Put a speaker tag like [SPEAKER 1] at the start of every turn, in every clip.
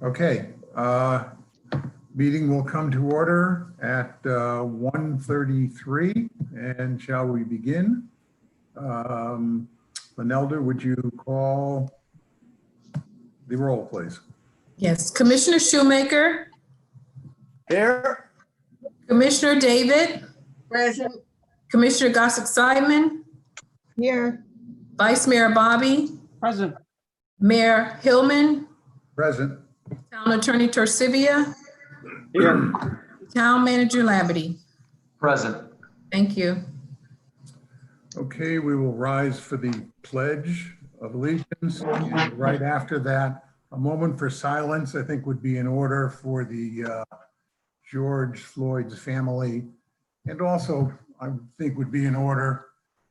[SPEAKER 1] Okay, meeting will come to order at 1:33, and shall we begin? Manelda, would you call the roll, please?
[SPEAKER 2] Yes, Commissioner Shoemaker,
[SPEAKER 3] Here.
[SPEAKER 2] Commissioner David,
[SPEAKER 4] Present.
[SPEAKER 2] Commissioner Gossick-Simon,
[SPEAKER 4] Here.
[SPEAKER 2] Vice Mayor Bobby,
[SPEAKER 3] Present.
[SPEAKER 2] Mayor Hillman,
[SPEAKER 1] Present.
[SPEAKER 2] Town Attorney Torcivia,
[SPEAKER 3] Here.
[SPEAKER 2] Town Manager Labadie.
[SPEAKER 5] Present.
[SPEAKER 2] Thank you.
[SPEAKER 1] Okay, we will rise for the Pledge of Allegiance. And right after that, a moment for silence, I think, would be in order for the George Floyd's family. And also, I think would be in order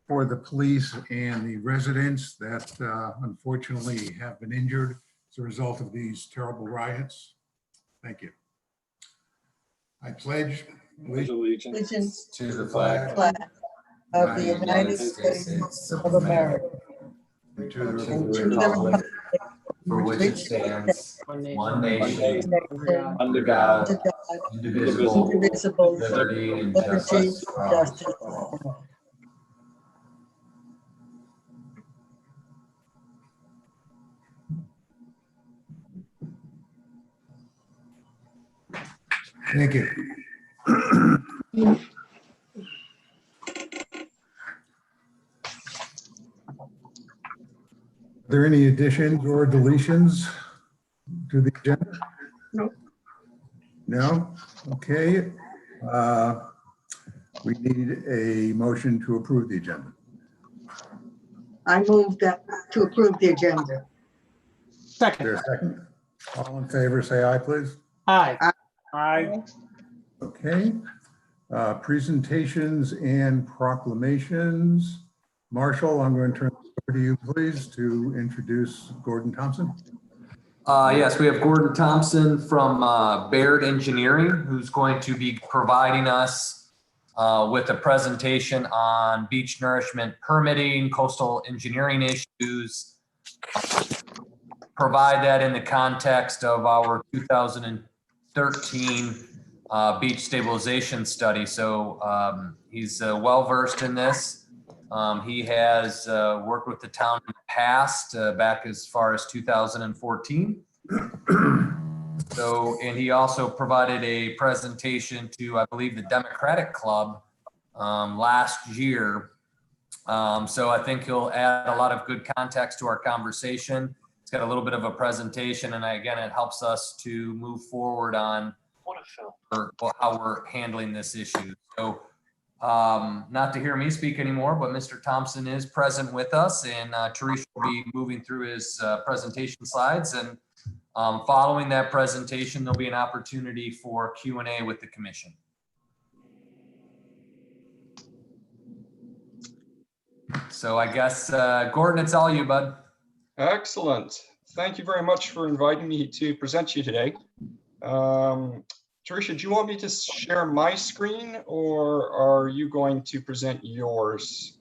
[SPEAKER 1] for the police and the residents that unfortunately have been injured as a result of these terrible riots. Thank you. I pledge allegiance
[SPEAKER 4] Allegiance
[SPEAKER 5] To the flag
[SPEAKER 4] of the United States of America.
[SPEAKER 1] and to the
[SPEAKER 5] and
[SPEAKER 1] republic
[SPEAKER 5] to the republic for which it stands, one nation, under God, indivisible,
[SPEAKER 4] Indivisible,
[SPEAKER 5] liberty and
[SPEAKER 4] liberty,
[SPEAKER 5] justice for all.
[SPEAKER 4] justice for all.
[SPEAKER 1] Thank you. Are there any additions or deletions to the agenda?
[SPEAKER 4] No.
[SPEAKER 1] No? Okay. We need a motion to approve the agenda.
[SPEAKER 4] I move that to approve the agenda.
[SPEAKER 1] Is
[SPEAKER 3] Second.
[SPEAKER 1] there a second? All in favor, say aye, please.
[SPEAKER 3] Aye.
[SPEAKER 4] Aye.
[SPEAKER 3] Aye.
[SPEAKER 1] Okay. Presentations and proclamations. Marshall, I'm going to turn this over to you, please, to introduce Gordon Thompson.
[SPEAKER 5] Yes, we have Gordon Thompson from Baird Engineering, who's going to be providing us with a presentation on beach nourishment permitting, coastal engineering issues. Provide that in the context of our 2013 beach stabilization study. So he's well-versed in this. He has worked with the town in the past, back as far as 2014. So, and he also provided a presentation to, I believe, the Democratic Club last year. So I think he'll add a lot of good context to our conversation. It's got a little bit of a presentation, and again, it helps us to move forward on how we're handling this issue. So not to hear me speak anymore, but Mr. Thompson is present with us, and Teresa will be moving through his presentation slides. And following that presentation, there'll be an opportunity for Q&A with the commission. So I guess, Gordon, it's all you, bud.
[SPEAKER 6] Excellent. Thank you very much for inviting me to present to you today. Teresa, do you want me to share my screen, or are you going to present yours?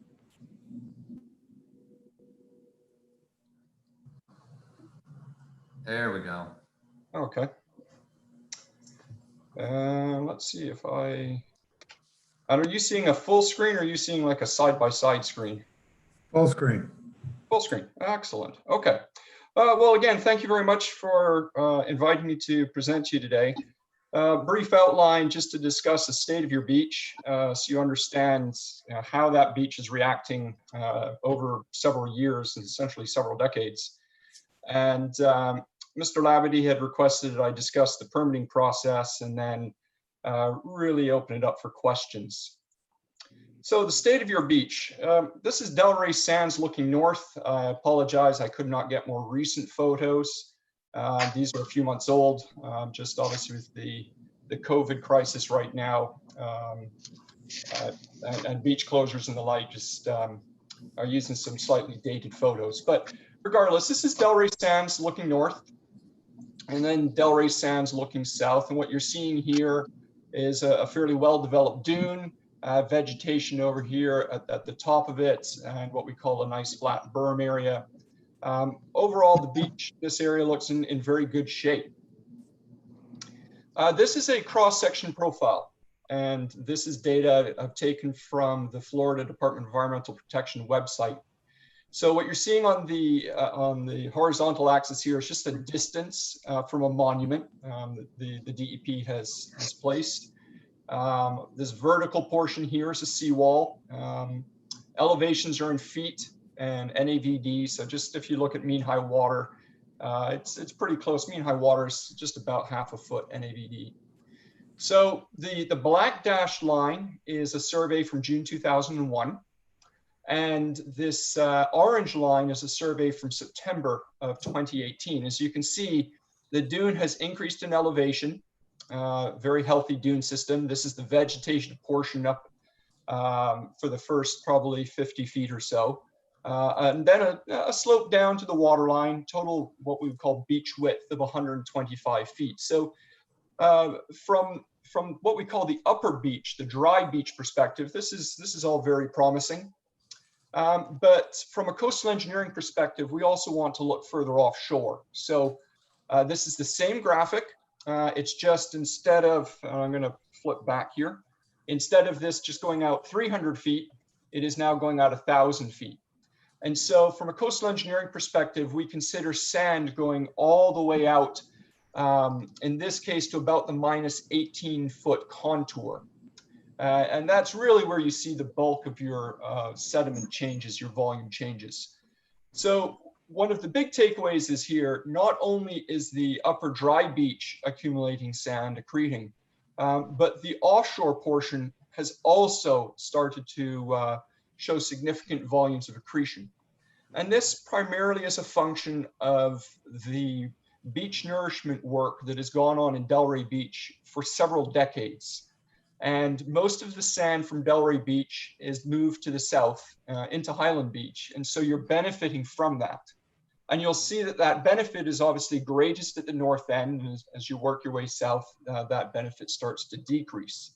[SPEAKER 5] There we go.
[SPEAKER 6] Okay. Let's see if and are you seeing a full screen, or are you seeing like a side-by-side screen?
[SPEAKER 1] Full screen.
[SPEAKER 6] Full screen. Excellent. Okay. Well, again, thank you very much for inviting me to present to you today. Brief outline just to discuss the state of your beach, so you understand how that beach is reacting over several years and essentially several decades. And Mr. Labadie had requested that I discuss the permitting process and then really open it up for questions. So the state of your beach. This is Delray Sands looking north. I apologize, I could not get more recent photos. These are a few months old, just obviously with the COVID crisis right now, and beach closures and the like, just are using some slightly dated photos. But regardless, this is Delray Sands looking north, and then Delray Sands looking south. And what you're seeing here is a fairly well-developed dune, vegetation over here at the top of it, and what we call a nice flat berm area. Overall, the beach, this area looks in very good shape. This is a cross-section profile, and this is data I've taken from the Florida Department of Environmental Protection website. So what you're seeing on the horizontal axis here is just a distance from a monument the DEP has placed. This vertical portion here is a seawall. Elevations are in feet and NAVD. So just if you look at mean high water, it's pretty close. Mean high water is just about half a foot NAVD. So the black dashed line is a survey from June 2001. And this orange line is a survey from September of 2018. As you can see, the dune has increased in elevation, very healthy dune system. This is the vegetation portion up for the first probably 50 feet or so. And then a slope down to the water line, total what we would call beach width of 125 feet. So from what we call the upper beach, the dry beach perspective, this is all very promising. But from a coastal engineering perspective, we also want to look further offshore. So this is the same graphic. It's just instead of, I'm going to flip back here, instead of this just going out 300 feet, it is now going out 1,000 feet. And so from a coastal engineering perspective, we consider sand going all the way out, in this case, to about the minus 18-foot contour. And that's really where you see the bulk of your sediment changes, your volume changes. So one of the big takeaways is here, not only is the upper dry beach accumulating sand, accreting, but the offshore portion has also started to show significant volumes of accretion. And this primarily is a function of the beach nourishment work that has gone on in Delray Beach for several decades. And most of the sand from Delray Beach is moved to the south into Highland Beach. And so you're benefiting from that. And you'll see that that benefit is obviously greatest at the north end. And as you work your way south, that benefit starts to decrease.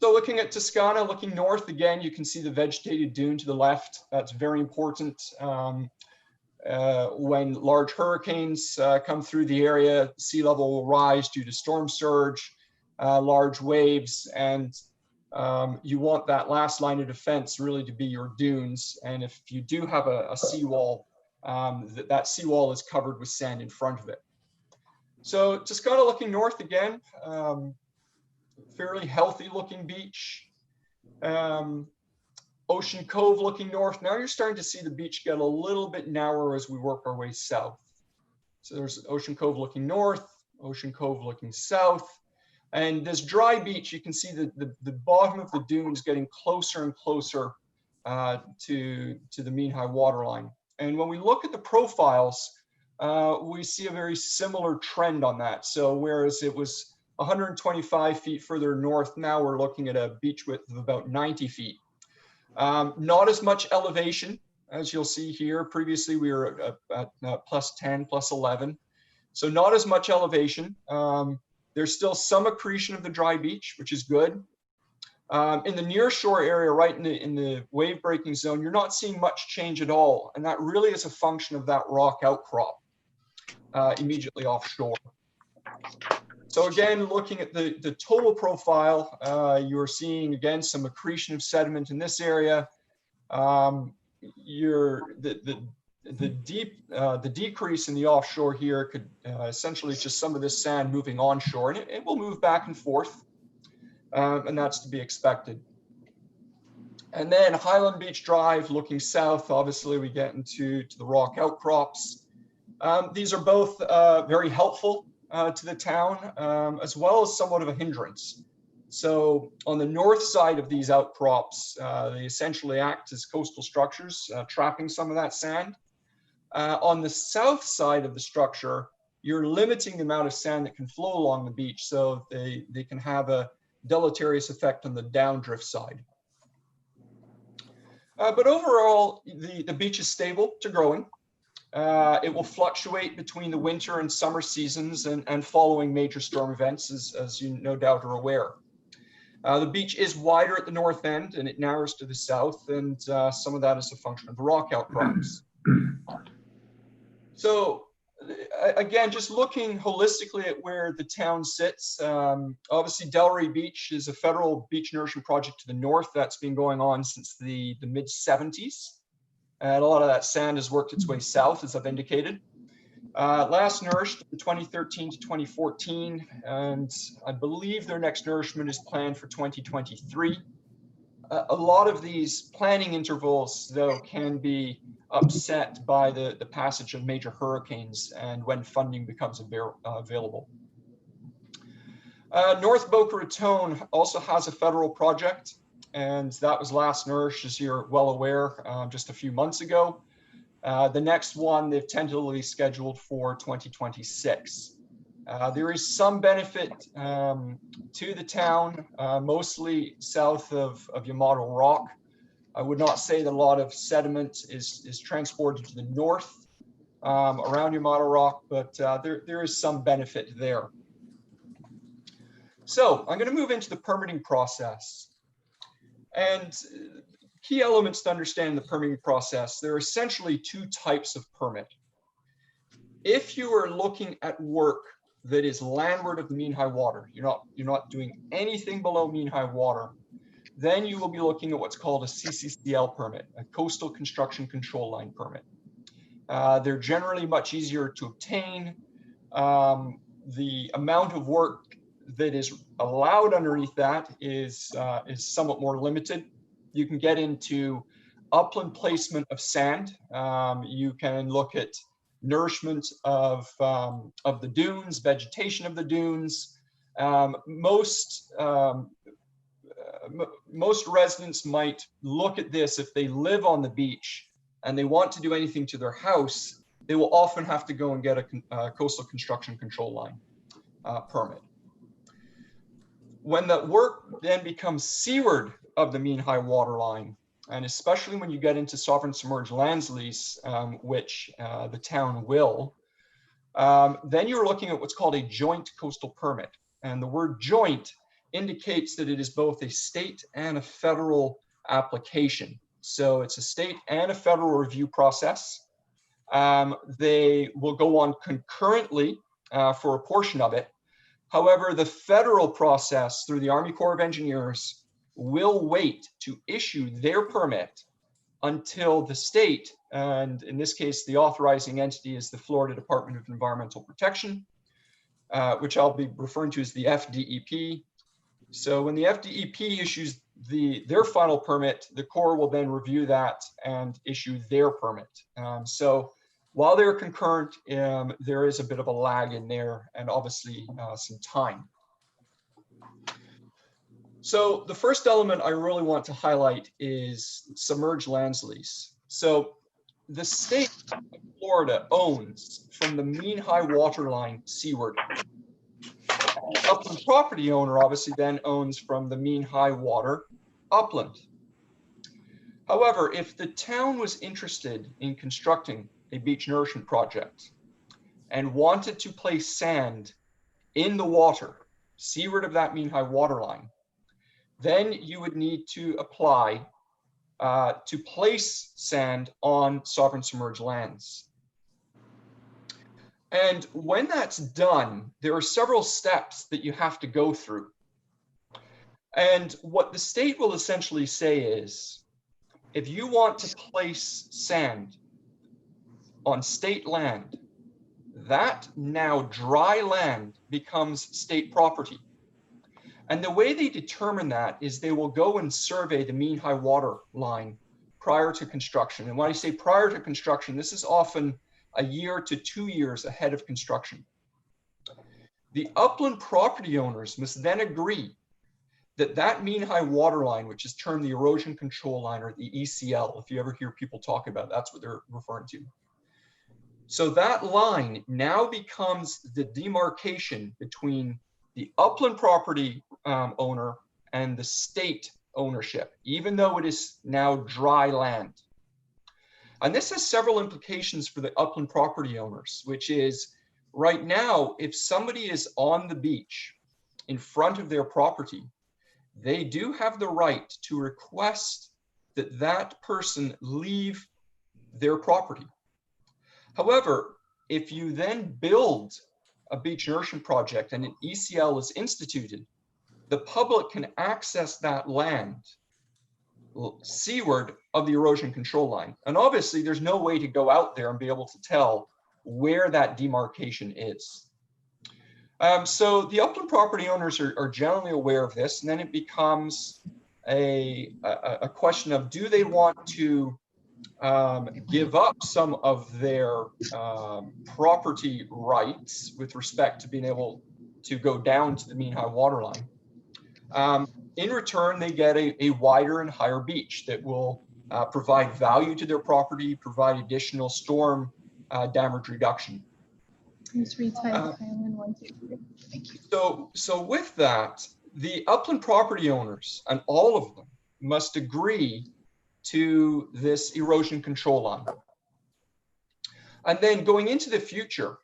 [SPEAKER 6] So looking at Toscana, looking north, again, you can see the vegetated dune to the left. That's very important. When large hurricanes come through the area, sea level will rise due to storm surge. Large waves, and you want that last line of defense really to be your dunes. And if you do have a seawall, that seawall is covered with sand in front of it. So Toscana looking north again, fairly healthy looking beach. Ocean Cove looking north. Now you're starting to see the beach get a little bit narrower as we work our way south. So there's Ocean Cove looking north, Ocean Cove looking south. And this dry beach, you can see the bottom of the dunes getting closer and closer to the mean high water line. And when we look at the profiles, we see a very similar trend on that. So whereas it was 125 feet further north, now we're looking at a beach width of about 90 feet. Not as much elevation as you'll see here. Previously, we were at plus 10, plus 11. So not as much elevation. There's still some accretion of the dry beach, which is good. In the near shore area, right in the wave breaking zone, you're not seeing much change at all. And that really is a function of that rock outcrop immediately offshore. So again, looking at the total profile, you're seeing again some accretion of sediment in this area. The decrease in the offshore here could essentially just some of this sand moving onshore, and it will move back and forth, and that's to be expected. And then Highland Beach Drive looking south, obviously we get into the rock outcrops. These are both very helpful to the town, as well as somewhat of a hindrance. So on the north side of these outcrops, they essentially act as coastal structures, trapping some of that sand. On the south side of the structure, you're limiting the amount of sand that can flow along the beach, so they can have a deleterious effect on the downdrift side. But overall, the beach is stable to growing. It will fluctuate between the winter and summer seasons and following major storm events, as you no doubt are aware. The beach is wider at the north end and it narrows to the south, and some of that is a function of the rock outcrops. So again, just looking holistically at where the town sits, obviously Delray Beach is a federal beach nourishment project to the north that's been going on since the mid-70s. And a lot of that sand has worked its way south, as I've indicated. Last nourished in 2013 to 2014, and I believe their next nourishment is planned for 2023. A lot of these planning intervals, though, can be upset by the passage of major hurricanes and when funding becomes available. North Boca Raton also has a federal project, and that was last nourished, as you're well aware, just a few months ago. The next one they've tentatively scheduled for 2026. There is some benefit to the town, mostly south of Yamato Rock. I would not say that a lot of sediment is transported to the north around Yamato Rock, but there is some benefit there. So I'm going to move into the permitting process. And key elements to understand the permitting process, there are essentially two types of permit. If you are looking at work that is landward of the mean high water, you're not doing anything below mean high water, then you will be looking at what's called a CCCL permit, a coastal construction control line permit. They're generally much easier to obtain. The amount of work that is allowed underneath that is somewhat more limited. You can get into upland placement of sand. You can look at nourishment of the dunes, vegetation of the dunes. Most residents might look at this if they live on the beach and they want to do anything to their house. They will often have to go and get a coastal construction control line permit. When the work then becomes seaward of the mean high water line, and especially when you get into sovereign submerged lands lease, which the town will, then you're looking at what's called a joint coastal permit. And the word joint indicates that it is both a state and a federal application. So it's a state and a federal review process. They will go on concurrently for a portion of it. However, the federal process through the Army Corps of Engineers will wait to issue their permit until the state, and in this case, the authorizing entity is the Florida Department of Environmental Protection, which I'll be referring to as the FDEP. So when the FDEP issues their final permit, the Corps will then review that and issue their permit. So while they're concurrent, there is a bit of a lag in there and obviously some time. So the first element I really want to highlight is submerged lands lease. So the state of Florida owns from the mean high water line seaward. The upland property owner obviously then owns from the mean high water upland. However, if the town was interested in constructing a beach nourishment project and wanted to place sand in the water seaward of that mean high water line, then you would need to apply to place sand on sovereign submerged lands. And when that's done, there are several steps that you have to go through. And what the state will essentially say is, if you want to place sand on state land, that now dry land becomes state property. And the way they determine that is they will go and survey the mean high water line prior to construction. And when I say prior to construction, this is often a year to 2 years ahead of construction. The upland property owners must then agree that that mean high water line, which is termed the erosion control line or the ECL, if you ever hear people talk about it, that's what they're referring to. So that line now becomes the demarcation between the upland property owner and the state ownership, even though it is now dry land. And this has several implications for the upland property owners, which is right now, if somebody is on the beach in front of their property, they do have the right to request that that person leave their property. However, if you then build a beach nourishment project and an ECL is instituted, the public can access that land seaward of the erosion control line. And obviously there's no way to go out there and be able to tell where that demarcation is. So the upland property owners are generally aware of this, and then it becomes a question of, do they want to give up some of their property rights with respect to being able to go down to the mean high water line. In return, they get a wider and higher beach that will provide value to their property, provide additional storm damage reduction.
[SPEAKER 7] Please retype Highland 123. Thank you.
[SPEAKER 6] So with that, the upland property owners, and all of them, must agree to this erosion control line. And then going into the future,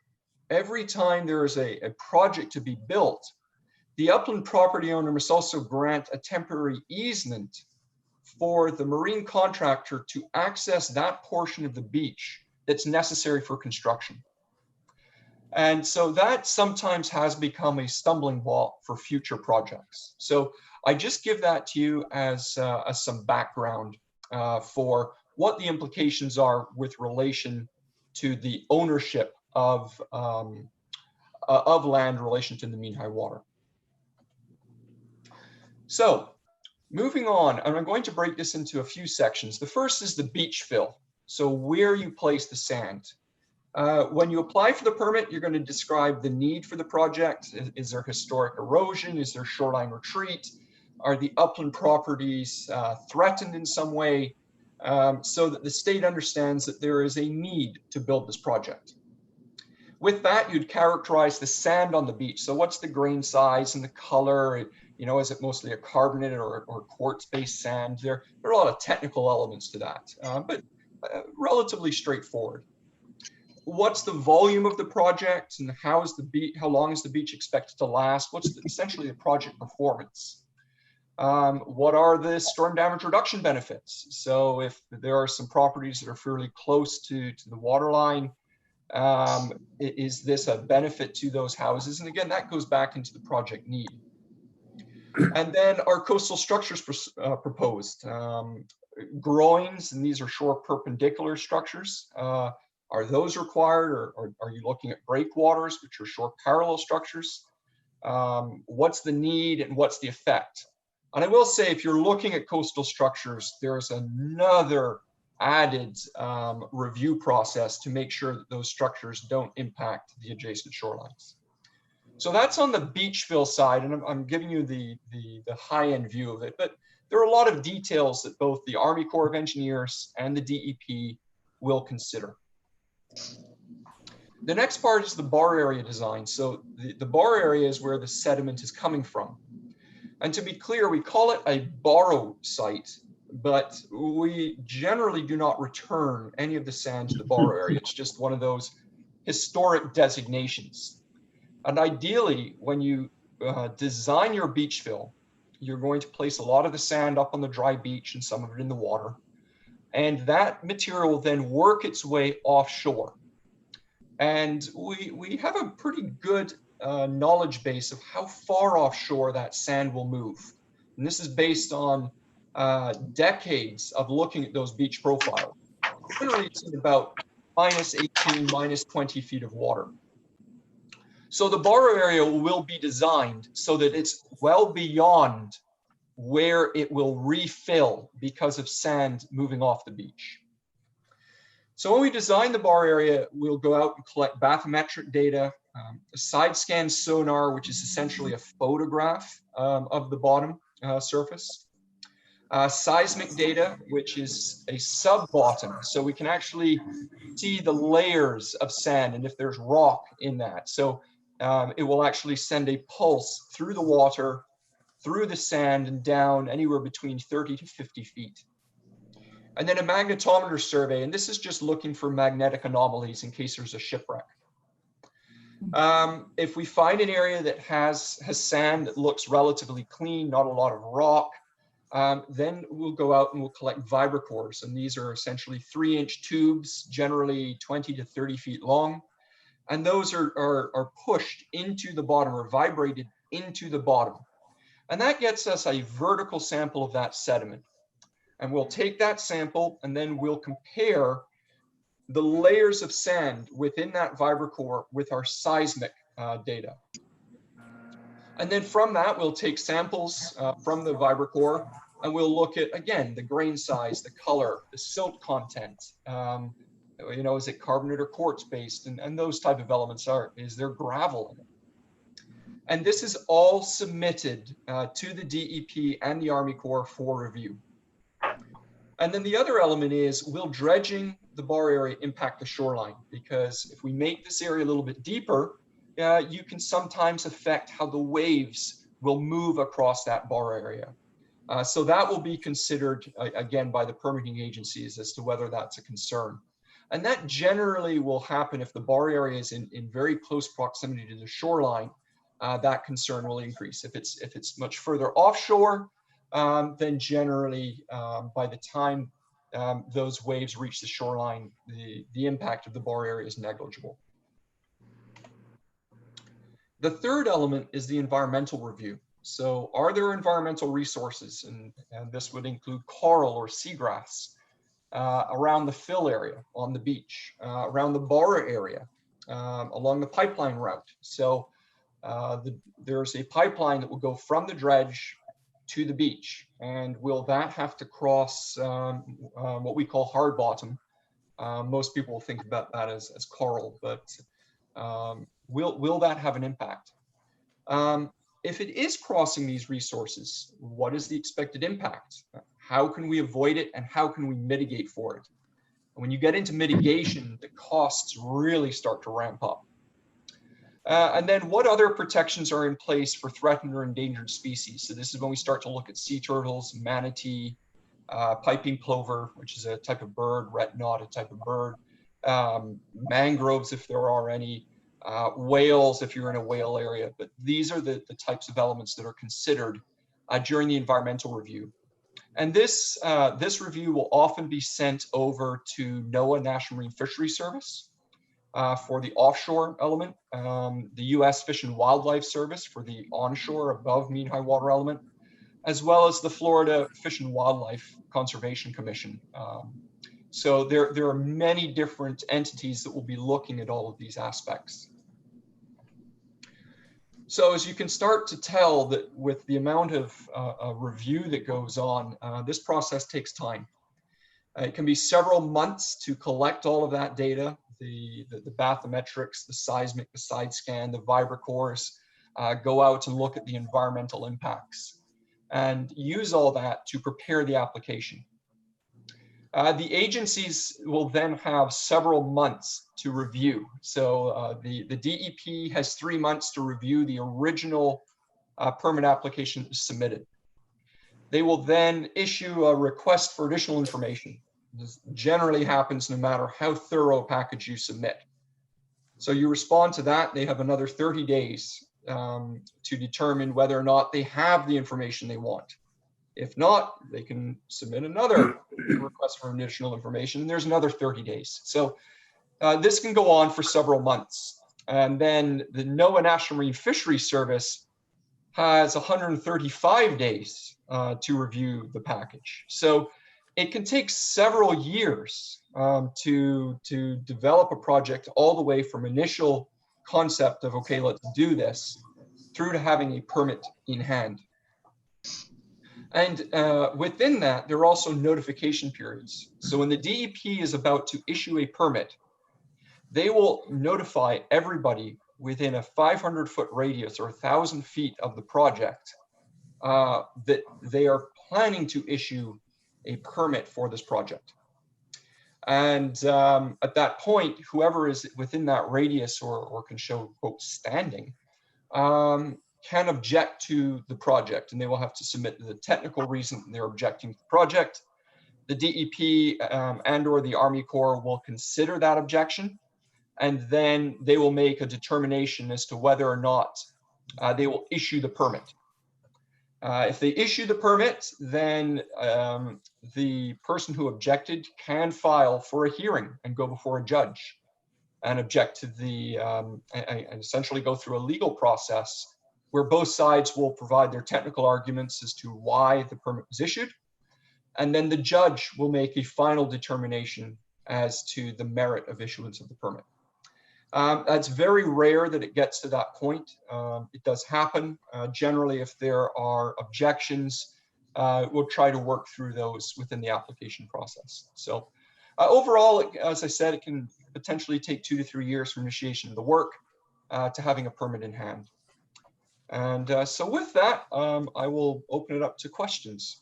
[SPEAKER 6] every time there is a project to be built, the upland property owner must also grant a temporary easement for the marine contractor to access that portion of the beach that's necessary for construction. And so that sometimes has become a stumbling block for future projects. So I just give that to you as some background for what the implications are with relation to the ownership of land in relation to the mean high water. So moving on, and I'm going to break this into a few sections. The first is the beach fill. So where you place the sand. When you apply for the permit, you're going to describe the need for the project. Is there historic erosion? Is there shoreline retreat? Are the upland properties threatened in some way? So that the state understands that there is a need to build this project. With that, you'd characterize the sand on the beach. So what's the grain size and the color? You know, is it mostly a carbonate or quartz-based sand? There are a lot of technical elements to that, but relatively straightforward. What's the volume of the project, and how long is the beach expected to last? What's essentially the project performance? What are the storm damage reduction benefits? So if there are some properties that are fairly close to the water line, is this a benefit to those houses? And again, that goes back into the project need. And then are coastal structures proposed? Groins, and these are shore perpendicular structures. Are those required, or are you looking at breakwaters, which are shore parallel structures? What's the need and what's the effect? And I will say, if you're looking at coastal structures, there's another added review process to make sure that those structures don't impact the adjacent shorelines. So that's on the beach fill side, and I'm giving you the high-end view of it, but there are a lot of details that both the Army Corps of Engineers and the DEP will consider. The next part is the bar area design. So the bar area is where the sediment is coming from. And to be clear, we call it a borrow site, but we generally do not return any of the sand to the bar area. It's just one of those historic designations. And ideally, when you design your beach fill, you're going to place a lot of the sand up on the dry beach and some of it in the water. And that material will then work its way offshore. And we have a pretty good knowledge base of how far offshore that sand will move. And this is based on decades of looking at those beach profiles. Generally, it's in about -18, -20 feet of water. So the bar area will be designed so that it's well beyond where it will refill because of sand moving off the beach. So when we design the bar area, we'll go out and collect bathymetric data, a side scan sonar, which is essentially a photograph of the bottom surface, seismic data, which is a sub-bottom. So we can actually see the layers of sand and if there's rock in that. So it will actually send a pulse through the water, through the sand, and down anywhere between 30 to 50 feet. And then a magnetometer survey, and this is just looking for magnetic anomalies in case there's a shipwreck. If we find an area that has sand that looks relatively clean, not a lot of rock, then we'll go out and we'll collect vibrocores. And these are essentially 3-inch tubes, generally 20 to 30 feet long. and those are pushed into the bottom or vibrated into the bottom. And that gets us a vertical sample of that sediment. And we'll take that sample and then we'll compare the layers of sand within that vibrocore with our seismic data. And then from that, we'll take samples from the vibrocore and we'll look at, again, the grain size, the color, the silt content, is it carbonate or quartz based? And those type of elements is there gravel in it? And this is all submitted to the DEP and the Army Corps for review. And then the other element is, will dredging the bar area impact the shoreline? Because if we make this area a little bit deeper, you can sometimes affect how the waves will move across that bar area. So that will be considered, again, by the permitting agencies as to whether that's a concern. And that generally will happen if the bar area is in very close proximity to the shoreline. That concern will increase. If it's much further offshore, then generally by the time those waves reach the shoreline, the impact of the bar area is negligible. The third element is the environmental review. So are there environmental resources, and this would include coral or seagrass around the fill area on the beach, around the bar area, along the pipeline route. So there's a pipeline that will go from the dredge to the beach, and will that have to cross what we call hard bottom? Most people think about that as coral, but will that have an impact? If it is crossing these resources, what is the expected impact? How can we avoid it, and how can we mitigate for it? And when you get into mitigation, the costs really start to ramp up. And then what other protections are in place for threatened or endangered species? So this is when we start to look at sea turtles, manatee, piping plover, which is a type of bird, ret knot, a type of bird, mangroves, if there are any, whales, if you're in a whale area. But these are the types of elements that are considered during the environmental review. And this review will often be sent over to NOAA, National Marine Fisheries Service, for the offshore element, the U.S. Fish and Wildlife Service for the onshore above mean high water element, as well as the Florida Fish and Wildlife Conservation Commission. So there are many different entities that will be looking at all of these aspects. So as you can start to tell that with the amount of review that goes on, this process takes time. It can be several months to collect all of that data, the bathymetrics, the seismic, the side scan, the vibrocores, go out and look at the environmental impacts and use all that to prepare the application. The agencies will then have several months to review. So the DEP has 3 months to review the original permit application submitted. They will then issue a request for additional information. This generally happens no matter how thorough a package you submit. So you respond to that, they have another 30 days to determine whether or not they have the information they want. If not, they can submit another request for additional information, and there's another 30 days. So this can go on for several months. And then the NOAA National Marine Fisheries Service has 135 days to review the package. So it can take several years to develop a project all the way from initial concept of, okay, let's do this, through to having a permit in hand. And within that, there are also notification periods. So when the DEP is about to issue a permit, they will notify everybody within a 500-foot radius or 1,000 feet of the project that they are planning to issue a permit for this project. And at that point, whoever is within that radius or can show, quote, standing, can object to the project, and they will have to submit the technical reason they're objecting to the project. The DEP and or the Army Corps will consider that objection, and then they will make a determination as to whether or not they will issue the permit. If they issue the permit, then the person who objected can file for a hearing and go before a judge. and object to the, and essentially go through a legal process where both sides will provide their technical arguments as to why the permit was issued. And then the judge will make a final determination as to the merit of issuance of the permit. That's very rare that it gets to that point. It does happen. Generally, if there are objections, we'll try to work through those within the application process. So overall, as I said, it can potentially take 2 to 3 years from initiation of the work to having a permit in hand. And so with that, I will open it up to questions.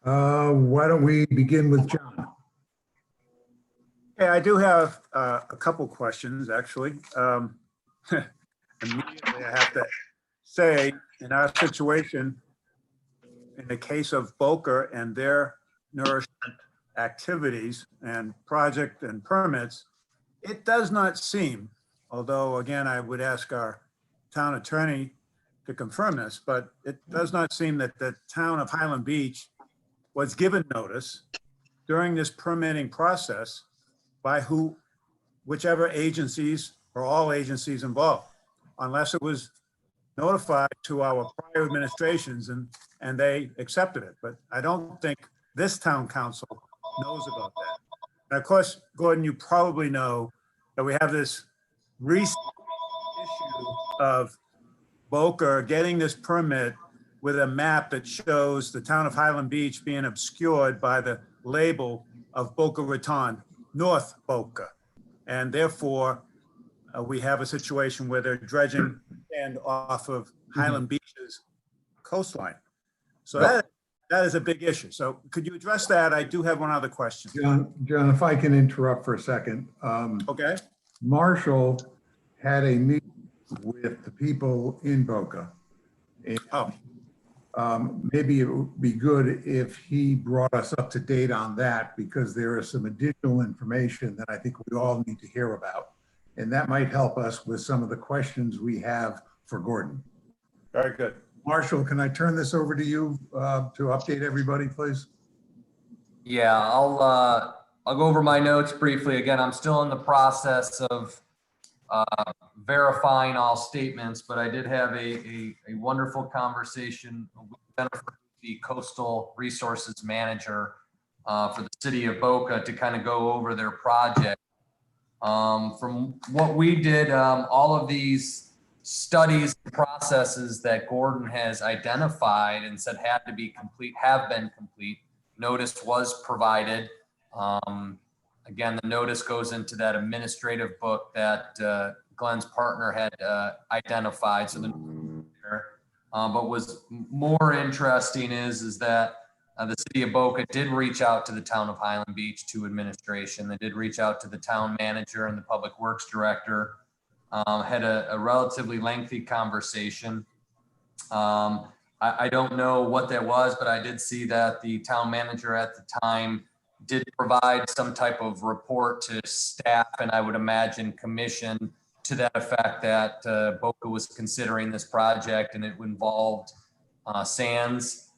[SPEAKER 1] Why don't we begin with John?
[SPEAKER 8] Yeah, I do have a couple questions, actually. Immediately, I have to say, in our situation, in the case of Boca and their nourishment activities and project and permits, it does not seem, although again, I would ask our town attorney to confirm this, but it does not seem that the town of Highland Beach was given notice during this permitting process by whichever agencies or all agencies involved, unless it was notified to our prior administrations and they accepted it. But I don't think this town council knows about that. And of course, Gordon, you probably know that we have this recent issue of Boca getting this permit with a map that shows the town of Highland Beach being obscured by the label of Boca Raton, North Boca. And therefore, we have a situation where they're dredging sand off of Highland Beach's coastline. So that is a big issue. So could you address that? I do have one other question.
[SPEAKER 1] John, if I can interrupt for a second.
[SPEAKER 8] Okay.
[SPEAKER 1] Marshall had a meeting with the people in Boca. And maybe it would be good if he brought us up to date on that, because there is some additional information that I think we all need to hear about. And that might help us with some of the questions we have for Gordon.
[SPEAKER 8] Very good.
[SPEAKER 1] Marshall, can I turn this over to you to update everybody, please?
[SPEAKER 5] Yeah, I'll go over my notes briefly. Again, I'm still in the process of verifying all statements, but I did have a wonderful conversation with Jennifer, the Coastal Resources Manager for the city of Boca, to kind of go over their project. From what we did, all of these studies and processes that Gordon has identified and said had to be complete have been complete. Notice was provided. Again, the notice goes into that administrative book that Glenn's partner had identified. So but what's more interesting is that the city of Boca did reach out to the town of Highland Beach, to administration. They did reach out to the town manager and the public works director. Had a relatively lengthy conversation. I don't know what that was, but I did see that the town manager at the time did provide some type of report to staff, and I would imagine commission, to that effect that Boca was considering this project and it involved sands.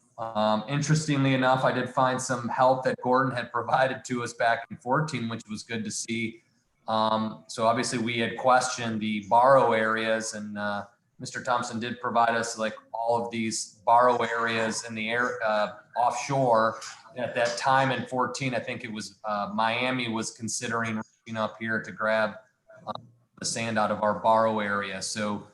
[SPEAKER 5] Interestingly enough, I did find some help that Gordon had provided to us back in 2014, which was good to see. So obviously we had questioned the borrow areas, and Mr. Thompson did provide us like all of these borrow areas in the air offshore. At that time in 2014, I think it was Miami was considering reaching up here to grab the sand out of our borrow area. So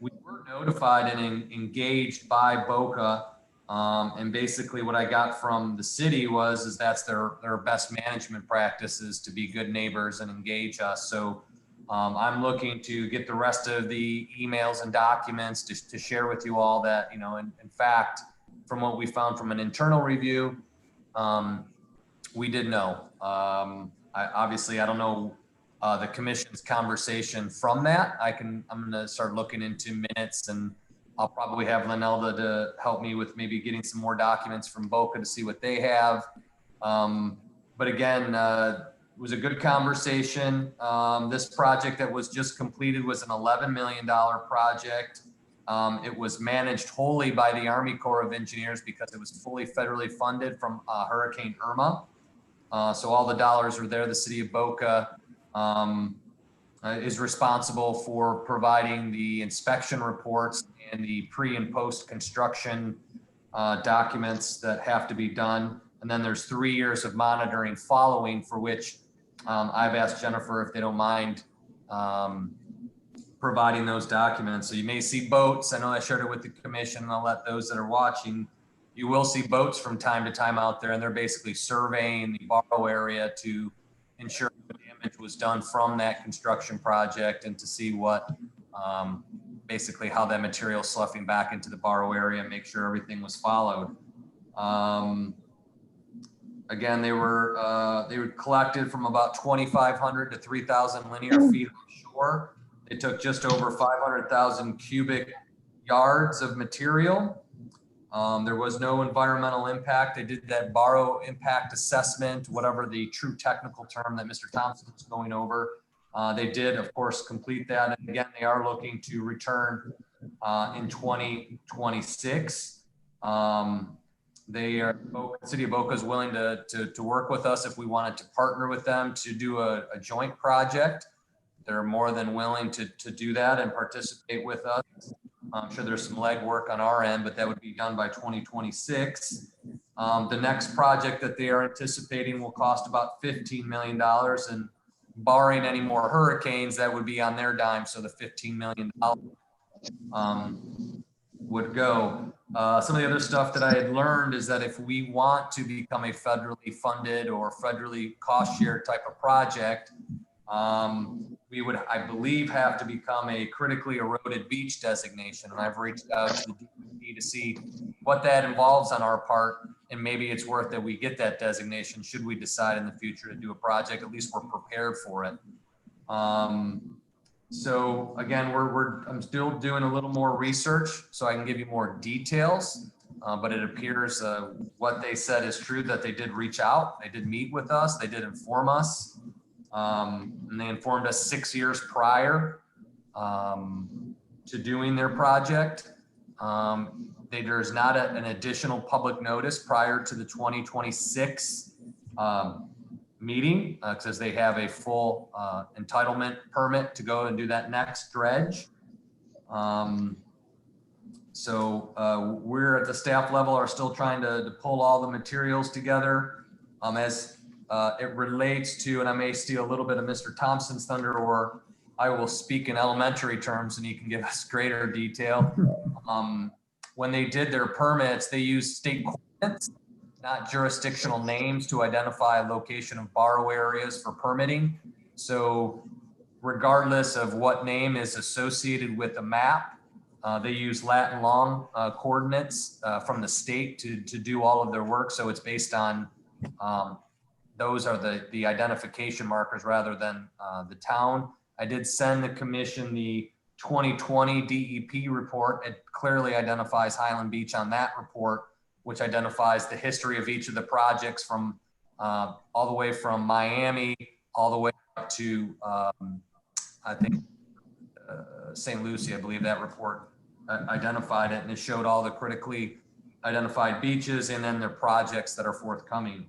[SPEAKER 5] we were notified and engaged by Boca. And basically what I got from the city is that's their best management practices, to be good neighbors and engage us. So I'm looking to get the rest of the emails and documents to share with you all that, you know, in fact, from what we found from an internal review, we did know. I don't know the commission's conversation from that. I'm going to start looking into minutes, and I'll probably have Linelda to help me with maybe getting some more documents from Boca to see what they have. But again, it was a good conversation. This project that was just completed was an $11 million project. It was managed wholly by the Army Corps of Engineers because it was fully federally funded from Hurricane Irma. So all the dollars are there. The city of Boca is responsible for providing the inspection reports and the pre and post construction documents that have to be done. And then there's 3 years of monitoring following, for which I've asked Jennifer if they don't mind providing those documents. So you may see boats. I know I shared it with the commission, and I'll let those that are watching. You will see boats from time to time out there, and they're basically surveying the borrow area to ensure the damage was done from that construction project and to see what, basically how that material sloughing back into the borrow area, make sure everything was followed. Again, they were collected from about 2,500 to 3,000 linear feet offshore. They took just over 500,000 cubic yards of material. There was no environmental impact. They did that borrow impact assessment, whatever the true technical term that Mr. Thompson was going over. They did, of course, complete that. And again, they are looking to return in 2026. City of Boca is willing to work with us if we wanted to partner with them to do a joint project. They're more than willing to do that and participate with us. I'm sure there's some legwork on our end, but that would be done by 2026. The next project that they are anticipating will cost about $15 million, and barring any more hurricanes, that would be on their dime. So the $15 million would go. Some of the other stuff that I had learned is that if we want to become a federally funded or federally cost share type of project, we would, I believe, have to become a critically eroded beach designation. And I've reached out to the DEP to see what that involves on our part. And maybe it's worth that we get that designation should we decide in the future to do a project. At least we're prepared for it. So again, I'm still doing a little more research so I can give you more details. But it appears what they said is true, that they did reach out. They did meet with us. They did inform us. And they informed us 6 years prior to doing their project. There's not an additional public notice prior to the 2026 meeting because they have a full entitlement permit to go and do that next dredge. So we're at the staff level are still trying to pull all the materials together as it relates to, and I may steal a little bit of Mr. Thompson's thunder, or I will speak in elementary terms and he can give us greater detail. When they did their permits, they used state coordinates, not jurisdictional names, to identify a location of borrow areas for permitting. So regardless of what name is associated with the map, they use Latin long coordinates from the state to do all of their work. So it's based on those are the identification markers rather than the town. I did send the commission the 2020 DEP report. It clearly identifies Highland Beach on that report, which identifies the history of each of the projects from all the way from Miami, all the way up to, I think, St. Lucie. I believe that report identified it, and it showed all the critically identified beaches and then their projects that are forthcoming.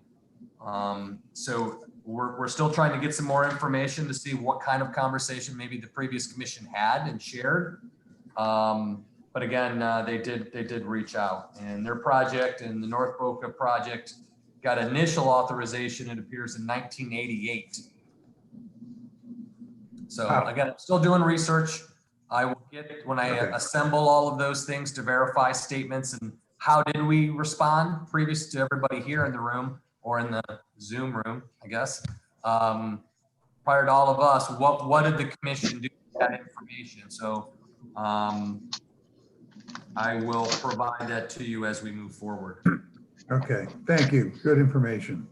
[SPEAKER 5] So we're still trying to get some more information to see what kind of conversation maybe the previous commission had and shared. But again, they did reach out, and their project and the North Boca project got initial authorization, it appears, in 1988. So again, I'm still doing research. I will get, when I assemble all of those things to verify statements and how did we respond previous to everybody here in the room or in the Zoom room, I guess. Prior to all of us, what did the commission do with that information? So I will provide that to you as we move forward.
[SPEAKER 1] Okay, thank you. Good information.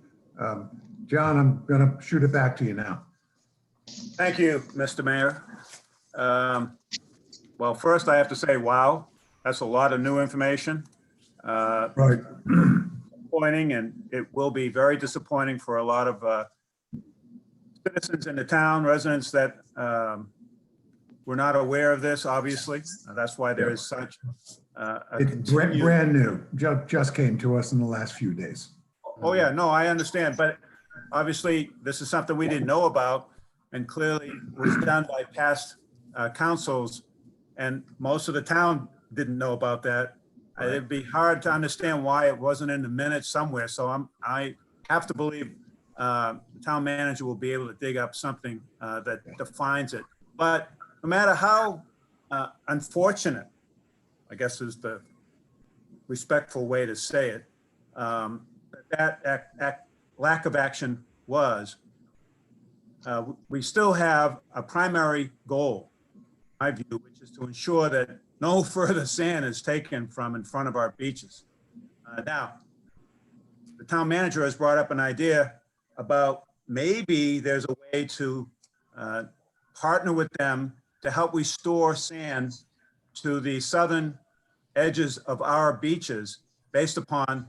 [SPEAKER 1] John, I'm going to shoot it back to you now.
[SPEAKER 8] Thank you, Mr. Mayor. Well, first I have to say, wow, that's a lot of new information.
[SPEAKER 1] Right.
[SPEAKER 8] Disappointing, and it will be very disappointing for a lot of citizens in the town, residents that were not aware of this, obviously. That's why there is such a
[SPEAKER 1] It's
[SPEAKER 8] continued-
[SPEAKER 1] brand new. Just came to us in the last few days.
[SPEAKER 8] Oh, yeah, no, I understand, but obviously, this is something we didn't know about and clearly was done by past councils, and most of the town didn't know about that. It'd be hard to understand why it wasn't in the minutes somewhere, so I have to believe the town manager will be able to dig up something that defines it. But no matter how unfortunate, I guess is the respectful way to say it, that lack of action was, we still have a primary goal, in my view, which is to ensure that no further sand is taken from in front of our beaches. Now, the town manager has brought up an idea about maybe there's a way to partner with them to help restore sand to the southern edges of our beaches based upon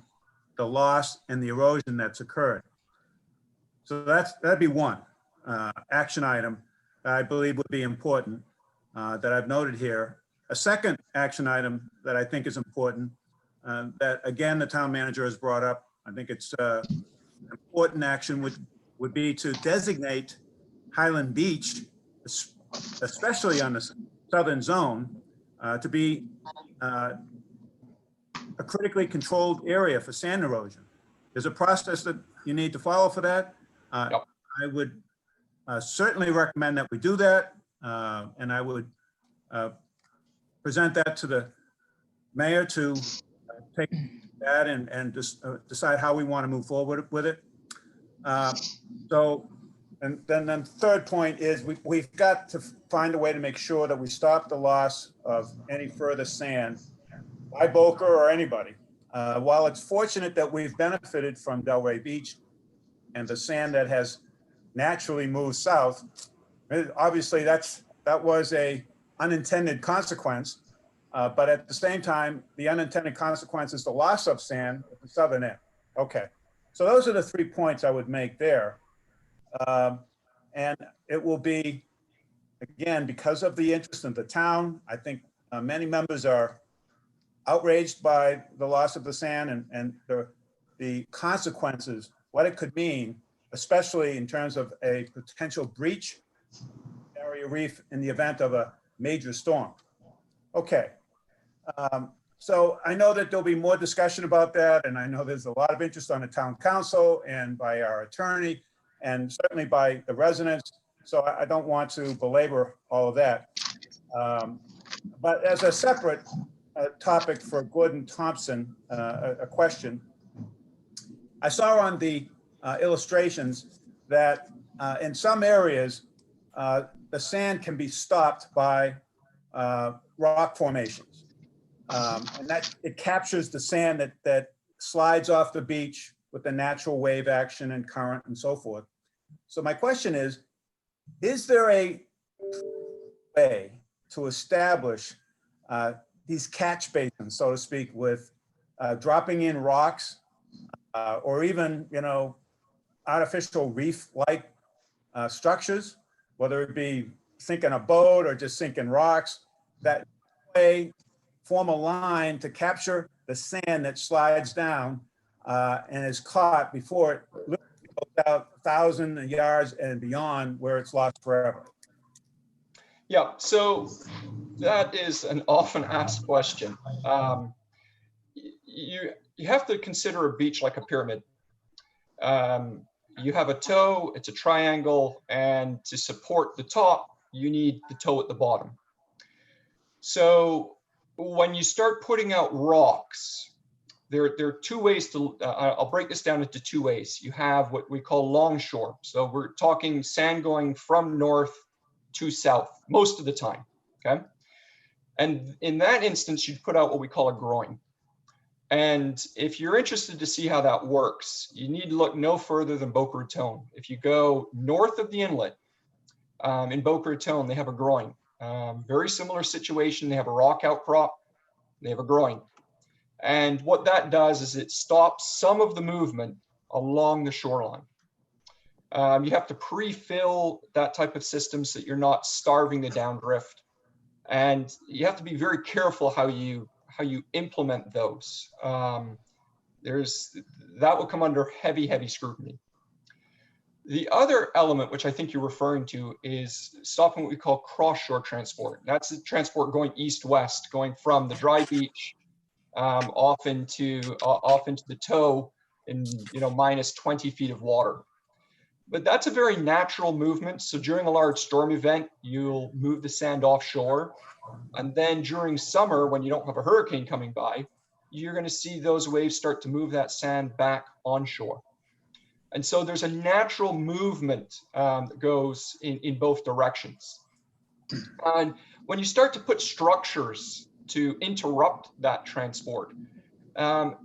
[SPEAKER 8] the loss and the erosion that's occurred. So that'd be one action item that I believe would be important that I've noted here. A second action item that I think is important that again, the town manager has brought up, I think it's important action would be to designate Highland Beach, especially on the southern zone, to be a critically controlled area for sand erosion. There's a process that you need to follow for that.
[SPEAKER 6] Yep.
[SPEAKER 8] I would certainly recommend that we do that, and I would present that to the mayor to take that and just decide how we want to move forward with it. And then third point is we've got to find a way to make sure that we stop the loss of any further sand by Boca or anybody. While it's fortunate that we've benefited from Delray Beach and the sand that has naturally moved south, obviously that was a unintended consequence. But at the same time, the unintended consequence is the loss of sand at the southern end. Okay, so those are the 3 points I would make there. And it will be, again, because of the interest in the town, I think many members are outraged by the loss of the sand and the consequences, what it could mean, especially in terms of a potential breach barrier reef in the event of a major storm. Okay. So I know that there'll be more discussion about that, and I know there's a lot of interest on the town council and by our attorney and certainly by the residents. So I don't want to belabor all of that. But as a separate topic for Gordon Thompson, a question. I saw on the illustrations that in some areas, the sand can be stopped by rock formations. And that it captures the sand that slides off the beach with the natural wave action and current and so forth. So my question is there a way to establish these catch basins, so to speak, with dropping in rocks or even, artificial reef-like structures, whether it be sinking a boat or just sinking rocks, that way form a line to capture the sand that slides down and is caught before it literally goes out 1,000 yards and beyond where it's lost forever.
[SPEAKER 6] Yeah, so that is an often asked question. You have to consider a beach like a pyramid. You have a toe, it's a triangle, and to support the top, you need the toe at the bottom. So when you start putting out rocks, there are two ways to, I'll break this down into two ways. You have what we call longshore. So we're talking sand going from north to south most of the time, okay? And in that instance, you'd put out what we call a groin. And if you're interested to see how that works, you need to look no further than Boca Raton. If you go north of the inlet in Boca Raton, they have a groin. Very similar situation. They have a rock outcrop. They have a groin. And what that does is it stops some of the movement along the shoreline. You have to pre-fill that type of system so that you're not starving the downdrift. And you have to be very careful how you implement those. That will come under heavy scrutiny. The other element, which I think you're referring to, is stopping what we call cross-shore transport. That's the transport going east-west, going from the dry beach off into the tow in minus 20 feet of water. But that's a very natural movement. So during a large storm event, you'll move the sand offshore. And then during summer, when you don't have a hurricane coming by, you're going to see those waves start to move that sand back onshore. And so there's a natural movement that goes in both directions. And when you start to put structures to interrupt that transport,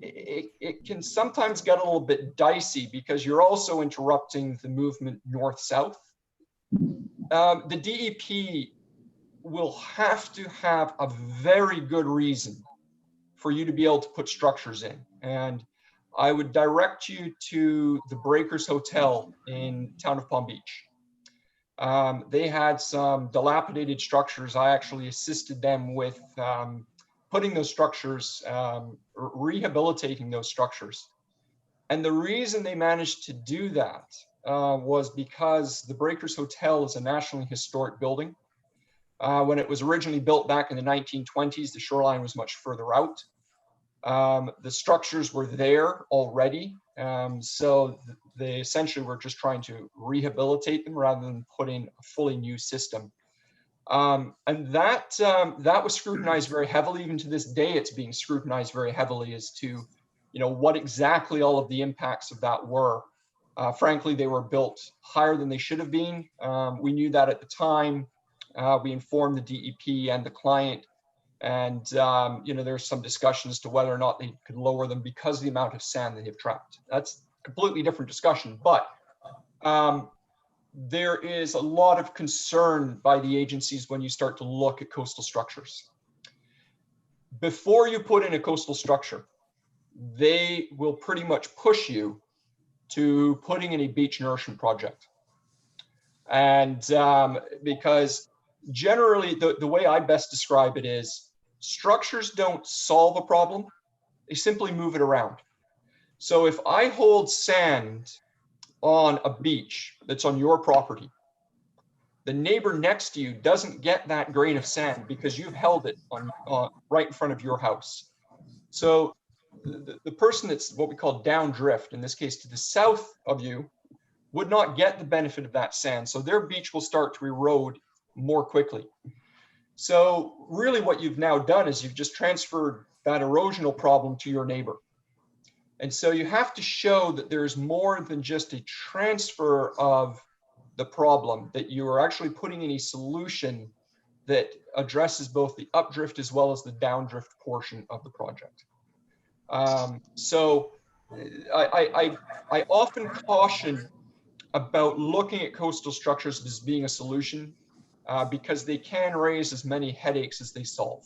[SPEAKER 6] it can sometimes get a little bit dicey because you're also interrupting the movement north-south. The DEP will have to have a very good reason for you to be able to put structures in. And I would direct you to the Breakers Hotel in town of Palm Beach. They had some dilapidated structures. I actually assisted them with putting those structures, rehabilitating those structures. And the reason they managed to do that was because the Breakers Hotel is a nationally historic building. When it was originally built back in the 1920s, the shoreline was much further out. The structures were there already. So they essentially were just trying to rehabilitate them rather than put in a fully new system. And that was scrutinized very heavily. Even to this day, it's being scrutinized very heavily as to, what exactly all of the impacts of that were. Frankly, they were built higher than they should have been. We knew that at the time. We informed the DEP and the client. And, there's some discussion as to whether or not they could lower them because of the amount of sand they have trapped. That's a completely different discussion. But there is a lot of concern by the agencies when you start to look at coastal structures. Before you put in a coastal structure, they will pretty much push you to putting in a beach nourishment project. And because generally the way I best describe it is structures don't solve a problem, they simply move it around. So if I hold sand on a beach that's on your property, the neighbor next to you doesn't get that grain of sand because you've held it on right in front of your house. So the person that's what we call downdrift, in this case to the south of you, would not get the benefit of that sand. So their beach will start to erode more quickly. So really what you've now done is you've just transferred that erosional problem to your neighbor. And so you have to show that there's more than just a transfer of the problem, that you are actually putting in a solution that addresses both the updrift as well as the downdrift portion of the project. So I often caution about looking at coastal structures as being a solution because they can raise as many headaches as they solve.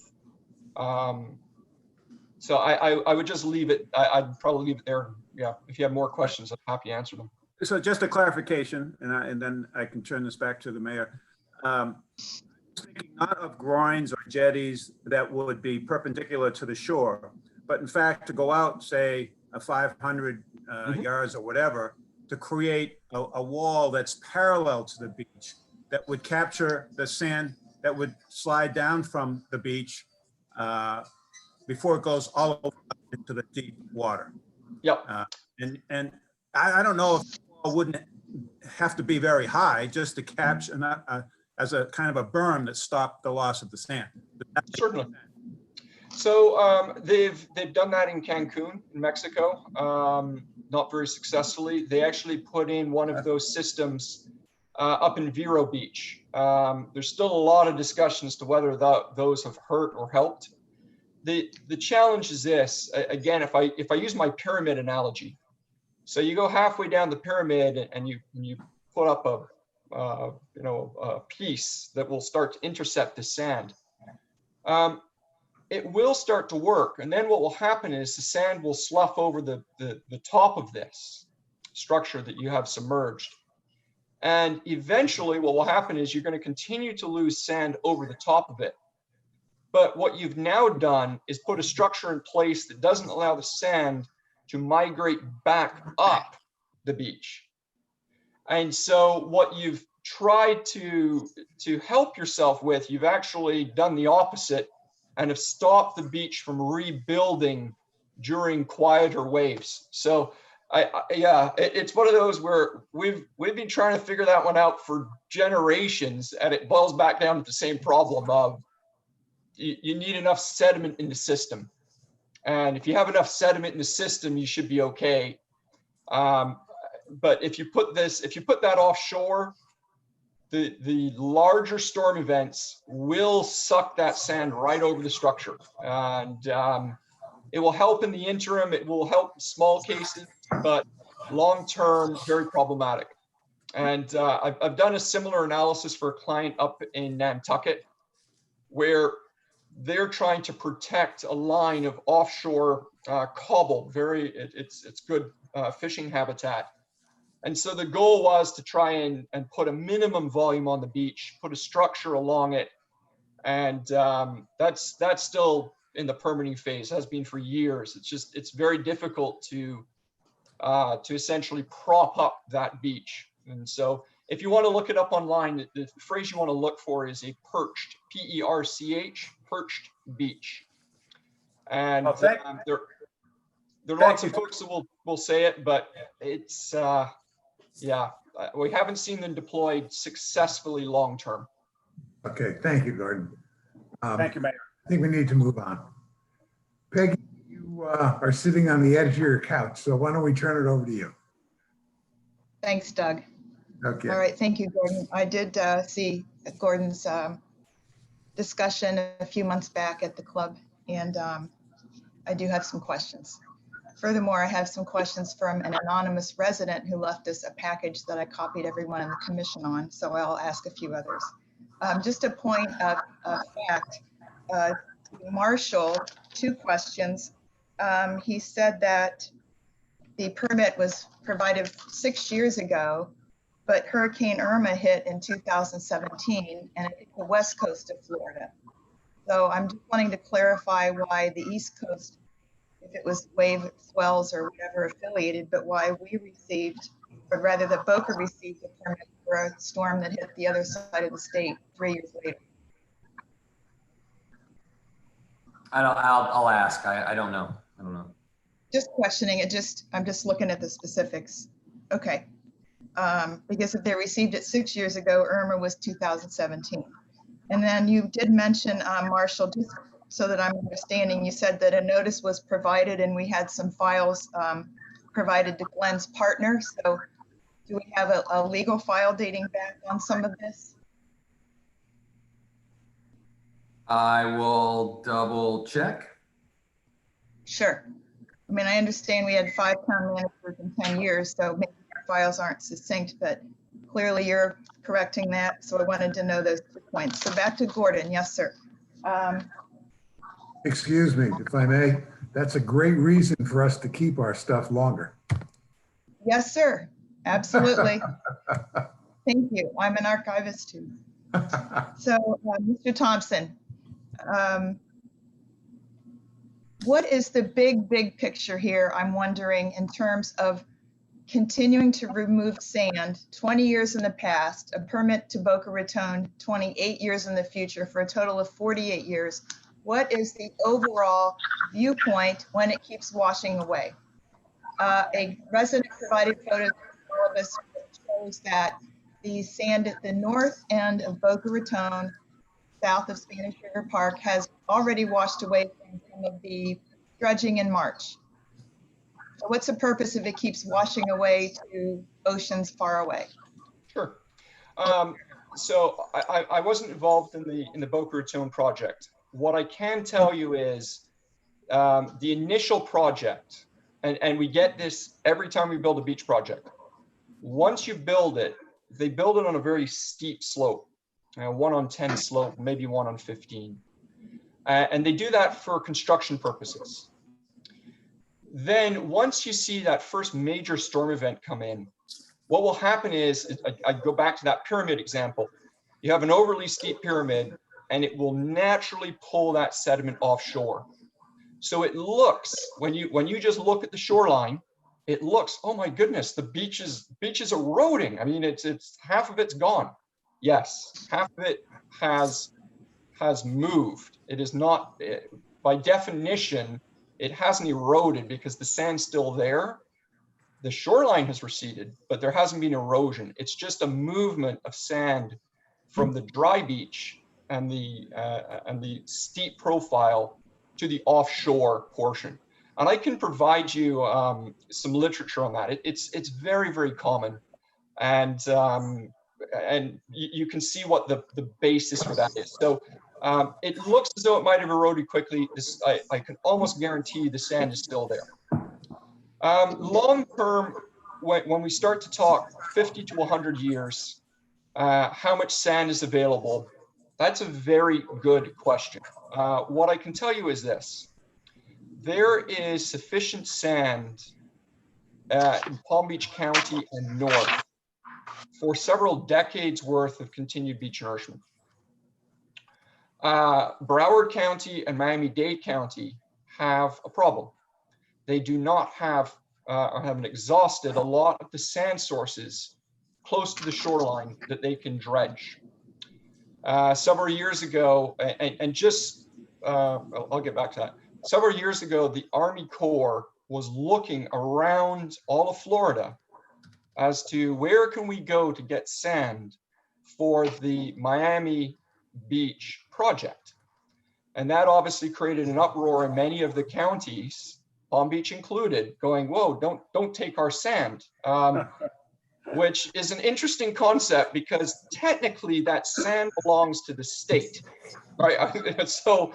[SPEAKER 6] So I would just leave it. I'd probably leave it there. Yeah, if you have more questions, I'm happy to answer them.
[SPEAKER 8] So just a clarification, and then I can turn this back to the mayor. Thinking not of groins or jetties that would be perpendicular to the shore, but in fact to go out, say, a 500 yards or whatever, to create a wall that's parallel to the beach that would capture the sand that would slide down from the beach before it goes all over into the deep water.
[SPEAKER 6] Yep.
[SPEAKER 8] And I don't know if the wall wouldn't have to be very high just to capture as a kind of a berm that stopped the loss of the sand.
[SPEAKER 6] Certainly. So they've done that in Cancun, in Mexico, not very successfully. They actually put in one of those systems up in Vero Beach. There's still a lot of discussion as to whether those have hurt or helped. The challenge is this, again, if I use my pyramid analogy, so you go halfway down the pyramid and you put up a piece that will start to intercept the sand. It will start to work. And then what will happen is the sand will slough over the top of this structure that you have submerged. And eventually what will happen is you're going to continue to lose sand over the top of it. But what you've now done is put a structure in place that doesn't allow the sand to migrate back up the beach. And so what you've tried to help yourself with, you've actually done the opposite and have stopped the beach from rebuilding during quieter waves. So it's one of those where we've been trying to figure that one out for generations, and it boils back down to the same problem of you need enough sediment in the system. And if you have enough sediment in the system, you should be okay. But if you put that offshore, the larger storm events will suck that sand right over the structure. And it will help in the interim, it will help in small cases, but long-term, very problematic. And I've done a similar analysis for a client up in Nantucket, where they're trying to protect a line of offshore cobble. It's good fishing habitat. And so the goal was to try and put a minimum volume on the beach, put a structure along it. And that's still in the permitting phase, has been for years. It's very difficult to essentially prop up that beach. And so if you want to look it up online, the phrase you want to look for is a perched, P-E-R-C-H, perched beach. And there are lots of folks that will say it, but it's, we haven't seen them deployed successfully long-term.
[SPEAKER 1] Okay, thank you, Gordon.
[SPEAKER 8] Thank you, Mayor.
[SPEAKER 1] I think we need to move on. Peggy, you are sitting on the edge of your couch, so why don't we turn it over to you?
[SPEAKER 9] Thanks, Doug.
[SPEAKER 1] Okay.
[SPEAKER 9] All right, thank you, Gordon. I did see Gordon's discussion a few months back at the club, and I do have some questions. Furthermore, I have some questions from an anonymous resident who left us a package that I copied everyone in the commission on, so I'll ask a few others. Just a point of fact, Marshall, 2 questions. He said that the permit was provided 6 years ago, but Hurricane Irma hit in 2017 and it hit the west coast of Florida. So I'm just wanting to clarify why the East Coast, if it was wave swells or whatever affiliated, but why we received, or rather that Boca received the permit for a storm that hit the other side of the state 3 years later.
[SPEAKER 5] I'll ask. I don't know.
[SPEAKER 9] Just questioning it. I'm just looking at the specifics. Okay. Because if they received it 6 years ago, Irma was 2017. And then you did mention, Marshall, just so that I'm understanding, you said that a notice was provided and we had some files provided to Glenn's partner. So do we have a legal file dating back on some of this?
[SPEAKER 5] I will double check.
[SPEAKER 9] Sure. I mean, I understand we had 5 town managers in 10 years, so maybe our files aren't succinct, but clearly you're correcting that. So I wanted to know those 2 points. So back to Gordon. Yes, sir.
[SPEAKER 1] Excuse me, if I may, that's a great reason for us to keep our stuff longer.
[SPEAKER 9] Yes, sir. Absolutely. Thank you. I'm an archivist too. So, Mr. Thompson, what is the big picture here? I'm wondering in terms of continuing to remove sand 20 years in the past, a permit to Boca Raton 28 years in the future for a total of 48 years. What is the overall viewpoint when it keeps washing away? A resident provided photos for all of us shows that the sand at the north end of Boca Raton, south of Spanish River Park, has already washed away from some of the dredging in March. So what's the purpose if it keeps washing away to oceans far away?
[SPEAKER 6] Sure. So I wasn't involved in the Boca Raton project. What I can tell you is the initial project, and we get this every time we build a beach project. Once you build it, they build it on a very steep slope, 1 on 10 slope, maybe 1 on 15. And they do that for construction purposes. Then once you see that first major storm event come in, what will happen is, I go back to that pyramid example. You have an overly steep pyramid and it will naturally pull that sediment offshore. So it looks, when you just look at the shoreline, it looks, oh my goodness, the beach is eroding. I mean, it's half of it's gone. Yes, half of it has moved. It is not, by definition, it hasn't eroded because the sand's still there. The shoreline has receded, but there hasn't been erosion. It's just a movement of sand from the dry beach and the steep profile to the offshore portion. And I can provide you some literature on that. It's very, very common. And you can see what the basis for that is. So it looks as though it might have eroded quickly. I can almost guarantee the sand is still there. Long term, when we start to talk 50 to 100 years, how much sand is available? That's a very good question. What I can tell you is this. There is sufficient sand in Palm Beach County and north for several decades worth of continued beach nourishment. Broward County and Miami-Dade County have a problem. They do not have or haven't exhausted a lot of the sand sources close to the shoreline that they can dredge. Several years ago, I'll get back to that. Several years ago, the Army Corps was looking around all of Florida as to where can we go to get sand for the Miami Beach project. And that obviously created an uproar in many of the counties, Palm Beach included, going, whoa, don't take our sand. Which is an interesting concept because technically that sand belongs to the state, right? So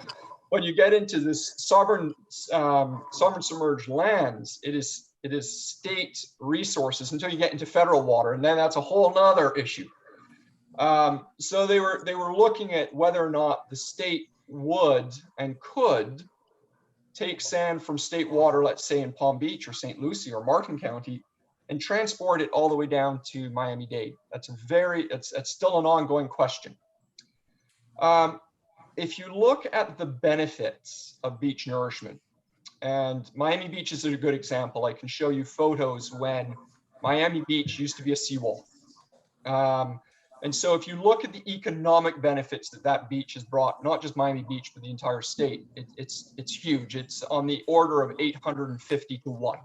[SPEAKER 6] when you get into this sovereign submerged lands, it is state resources until you get into federal water, and then that's a whole nother issue. So they were looking at whether or not the state would and could take sand from state water, let's say in Palm Beach or St. Lucie or Martin County, and transport it all the way down to Miami-Dade. That's it's still an ongoing question. If you look at the benefits of beach nourishment, and Miami Beach is a good example. I can show you photos when Miami Beach used to be a seawall. And so if you look at the economic benefits that beach has brought, not just Miami Beach, but the entire state, it's huge. It's on the order of 850 to 1.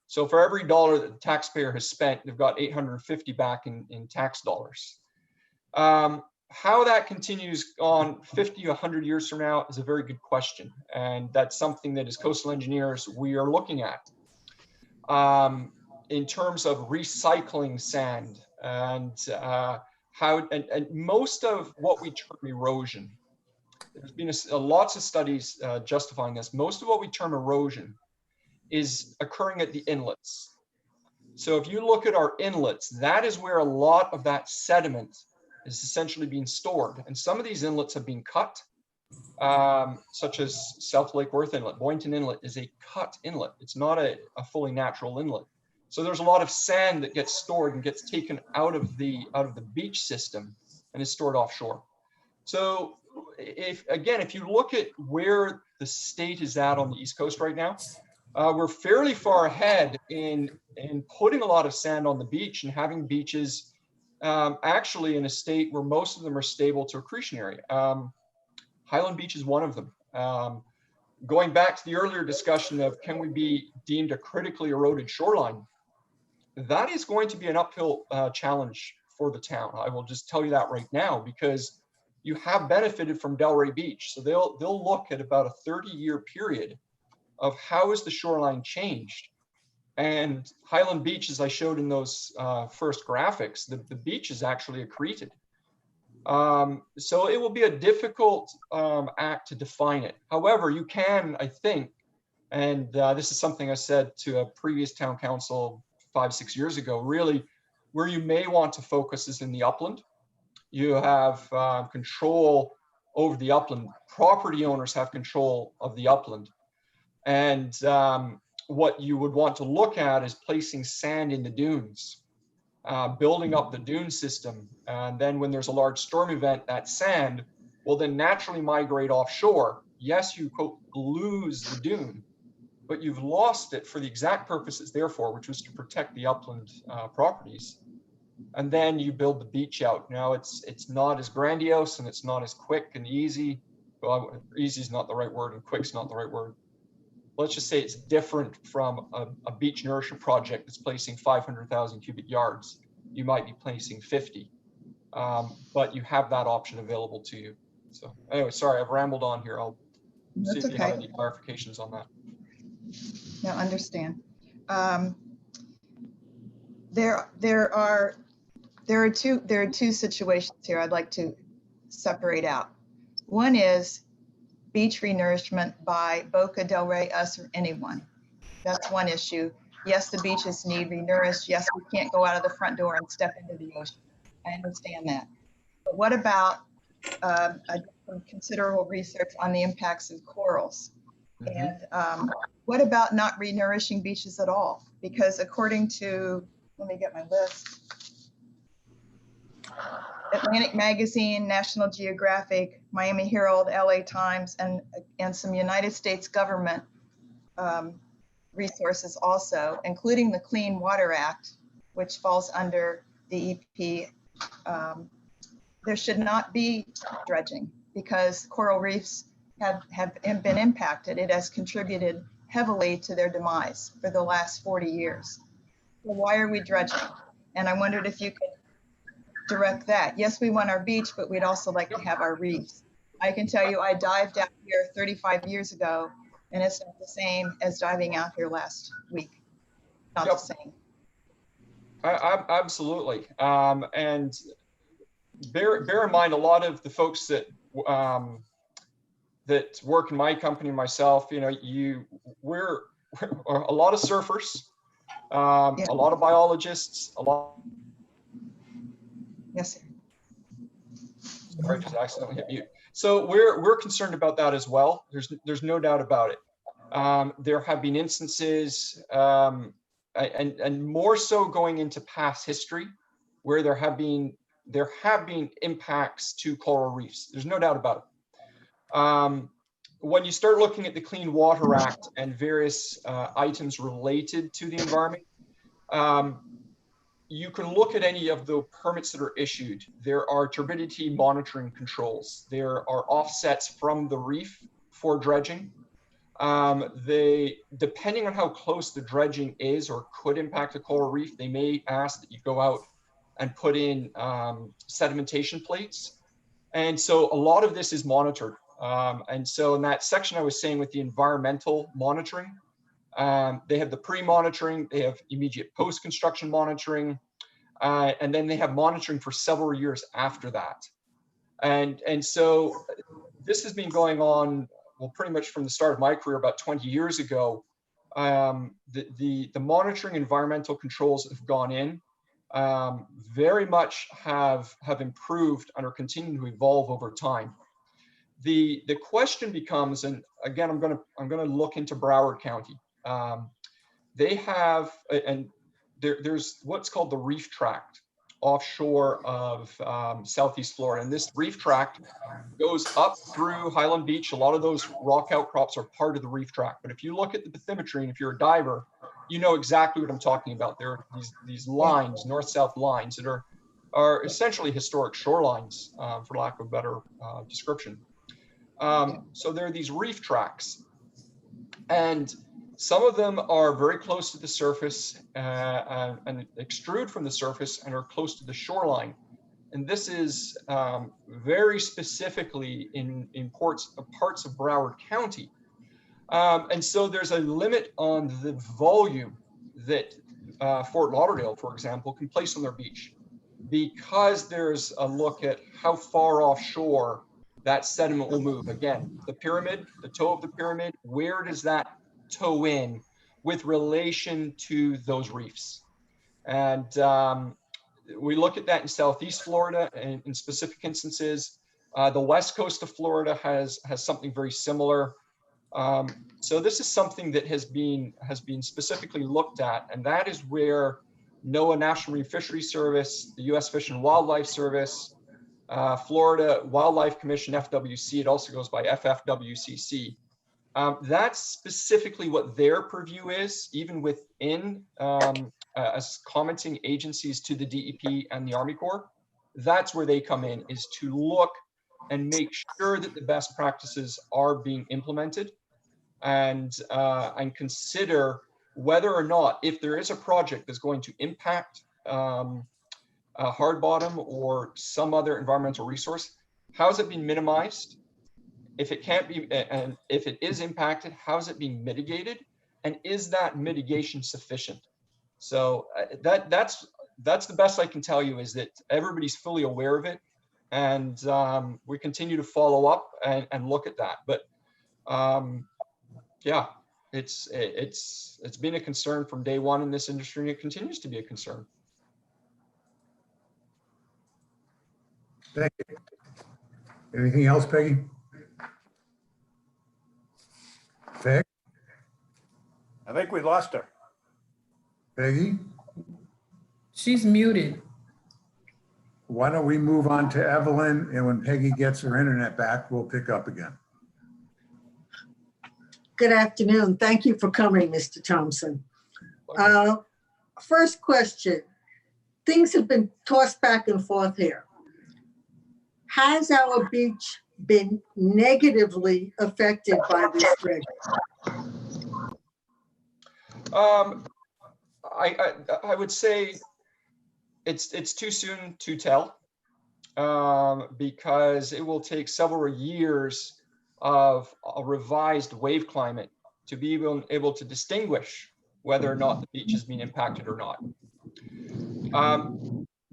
[SPEAKER 6] So for every dollar that the taxpayer has spent, they've got 850 back in tax dollars. How that continues on 50, 100 years from now is a very good question. And that's something that as coastal engineers, we are looking at. In terms of recycling sand and and most of what we term erosion, there's been lots of studies justifying this. Most of what we term erosion is occurring at the inlets. So if you look at our inlets, that is where a lot of that sediment is essentially being stored. And some of these inlets have been cut, such as South Lake Worth Inlet. Boynton Inlet is a cut inlet. It's not a fully natural inlet. So there's a lot of sand that gets stored and gets taken out of the beach system and is stored offshore. So if you look at where the state is at on the East Coast right now, we're fairly far ahead in putting a lot of sand on the beach and having beaches actually in a state where most of them are stable to accretionary. Highland Beach is one of them. Going back to the earlier discussion of can we be deemed a critically eroded shoreline, that is going to be an uphill challenge for the town. I will just tell you that right now, because you have benefited from Delray Beach. So they'll look at about a 30-year period of how has the shoreline changed. And Highland Beach, as I showed in those first graphics, the beach is actually accreted. So it will be a difficult act to define it. However, you can, I think, and this is something I said to a previous town council 5-6 years ago, really where you may want to focus is in the upland. You have control over the upland. Property owners have control of the upland. And what you would want to look at is placing sand in the dunes, building up the dune system. And then when there's a large storm event, that sand will then naturally migrate offshore. Yes, you quote, lose the dune, but you've lost it for the exact purpose it's there for, which was to protect the upland properties. And then you build the beach out. Now it's not as grandiose and it's not as quick and easy. Well, easy is not the right word and quick's not the right word. Let's just say it's different from a beach nourishment project that's placing 500,000 cubic yards. You might be placing 50, but you have that option available to you. So anyway, sorry, I've rambled on here. I'll see
[SPEAKER 9] That's
[SPEAKER 6] if you have
[SPEAKER 9] okay.
[SPEAKER 6] any clarifications on that.
[SPEAKER 9] No, understand. There are two situations here I'd like to separate out. One is beach renourishment by Boca del Rey, us, or anyone. That's one issue. Yes, the beaches need renourished. Yes, we can't go out of the front door and step into the ocean. I understand that. But what about some considerable research on the impacts of corals? And what about not renourishing beaches at all? Because according to, let me get my list, Atlantic Magazine, National Geographic, Miami Herald, LA Times, and some United States government resources also, including the Clean Water Act, which falls under the EP, there should not be dredging because coral reefs have been impacted. It has contributed heavily to their demise for the last 40 years. So why are we dredging? And I wondered if you could direct that. Yes, we want our beach, but we'd also like to have our reefs. I can tell you I dived out here 35 years ago, and it's not the same as diving out here last week. Not the same.
[SPEAKER 6] Absolutely. And bear in mind, a lot of the folks that that work in my company, myself, you know, we're a lot of surfers, a lot of biologists, a lot.
[SPEAKER 9] Yes, sir.
[SPEAKER 6] Sorry, just accidentally hit mute. So we're concerned about that as well. There's no doubt about it. There have been instances, and more so going into past history, where there have been impacts to coral reefs. There's no doubt about it. When you start looking at the Clean Water Act and various items related to the environment, you can look at any of the permits that are issued. There are turbidity monitoring controls. There are offsets from the reef for dredging. Depending on how close the dredging is or could impact a coral reef, they may ask that you go out and put in sedimentation plates. And so a lot of this is monitored. And so in that section I was saying with the environmental monitoring, they have the pre-monitoring, they have immediate post-construction monitoring, and then they have monitoring for several years after that. And so this has been going on, well, pretty much from the start of my career about 20 years ago. The monitoring environmental controls that have gone in very much have improved and are continuing to evolve over time. The question becomes, and again, I'm gonna look into Broward County. They have, and there's what's called the Reef Tract offshore of Southeast Florida. And this Reef Tract goes up through Highland Beach. A lot of those rock outcrops are part of the Reef Tract. But if you look at the bathymetry, and if you're a diver, you know exactly what I'm talking about. There are these lines, north-south lines that are essentially historic shorelines, for lack of a better description. So there are these reef tracts, and some of them are very close to the surface and extrude from the surface and are close to the shoreline. And this is very specifically in parts of Broward County. And so there's a limit on the volume that Fort Lauderdale, for example, can place on their beach, because there's a look at how far offshore that sediment will move. Again, the pyramid, the toe of the pyramid, where does that toe in with relation to those reefs? And we look at that in Southeast Florida and in specific instances. The west coast of Florida has something very similar. So this is something that has been specifically looked at, and that is where NOAA National Marine Fisheries Service, the U.S. Fish and Wildlife Service, Florida Wildlife Commission, FWC, it also goes by FFWCC, That's specifically what their purview is, even within as commenting agencies to the DEP and the Army Corps. That's where they come in, is to look and make sure that the best practices are being implemented, and consider whether or not, if there is a project that's going to impact hard bottom or some other environmental resource, how is it being minimized? If it can't be, and if it is impacted, how is it being mitigated? And is that mitigation sufficient? So that's the best I can tell you, is that everybody's fully aware of it. And we continue to follow up and look at that. But yeah, it's been a concern from day one in this industry, and it continues to be a concern.
[SPEAKER 1] Thank you. Anything else, Peggy? Peg?
[SPEAKER 8] I think we lost her.
[SPEAKER 1] Peggy?
[SPEAKER 2] She's muted.
[SPEAKER 1] Why don't we move on to Evelyn, and when Peggy gets her internet back, we'll pick up again.
[SPEAKER 4] Good afternoon. Thank you for coming, Mr. Thompson. First question. Things have been tossed back and forth here. Has our beach been negatively affected by this dredging?
[SPEAKER 6] I would say it's too soon to tell, because it will take several years of a revised wave climate to be able to distinguish whether or not the beach has been impacted or not.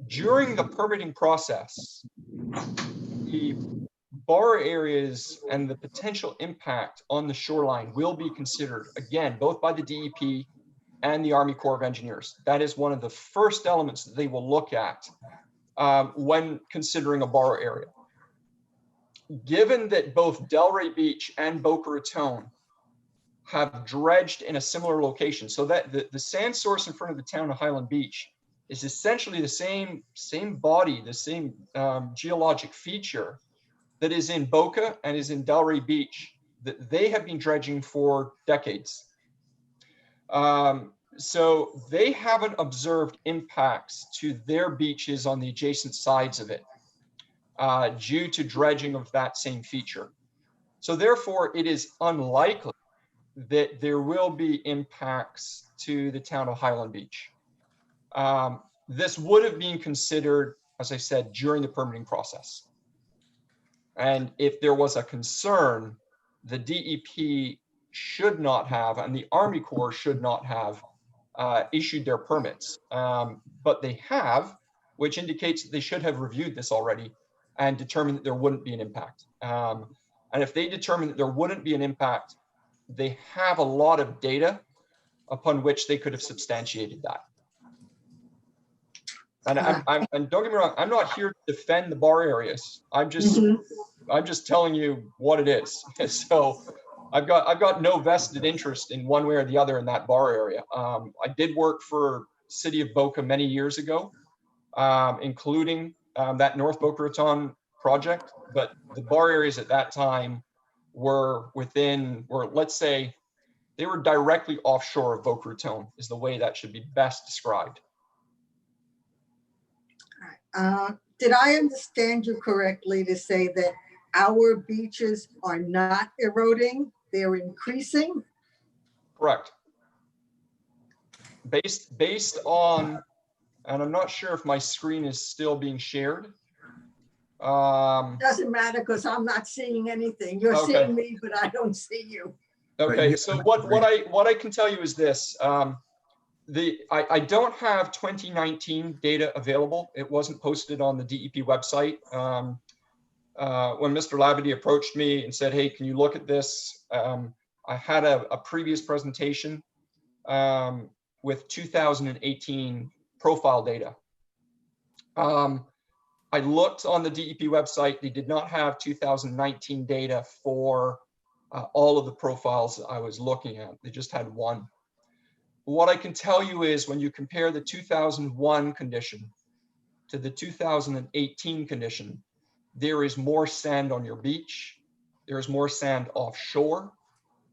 [SPEAKER 6] During the permitting process, the bar areas and the potential impact on the shoreline will be considered, again, both by the DEP and the Army Corps of Engineers. That is one of the first elements that they will look at when considering a bar area. Given that both Delray Beach and Boca Raton have dredged in a similar location, so that the sand source in front of the town of Highland Beach is essentially the same body, the same geologic feature that is in Boca and is in Delray Beach, that they have been dredging for decades. So they haven't observed impacts to their beaches on the adjacent sides of it due to dredging of that same feature. So therefore, it is unlikely that there will be impacts to the town of Highland Beach. This would have been considered, as I said, during the permitting process. And if there was a concern, the DEP should not have, and the Army Corps should not have issued their permits. But they have, which indicates that they should have reviewed this already and determined that there wouldn't be an impact. And if they determined that there wouldn't be an impact, they have a lot of data upon which they could have substantiated that. And and don't get me wrong, I'm not here to defend the bar areas. I'm just telling you what it is. So I've got no vested interest in one way or the other in that bar area. I did work for City of Boca many years ago, including that North Boca Raton project, but the bar areas at that time were let's say, they were directly offshore of Boca Raton, is the way that should be best described.
[SPEAKER 4] Did I understand you correctly to say that our beaches are not eroding, they're increasing?
[SPEAKER 6] Correct. Based on, and I'm not sure if my screen is still being shared.
[SPEAKER 4] Doesn't matter, because I'm not seeing anything. You're
[SPEAKER 6] Okay.
[SPEAKER 4] seeing me, but I don't see you.
[SPEAKER 6] Okay, so what I can tell you is this. I don't have 2019 data available. It wasn't posted on the DEP website. When Mr. Labadie approached me and said, hey, can you look at this? I had a previous presentation with 2018 profile data. I looked on the DEP website. They did not have 2019 data for all of the profiles I was looking at. They just had one. What I can tell you is when you compare the 2001 condition to the 2018 condition, there is more sand on your beach. There is more sand offshore.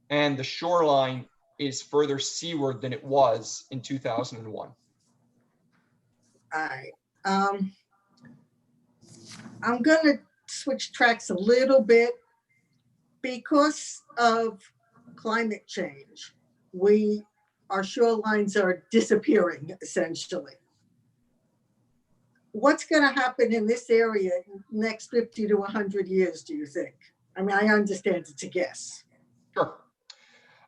[SPEAKER 6] and the shoreline is further seaward than it was in 2001.
[SPEAKER 4] All right. I'm gonna switch tracks a little bit. Because of climate change, our shorelines are disappearing essentially. What's gonna happen in this area in the next 50 to 100 years, do you think? I mean, I understand it's a guess.
[SPEAKER 6] Sure.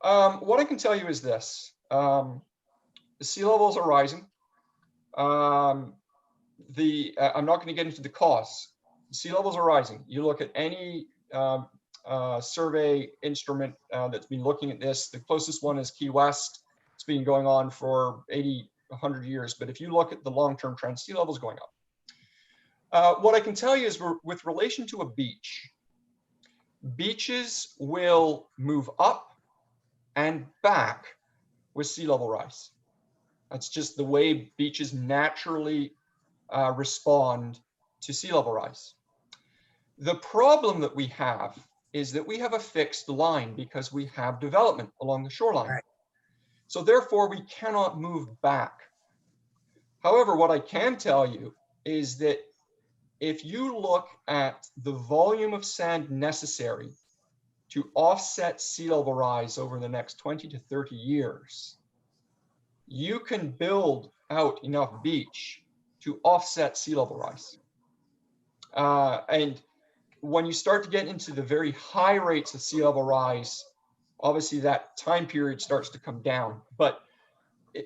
[SPEAKER 6] What I can tell you is this. The sea levels are rising. I'm not going to get into the cause. Sea levels are rising. You look at any survey instrument that's been looking at this. The closest one is Key West. It's been going on for 80, 100 years. But if you look at the long-term trend, sea levels going up. What I can tell you is with relation to a beach, beaches will move up and back with sea level rise. That's just the way beaches naturally respond to sea level rise. The problem that we have is that we have a fixed line because we have development along the shoreline.
[SPEAKER 4] Right.
[SPEAKER 6] So therefore we cannot move back. However, what I can tell you is that if you look at the volume of sand necessary to offset sea level rise over the next 20 to 30 years, you can build out enough beach to offset sea level rise. And when you start to get into the very high rates of sea level rise, obviously that time period starts to come down. But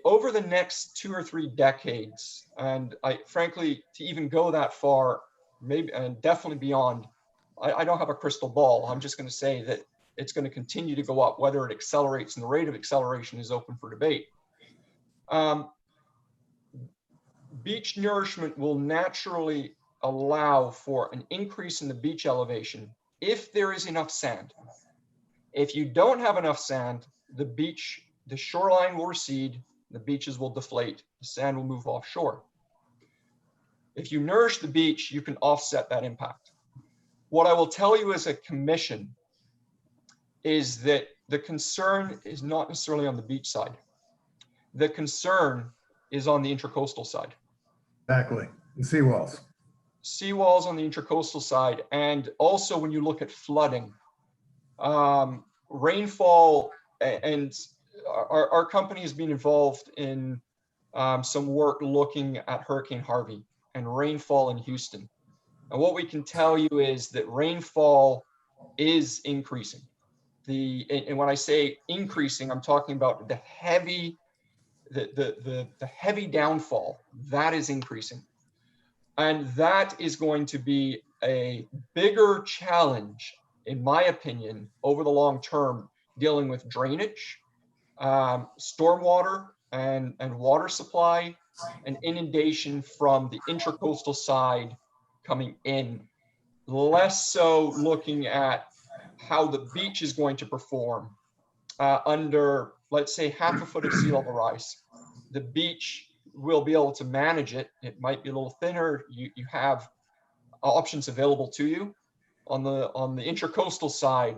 [SPEAKER 6] over the next 2 or 3 decades, and frankly, to even go that far, maybe and definitely beyond, I don't have a crystal ball. I'm just going to say that it's going to continue to go up. Whether it accelerates, and the rate of acceleration is open for debate. Beach nourishment will naturally allow for an increase in the beach elevation if there is enough sand. If you don't have enough sand, the shoreline will recede, the beaches will deflate, the sand will move offshore. If you nourish the beach, you can offset that impact. What I will tell you as a commission is that the concern is not necessarily on the beach side. The concern is on the intracoastal side.
[SPEAKER 1] Exactly, the seawalls.
[SPEAKER 6] Seawalls on the intracoastal side. And also when you look at flooding, rainfall, and our company has been involved in some work looking at Hurricane Harvey and rainfall in Houston. And what we can tell you is that rainfall is increasing. And when I say increasing, I'm talking about the heavy downfall that is increasing. And that is going to be a bigger challenge, in my opinion, over the long term, dealing with drainage, stormwater and water supply, and inundation from the intracoastal side coming in. Less so looking at how the beach is going to perform under, let's say, half a foot of sea level rise. The beach will be able to manage it. It might be a little thinner. You have options available to you. On the intracoastal side,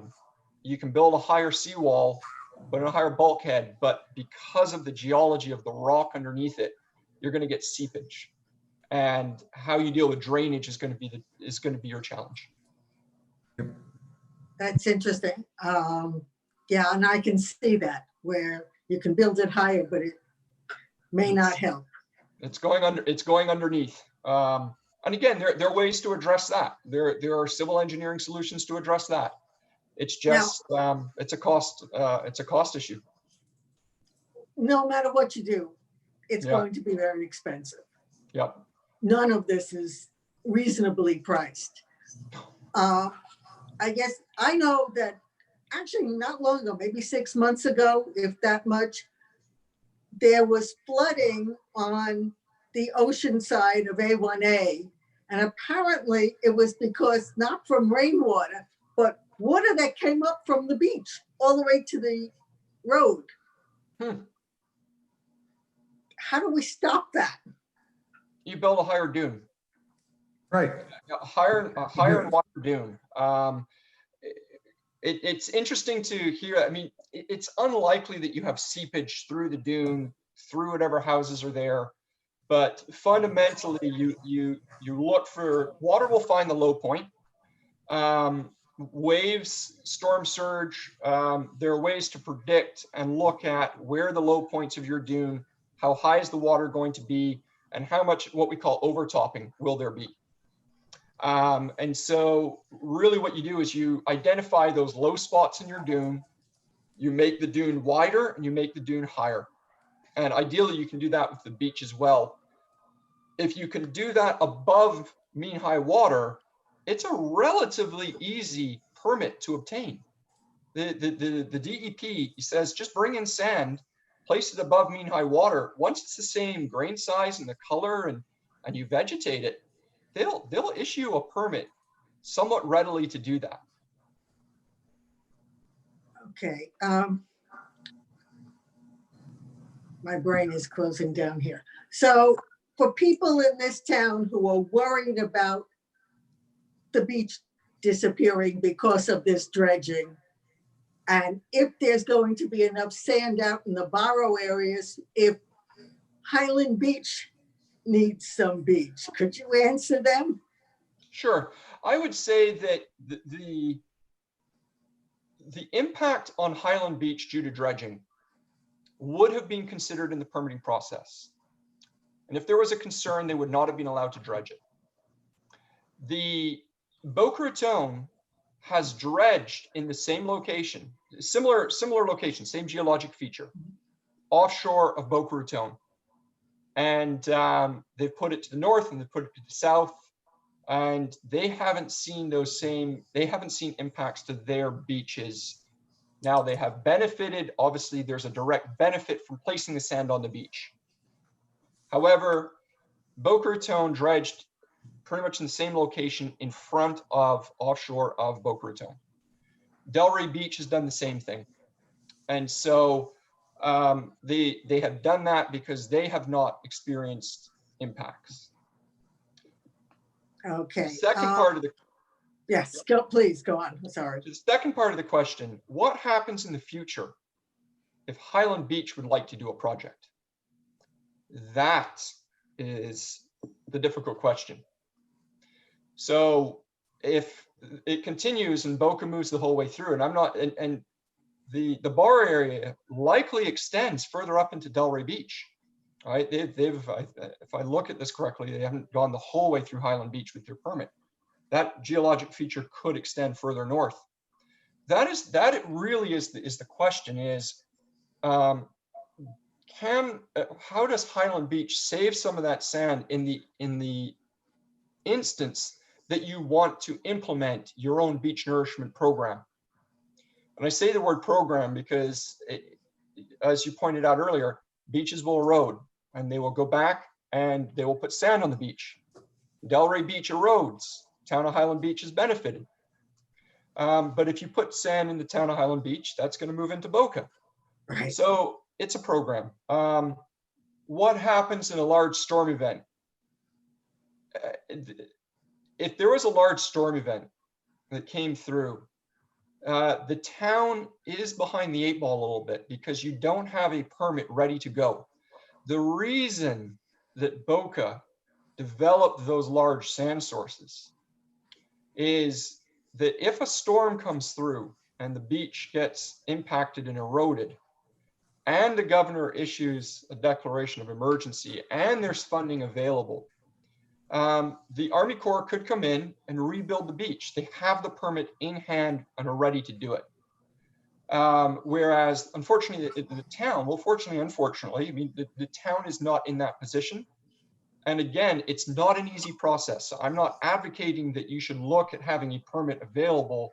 [SPEAKER 6] you can build a higher seawall, but a higher bulkhead. But because of the geology of the rock underneath it, you're going to get seepage. And how you deal with drainage is going to be your challenge.
[SPEAKER 4] That's interesting. Yeah, and I can see that where you can build it higher, but it may not help.
[SPEAKER 6] It's going underneath. And again, there are ways to address that. There are civil engineering solutions to address that. It's just it's a cost issue.
[SPEAKER 4] No matter what you do, it's going to be very expensive.
[SPEAKER 6] Yep.
[SPEAKER 4] None of this is reasonably priced. I guess I know that actually not long ago, maybe 6 months ago, if that much, there was flooding on the ocean side of A1A. And apparently it was because not from rainwater, but water that came up from the beach all the way to the road. How do we stop that?
[SPEAKER 6] You build a higher dune.
[SPEAKER 1] Right.
[SPEAKER 6] A higher and wider dune. it's interesting to hear. I mean, it's unlikely that you have seepage through the dune, through whatever houses are there. But fundamentally, you look for water will find the low point. Waves, storm surge, there are ways to predict and look at where the low points of your dune, how high is the water going to be, and how much what we call overtopping will there be. And so really what you do is you identify those low spots in your dune, you make the dune wider and you make the dune higher. And ideally you can do that with the beach as well. If you can do that above mean high water, it's a relatively easy permit to obtain. The DEP says just bring in sand, place it above mean high water. Once it's the same grain size and the color and you vegetate it, they'll issue a permit somewhat readily to do that.
[SPEAKER 4] Okay. My brain is closing down here. So for people in this town who are worried about the beach disappearing because of this dredging, and if there's going to be enough sand out in the borrow areas, if Highland Beach needs some beach, could you answer them?
[SPEAKER 6] Sure. I would say that the impact on Highland Beach due to dredging would have been considered in the permitting process. And if there was a concern, they would not have been allowed to dredge it. The Boca Raton has dredged in the same location, similar location, same geologic feature, offshore of Boca Raton. And they've put it to the north and they've put it to the south, and they haven't seen impacts to their beaches. Now they have benefited, obviously there's a direct benefit from placing the sand on the beach. However, Boca Raton dredged pretty much in the same location in front of offshore of Boca Raton. Delray Beach has done the same thing. And so they have done that because they have not experienced impacts.
[SPEAKER 4] Okay.
[SPEAKER 6] Second part of the
[SPEAKER 4] Yes, please go on. Sorry.
[SPEAKER 6] The second part of the question, what happens in the future if Highland Beach would like to do a project? That is the difficult question. So if it continues and Boca moves the whole way through, and the bar area likely extends further up into Delray Beach, right? If I look at this correctly, they haven't gone the whole way through Highland Beach with their permit. That geologic feature could extend further north. It really is the question is, how does Highland Beach save some of that sand in the instance that you want to implement your own beach nourishment program? And I say the word program because, as you pointed out earlier, beaches will erode and they will go back and they will put sand on the beach. Delray Beach erodes. Town of Highland Beach has benefited. But if you put sand in the town of Highland Beach, that's going to move into Boca.
[SPEAKER 4] Right.
[SPEAKER 6] So it's a program. What happens in a large storm event? If there was a large storm event that came through, the town is behind the 8 ball a little bit because you don't have a permit ready to go. The reason that Boca developed those large sand sources is that if a storm comes through and the beach gets impacted and eroded, and the governor issues a declaration of emergency and there's funding available, the Army Corps could come in and rebuild the beach. They have the permit in hand and are ready to do it. Whereas, unfortunately, the town, well, fortunately, unfortunately, I mean, the town is not in that position. And again, it's not an easy process. So I'm not advocating that you should look at having a permit available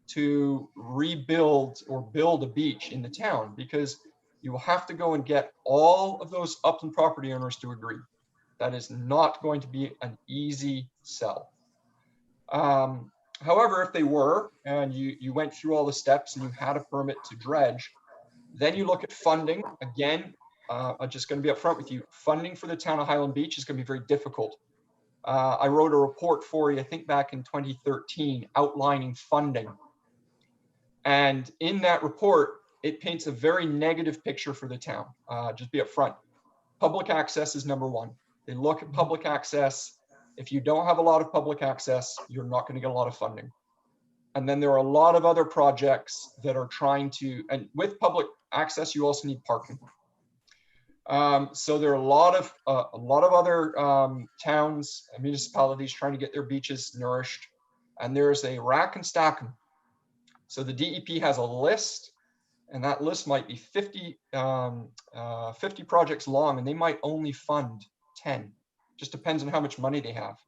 [SPEAKER 6] to rebuild or build a beach in the town, because you will have to go and get all of those upland property owners to agree. That is not going to be an easy sell. However, if they were, and you went through all the steps and you had a permit to dredge, then you look at funding. Again, I'm just going to be upfront with you. Funding for the town of Highland Beach is going to be very difficult. I wrote a report for you, I think back in 2013, outlining funding. And in that report, it paints a very negative picture for the town. Just be upfront. Public access is number one. They look at public access. If you don't have a lot of public access, you're not going to get a lot of funding. And then there are a lot of other projects that are trying to, and with public access, you also need parking. So there are a lot of other towns and municipalities trying to get their beaches nourished, and there's a rack and stack 'em. So the DEP has a list, and that list might be 50 projects long, and they might only fund 10. Just depends on how much money they have.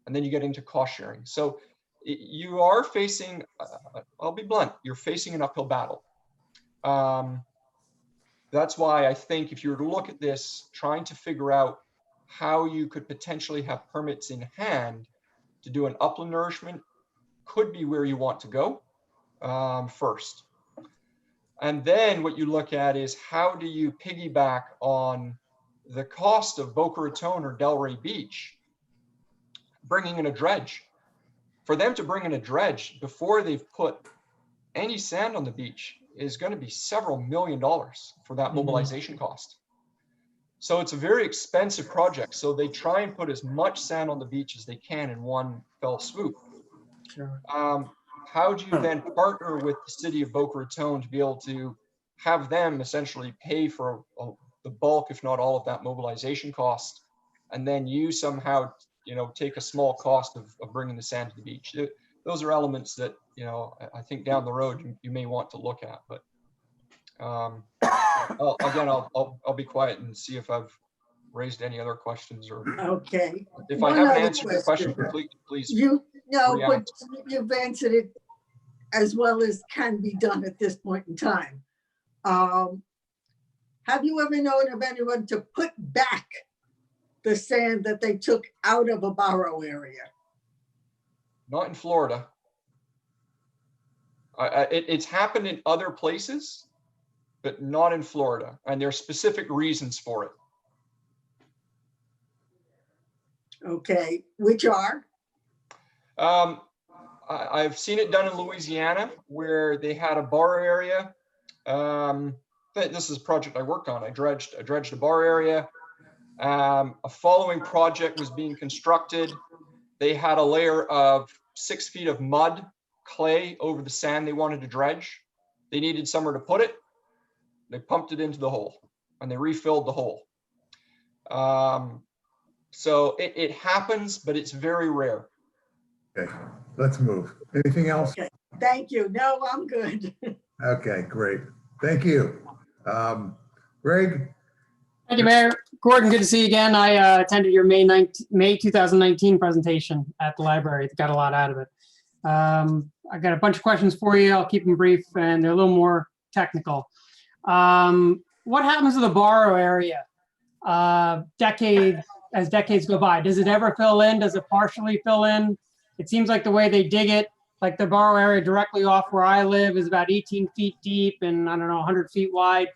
[SPEAKER 6] And then you get into cost sharing. So you are facing, I'll be blunt, you're facing an uphill battle. That's why I think if you were to look at this, trying to figure out how you could potentially have permits in hand to do an upland nourishment could be where you want to go first. And then what you look at is how do you piggyback on the cost of Boca Raton or Delray Beach, bringing in a dredge. For them to bring in a dredge before they've put any sand on the beach is going to be several $1 million for that mobilization cost. So it's a very expensive project. So they try and put as much sand on the beach as they can in one fell swoop.
[SPEAKER 2] Sure.
[SPEAKER 6] How do you then partner with the city of Boca Raton to be able to have them essentially pay for the bulk, if not all of that mobilization cost, and then you somehow, take a small cost of bringing the sand to the beach? Those are elements that, I think down the road you may want to look at. But I'll be quiet and see if I've raised any other questions, or
[SPEAKER 4] Okay.
[SPEAKER 6] if
[SPEAKER 4] One
[SPEAKER 6] I haven't
[SPEAKER 4] other
[SPEAKER 6] answered your question
[SPEAKER 4] question.
[SPEAKER 6] completely, please.
[SPEAKER 4] No, but
[SPEAKER 6] react.
[SPEAKER 4] you've answered it as well as can be done at this point in time. Have you ever known of anyone to put back the sand that they took out of a borrow area?
[SPEAKER 6] Not in Florida. It's happened in other places, but not in Florida. And there are specific reasons for it.
[SPEAKER 4] Okay, which are?
[SPEAKER 6] I've seen it done in Louisiana where they had a bar area. This is a project I worked on. I dredged a bar area. A following project was being constructed. They had a layer of 6 feet of mud, clay over the sand they wanted to dredge. They needed somewhere to put it. They pumped it into the hole and they refilled the hole. So it happens, but it's very rare.
[SPEAKER 1] Okay, let's move. Anything else?
[SPEAKER 4] Okay, thank you. No, I'm good.
[SPEAKER 1] Okay, great. Thank you. Greg?
[SPEAKER 10] Thank you, Mayor. Gordon, good to see you again. I attended your May 2019 presentation at the library. Got a lot out of it. I got a bunch of questions for you. I'll keep them brief, and they're a little more technical. What happens to the borrow area as decades go by? Does it ever fill in? Does it partially fill in? It seems like the way they dig it, like the borrow area directly off where I live is about 18 feet deep and 100 feet wide.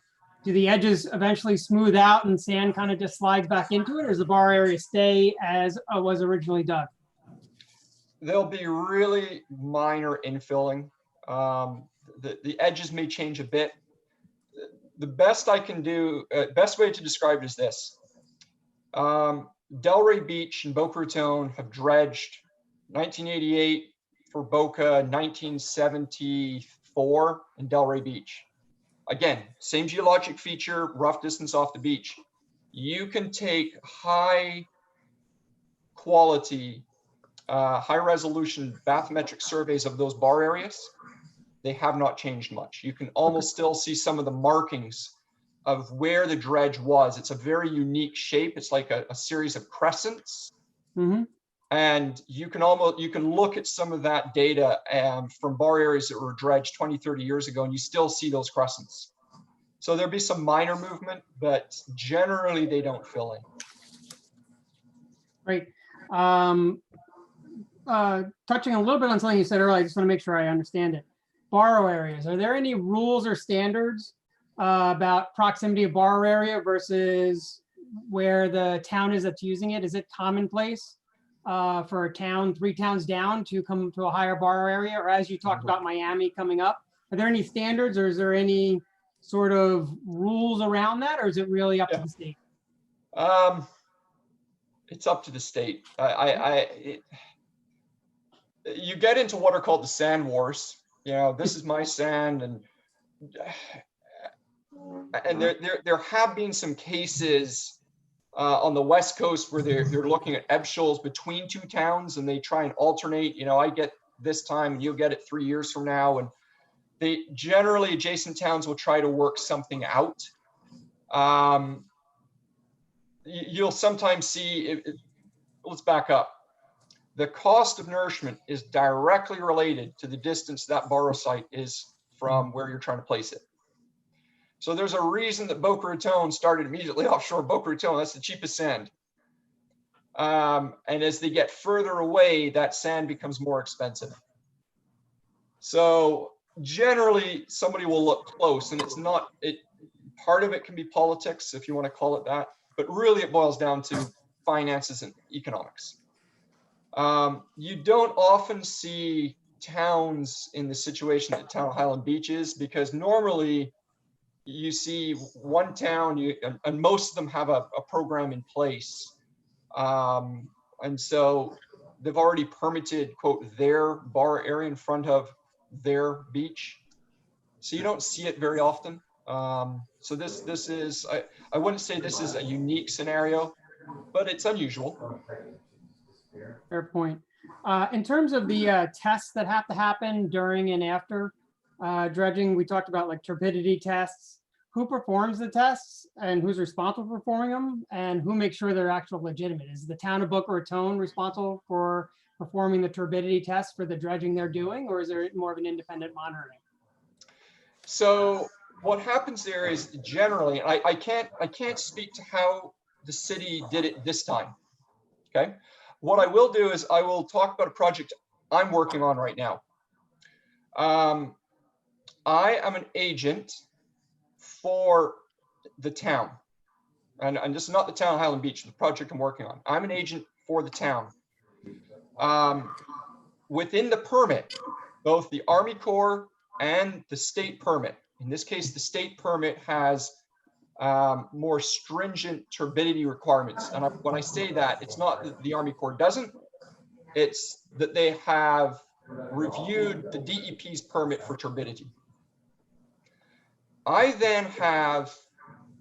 [SPEAKER 10] Do the edges eventually smooth out and sand kind of just slides back into it, or does the borrow area stay as it was originally dug?
[SPEAKER 6] There'll be really minor infilling. The edges may change a bit. The best I can do, best way to describe it is this. Delray Beach and Boca Raton have dredged 1988 for Boca, 1974 in Delray Beach. Again, same geologic feature, rough distance off the beach. You can take high quality, high resolution bathymetric surveys of those bar areas. They have not changed much. You can almost still see some of the markings of where the dredge was. It's a very unique shape. It's like a series of crescents.
[SPEAKER 10] Mm-hmm.
[SPEAKER 6] And you can look at some of that data from bar areas that were dredged 20, 30 years ago, and you still see those crescents. So there'll be some minor movement, but generally they don't fill in.
[SPEAKER 10] Great. Touching a little bit on something you said earlier, I just want to make sure I understand it. Borrow areas, are there any rules or standards about proximity of borrow area versus where the town is that's using it? Is it commonplace for a town 3 towns down to come to a higher borrow area? Or as you talked about Miami coming up, Are there any standards or is there any sort of rules around that, or is it really up to the state?
[SPEAKER 6] It's up to the state. You get into what are called the sand wars. You know, this is my sand, and there have been some cases on the West Coast where they're looking at ebb shoals between two towns, and they try and alternate. You know, I get this time, and you'll get it 3 years from now, and they generally adjacent towns will try to work something out. You'll sometimes see. Let's back up. The cost of nourishment is directly related to the distance that borrow site is from where you're trying to place it. So there's a reason that Boca Raton started immediately offshore Boca Raton. That's the cheapest sand. And as they get further away, that sand becomes more expensive. So generally, somebody will look close, and it's not, part of it can be politics, if you want to call it that, but really it boils down to finances and economics. You don't often see towns in the situation that Town of Highland Beach is, because normally you see one town, and most of them have a program in place. And so they've already permitted, quote, their bar area in front of their beach. So you don't see it very often. So this is, I wouldn't say this is a unique scenario, but it's unusual.
[SPEAKER 10] Fair point. In terms of the tests that have to happen during and after dredging, we talked about like turbidity tests. Who performs the tests and who's responsible for performing them, and who makes sure they're actually legitimate? Is the town of Boca Raton responsible for performing the turbidity tests for the dredging they're doing, or is there more of an independent monitoring?
[SPEAKER 6] So what happens there is generally, I can't speak to how the city did it this time. Okay. What I will do is I will talk about a project I'm working on right now. I am an agent for the town, and this is not the town of Highland Beach, the project I'm working on. I'm an agent for the town. Within the permit, both the Army Corps and the state permit, in this case, the state permit has more stringent turbidity requirements. And when I say that, it's not that the Army Corps doesn't, it's that they have reviewed the DEP's permit for turbidity. I then have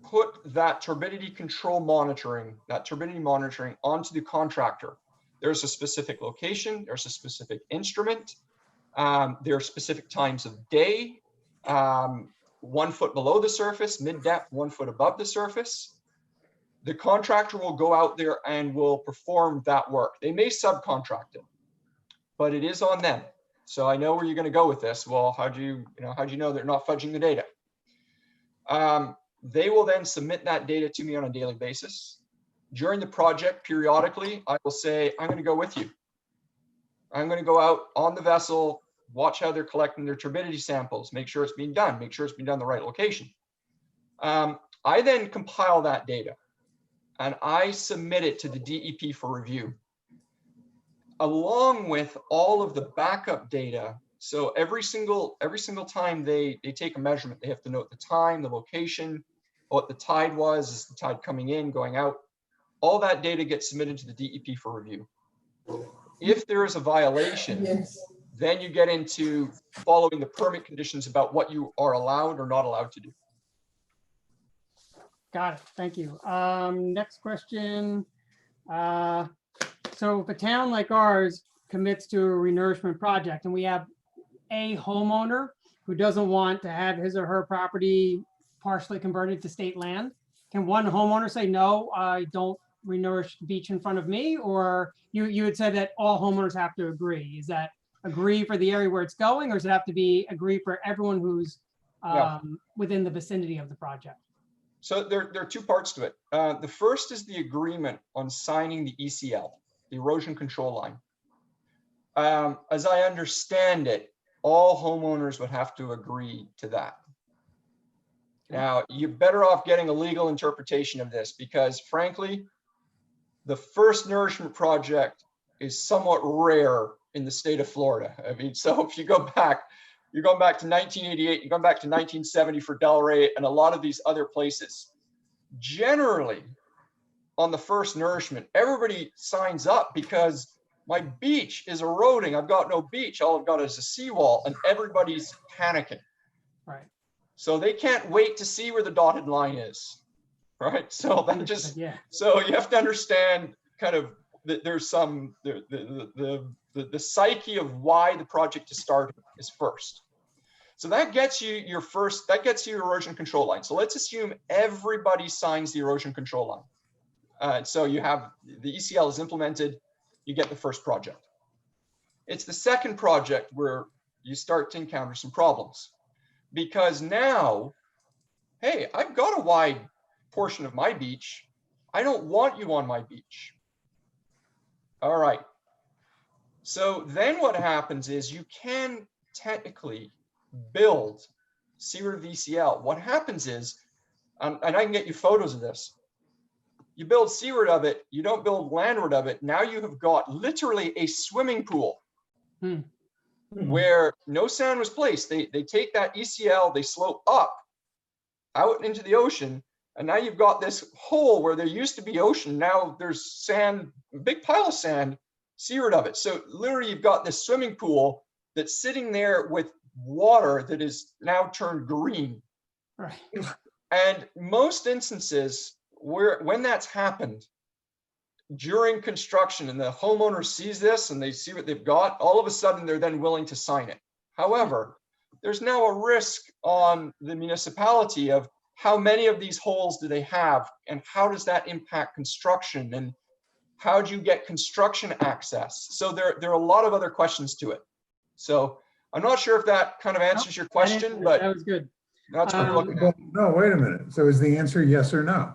[SPEAKER 6] put that turbidity control monitoring, that turbidity monitoring onto the contractor. There's a specific location, there's a specific instrument, there are specific times of day, 1 foot below the surface, mid-depth, 1 foot above the surface. The contractor will go out there and will perform that work. They may subcontract it, but it is on them. So I know where you're going to go with this. Well, how'd you know they're not fudging the data? They will then submit that data to me on a daily basis. During the project, periodically, I will say, I'm going to go with you. I'm going to go out on the vessel, watch how they're collecting their turbidity samples, make sure it's being done, make sure it's being done in the right location. I then compile that data and I submit it to the DEP for review, along with all of the backup data. So every single time they take a measurement, they have to note the time, the location, what the tide was, is the tide coming in, going out. All that data gets submitted to the DEP for review. If there is a violation, then you get into following the permit conditions about what you are allowed or not allowed to do.
[SPEAKER 10] Got it. Thank you. Next question. So if a town like ours commits to a renourishment project and we have a homeowner who doesn't want to have his or her property partially converted to state land, can one homeowner say, no, I don't renourish the beach in front of me? Or you had said that all homeowners have to agree. Is that agree for the area where it's going, or does it have to be agree for everyone who's within the vicinity of the project?
[SPEAKER 6] So there are two parts to it. The first is the agreement on signing the ECL, the erosion control line. As I understand it, all homeowners would have to agree to that. Now, you're better off getting a legal interpretation of this, because frankly, the first nourishment project is somewhat rare in the state of Florida. I mean, so if you go back, You're going back to 1988, you're going back to 1970 for Delray and a lot of these other places. Generally, on the first nourishment, everybody signs up because my beach is eroding. I've got no beach. All I've got is a seawall, and everybody's panicking.
[SPEAKER 10] Right.
[SPEAKER 6] So they can't wait to see where the dotted line is, right? So that just,
[SPEAKER 10] Yeah.
[SPEAKER 6] so you have to understand kind of that there's some, the psyche of why the project is started is first. So that gets you your first, that gets you your erosion control line. So let's assume everybody signs the erosion control line. So you have, the ECL is implemented, you get the first project. It's the second project where you start to encounter some problems. Because now, hey, I've got a wide portion of my beach. I don't want you on my beach. All right. So then what happens is you can technically build Seaward VCL. What happens is, and I can get you photos of this, you build seaward of it, you don't build landward of it. Now you have got literally a swimming pool. Where no sand was placed. They take that ECL, they slope up out into the ocean, and now you've got this hole where there used to be ocean. Now there's sand, a big pile of sand seaward of it. So literally you've got this swimming pool that's sitting there with water that is now turned green.
[SPEAKER 10] Right.
[SPEAKER 6] And most instances where when that's happened, during construction and the homeowner sees this and they see what they've got, all of a sudden they're then willing to sign it. However, there's now a risk on the municipality of how many of these holes do they have and how does that impact construction and how do you get construction access? So there are a lot of other questions to it. So I'm not sure if that kind of answers your question, but
[SPEAKER 10] That was good.
[SPEAKER 6] that's what we're looking at.
[SPEAKER 1] No, wait a minute. So is the answer yes or no?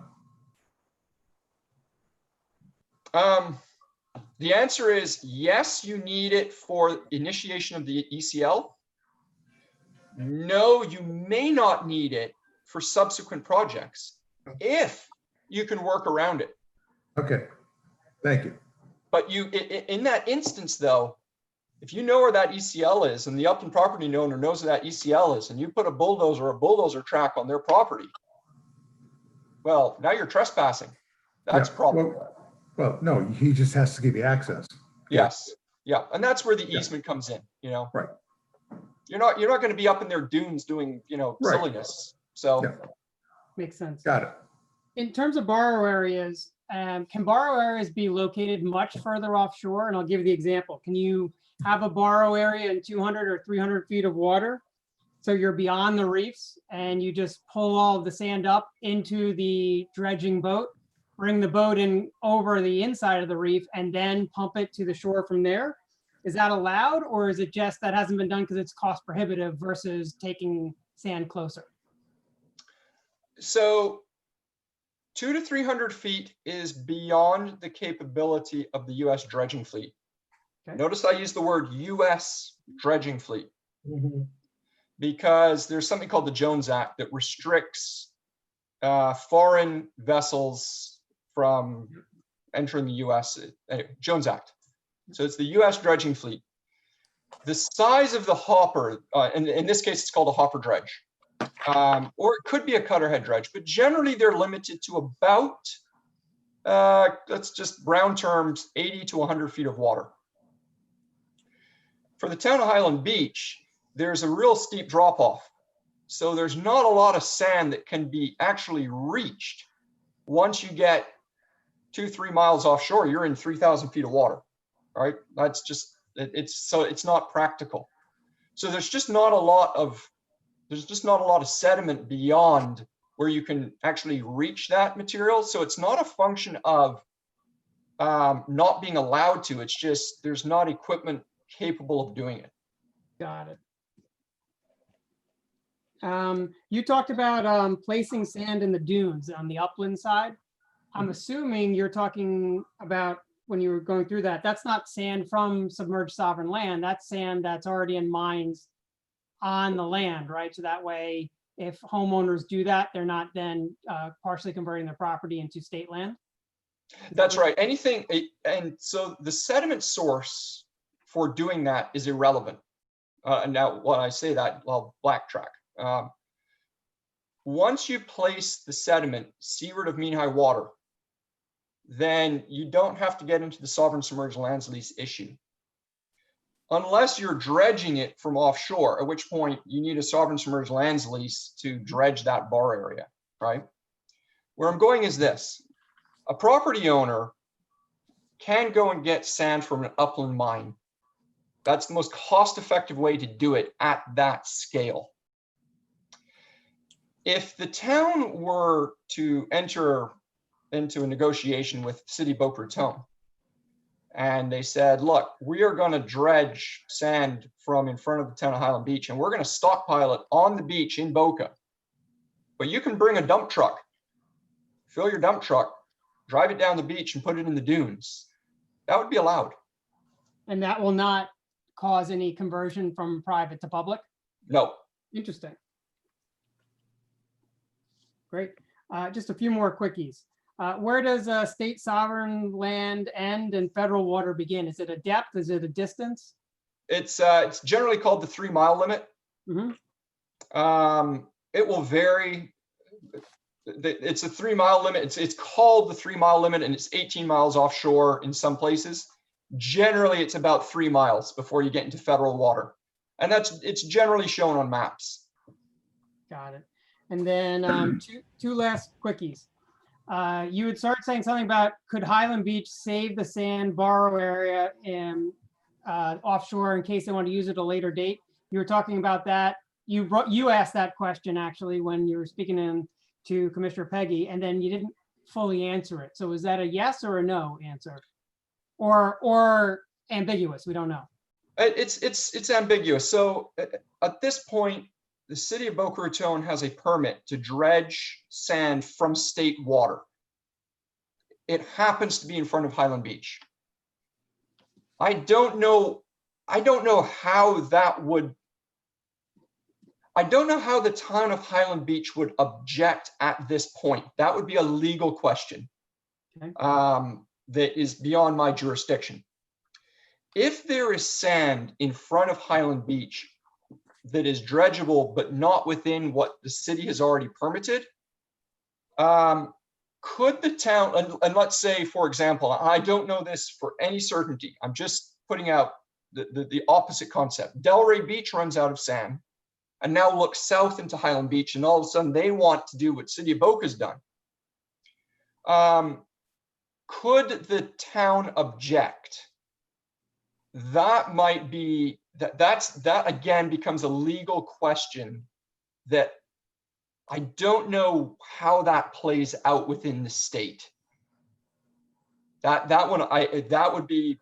[SPEAKER 6] The answer is yes, you need it for initiation of the ECL. No, you may not need it for subsequent projects if you can work around it.
[SPEAKER 1] Okay, thank you.
[SPEAKER 6] But you, in that instance though, if you know where that ECL is and the upland property owner knows where that ECL is and you put a bulldozer track on their property, well, now you're trespassing. That's
[SPEAKER 1] Yeah,
[SPEAKER 6] problem.
[SPEAKER 1] Well, no, he just has to give you access.
[SPEAKER 6] Yes. Yeah. And that's where the easement comes in, you know?
[SPEAKER 1] Right.
[SPEAKER 6] You're not going to be up in their dunes doing, you know,
[SPEAKER 1] Right.
[SPEAKER 6] silliness. So
[SPEAKER 1] Yeah.
[SPEAKER 10] Makes sense.
[SPEAKER 1] Got it.
[SPEAKER 10] In terms of borrow areas, can borrow areas be located much further offshore? And I'll give you the example. Can you have a borrow area in 200 or 300 feet of water? So you're beyond the reefs and you just pull all of the sand up into the dredging boat, bring the boat in over the inside of the reef and then pump it to the shore from there. Is that allowed, or is it just that hasn't been done because it's cost prohibitive versus taking sand closer?
[SPEAKER 6] So 200 to 300 feet is beyond the capability of the US dredging fleet.
[SPEAKER 10] Okay.
[SPEAKER 6] Notice I use the word US dredging fleet because there's something called the Jones Act that restricts foreign vessels from entering the US. Anyway, Jones Act. So it's the US dredging fleet. The size of the hopper, and in this case, it's called a hopper dredge. Or it could be a cutterhead dredge, but generally they're limited to about, let's just round terms, 80 to 100 feet of water. For the town of Highland Beach, there's a real steep drop off. So there's not a lot of sand that can be actually reached. Once you get 2-3 miles offshore, you're in 3,000 feet of water, right? That's just, it's not practical. So there's just not a lot of sediment beyond where you can actually reach that material. So it's not a function of not being allowed to, it's just there's not equipment capable of doing it.
[SPEAKER 10] Got it. You talked about placing sand in the dunes on the upland side. I'm assuming you're talking about when you were going through that, that's not sand from submerged sovereign land, that's sand that's already in mines on the land, right? So that way, if homeowners do that, they're not then partially converting their property into state land?
[SPEAKER 6] That's right. Anything, and so the sediment source for doing that is irrelevant. Now, when I say that, I'll backtrack. Once you place the sediment seaward of mean high water, then you don't have to get into the sovereign submerged lands lease issue. Unless you're dredging it from offshore, at which point you need a sovereign submerged lands lease to dredge that bar area, right? Where I'm going is this. A property owner can go and get sand from an upland mine. That's the most cost-effective way to do it at that scale. If the town were to enter into a negotiation with City of Boca Raton, and they said, look, we are going to dredge sand from in front of the town of Highland Beach, and we're going to stockpile it on the beach in Boca. But you can bring a dump truck, fill your dump truck, drive it down the beach and put it in the dunes. That would be allowed.
[SPEAKER 10] And that will not cause any conversion from private to public?
[SPEAKER 6] No.
[SPEAKER 10] Interesting. Great. Just a few more quickies. Where does state sovereign land end and federal water begin? Is it a depth? Is it a distance?
[SPEAKER 6] It's generally called the 3 mile limit.
[SPEAKER 10] Mm-hmm.
[SPEAKER 6] It will vary. It's a 3 mile limit. It's called the 3 mile limit, and it's 18 miles offshore in some places. Generally, it's about 3 miles before you get into federal water, and it's generally shown on maps.
[SPEAKER 10] Got it. And then two last quickies. You would start saying something about, could Highland Beach save the sand borrow area in offshore in case they want to use it at a later date? You were talking about that. You asked that question actually when you were speaking to Commissioner Peggy, and then you didn't fully answer it. So is that a yes or a no answer, or ambiguous? We don't know.
[SPEAKER 6] It's ambiguous. So at this point, the City of Boca Raton has a permit to dredge sand from state water. It happens to be in front of Highland Beach. I don't know how the town of Highland Beach would object at this point. That would be a legal question.
[SPEAKER 10] Okay.
[SPEAKER 6] That is beyond my jurisdiction. If there is sand in front of Highland Beach that is dredgeable, but not within what the city has already permitted, could the town, and let's say, for example, I don't know this for any certainty, I'm just putting out the opposite concept. Delray Beach runs out of sand and now looks south into Highland Beach, and all of a sudden they want to do what City of Boca's done. Could the town object? That might be, that again becomes a legal question that I don't know how that plays out within the state. That would be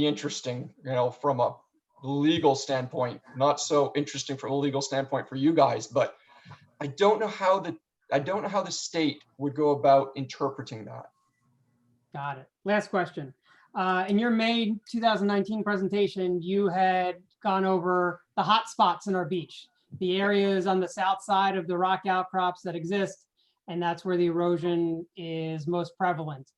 [SPEAKER 6] interesting, from a legal standpoint. Not so interesting from a legal standpoint for you guys, but I don't know how the state would go about interpreting that.
[SPEAKER 10] Got it. Last question. In your May 2019 presentation, you had gone over the hot spots in our beach, the areas on the south side of the rock outcrops that exist, and that's where the erosion is most prevalent.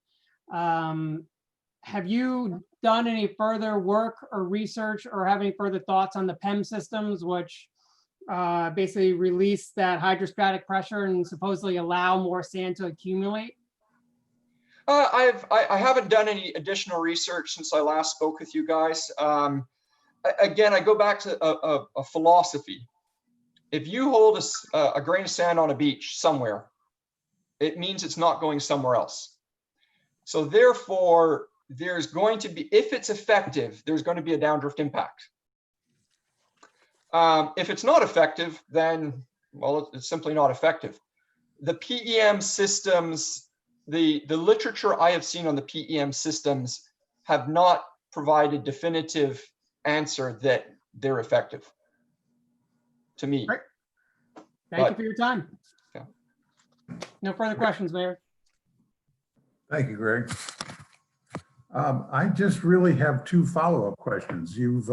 [SPEAKER 10] Have you done any further work or research or have any further thoughts on the PEM systems, which basically release that hydrostatic pressure and supposedly allow more sand to accumulate?
[SPEAKER 6] I haven't done any additional research since I last spoke with you guys. Again, I go back to a philosophy. If you hold a grain of sand on a beach somewhere, it means it's not going somewhere else. So therefore, there's going to be, if it's effective, there's going to be a downdrift impact. If it's not effective, then, well, it's simply not effective. The PEM systems, the literature I have seen on the PEM systems have not provided definitive answer that they're effective to me.
[SPEAKER 10] Great. Thank you for your time.
[SPEAKER 6] Yeah.
[SPEAKER 10] No further questions, Mayor.
[SPEAKER 1] Thank you, Greg. I just really have two follow-up questions. You've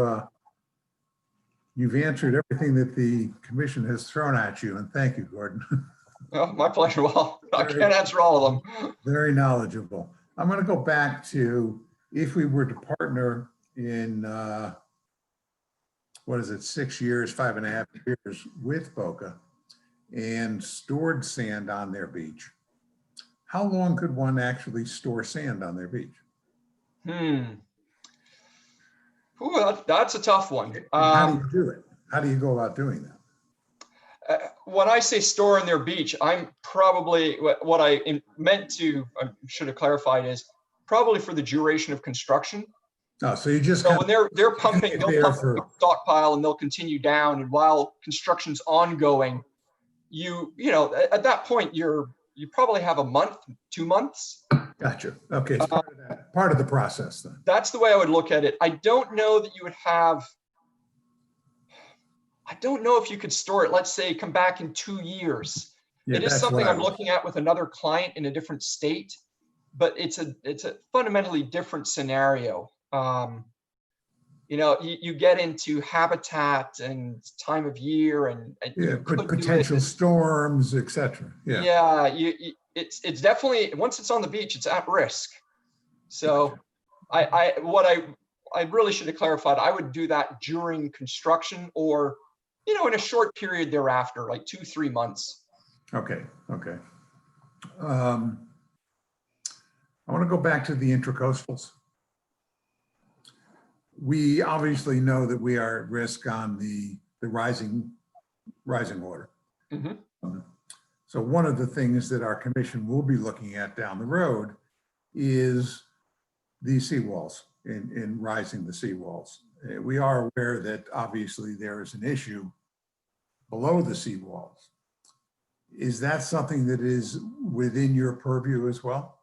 [SPEAKER 1] answered everything that the commission has thrown at you, and thank you, Gordon.
[SPEAKER 6] Oh, my pleasure. Well, I can't answer all of them.
[SPEAKER 1] Very knowledgeable. I'm going to go back to if we were to partner in what is it, 6 years, 5.5 years with Boca and stored sand on their beach, how long could one actually store sand on their beach?
[SPEAKER 6] Ooh, that's a tough one.
[SPEAKER 1] And how do you do it? How do you go about doing that?
[SPEAKER 6] When I say store on their beach, I'm probably, what I meant to, I should have clarified, is probably for the duration of construction.
[SPEAKER 1] No, so you just.
[SPEAKER 6] So when they're pumping, they'll
[SPEAKER 1] there
[SPEAKER 6] pump
[SPEAKER 1] for-
[SPEAKER 6] the stockpile and they'll continue down. And while construction's ongoing, you know, at that point, you probably have a month, 2 months.
[SPEAKER 1] Gotcha. Okay, it's part of the process then.
[SPEAKER 6] That's the way I would look at it. I don't know that you would have, I don't know if you could store it, let's say, come back in 2 years.
[SPEAKER 1] Yeah,
[SPEAKER 6] It is
[SPEAKER 1] that's
[SPEAKER 6] something
[SPEAKER 1] what I
[SPEAKER 6] I'm
[SPEAKER 1] was-
[SPEAKER 6] looking at with another client in a different state, but it's a fundamentally different scenario. You know, you get into habitat and time of year and
[SPEAKER 1] Yeah,
[SPEAKER 6] you could do it.
[SPEAKER 1] potential storms, et cetera. Yeah.
[SPEAKER 6] Yeah, it's definitely, once it's on the beach, it's at risk. So I really should have clarified, I would do that during construction or, you know, in a short period thereafter, like 2-3 months.
[SPEAKER 1] Okay, okay. I want to go back to the intracoastals. We obviously know that we are at risk on the rising water.
[SPEAKER 6] Mhm.
[SPEAKER 1] So one of the things that our commission will be looking at down the road is the seawalls in rising the seawalls. We are aware that obviously there is an issue below the seawalls. Is that something that is within your purview as well?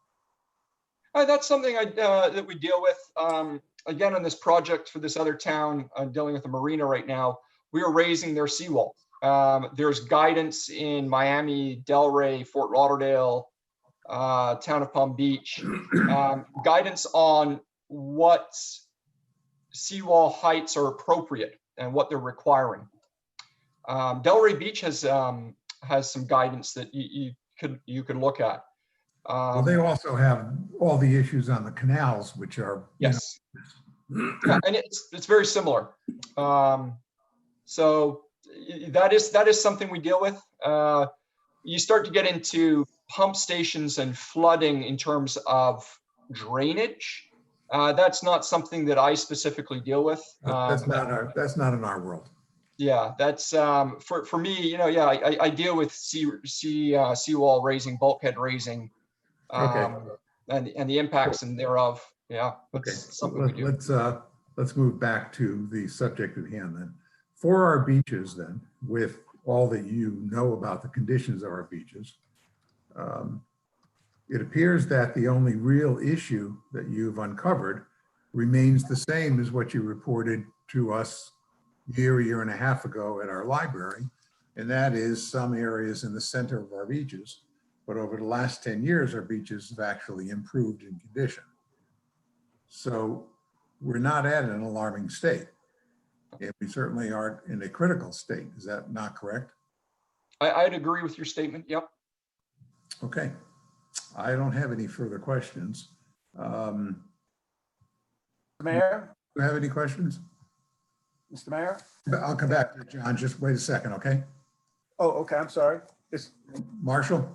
[SPEAKER 6] That's something that we deal with. Again, on this project for this other town, I'm dealing with the marina right now. We are raising their seawall. There's guidance in Miami, Delray, Fort Lauderdale, town of Palm Beach, guidance on what seawall heights are appropriate and what they're requiring. Delray Beach has some guidance that you could look at.
[SPEAKER 1] Well, they also have all the issues on the canals, which are.
[SPEAKER 6] Yes. Yeah, and it's very similar. So that is something we deal with. You start to get into pump stations and flooding in terms of drainage. That's not something that I specifically deal with.
[SPEAKER 1] That's not in our world.
[SPEAKER 6] Yeah, that's for me. You know, yeah, I deal with seawall raising, bulkhead raising, and the impacts and thereof. Yeah,
[SPEAKER 1] Okay,
[SPEAKER 6] that's something we do.
[SPEAKER 1] let's move back to the subject at hand then. For our beaches then, with all that you know about the conditions of our beaches, it appears that the only real issue that you've uncovered remains the same as what you reported to us a year and a half ago at our library, and that is some areas in the center of our beaches. But over the last 10 years, our beaches have actually improved in condition. So we're not at an alarming state. And we certainly aren't in a critical state. Is that not correct?
[SPEAKER 6] I'd agree with your statement. Yep.
[SPEAKER 1] Okay. I don't have any further questions.
[SPEAKER 8] Mayor,
[SPEAKER 1] Do you have any questions?
[SPEAKER 8] Mr. Mayor?
[SPEAKER 1] I'll come back to John. Just wait a second, okay?
[SPEAKER 8] Oh, okay, I'm sorry.
[SPEAKER 1] Marshall?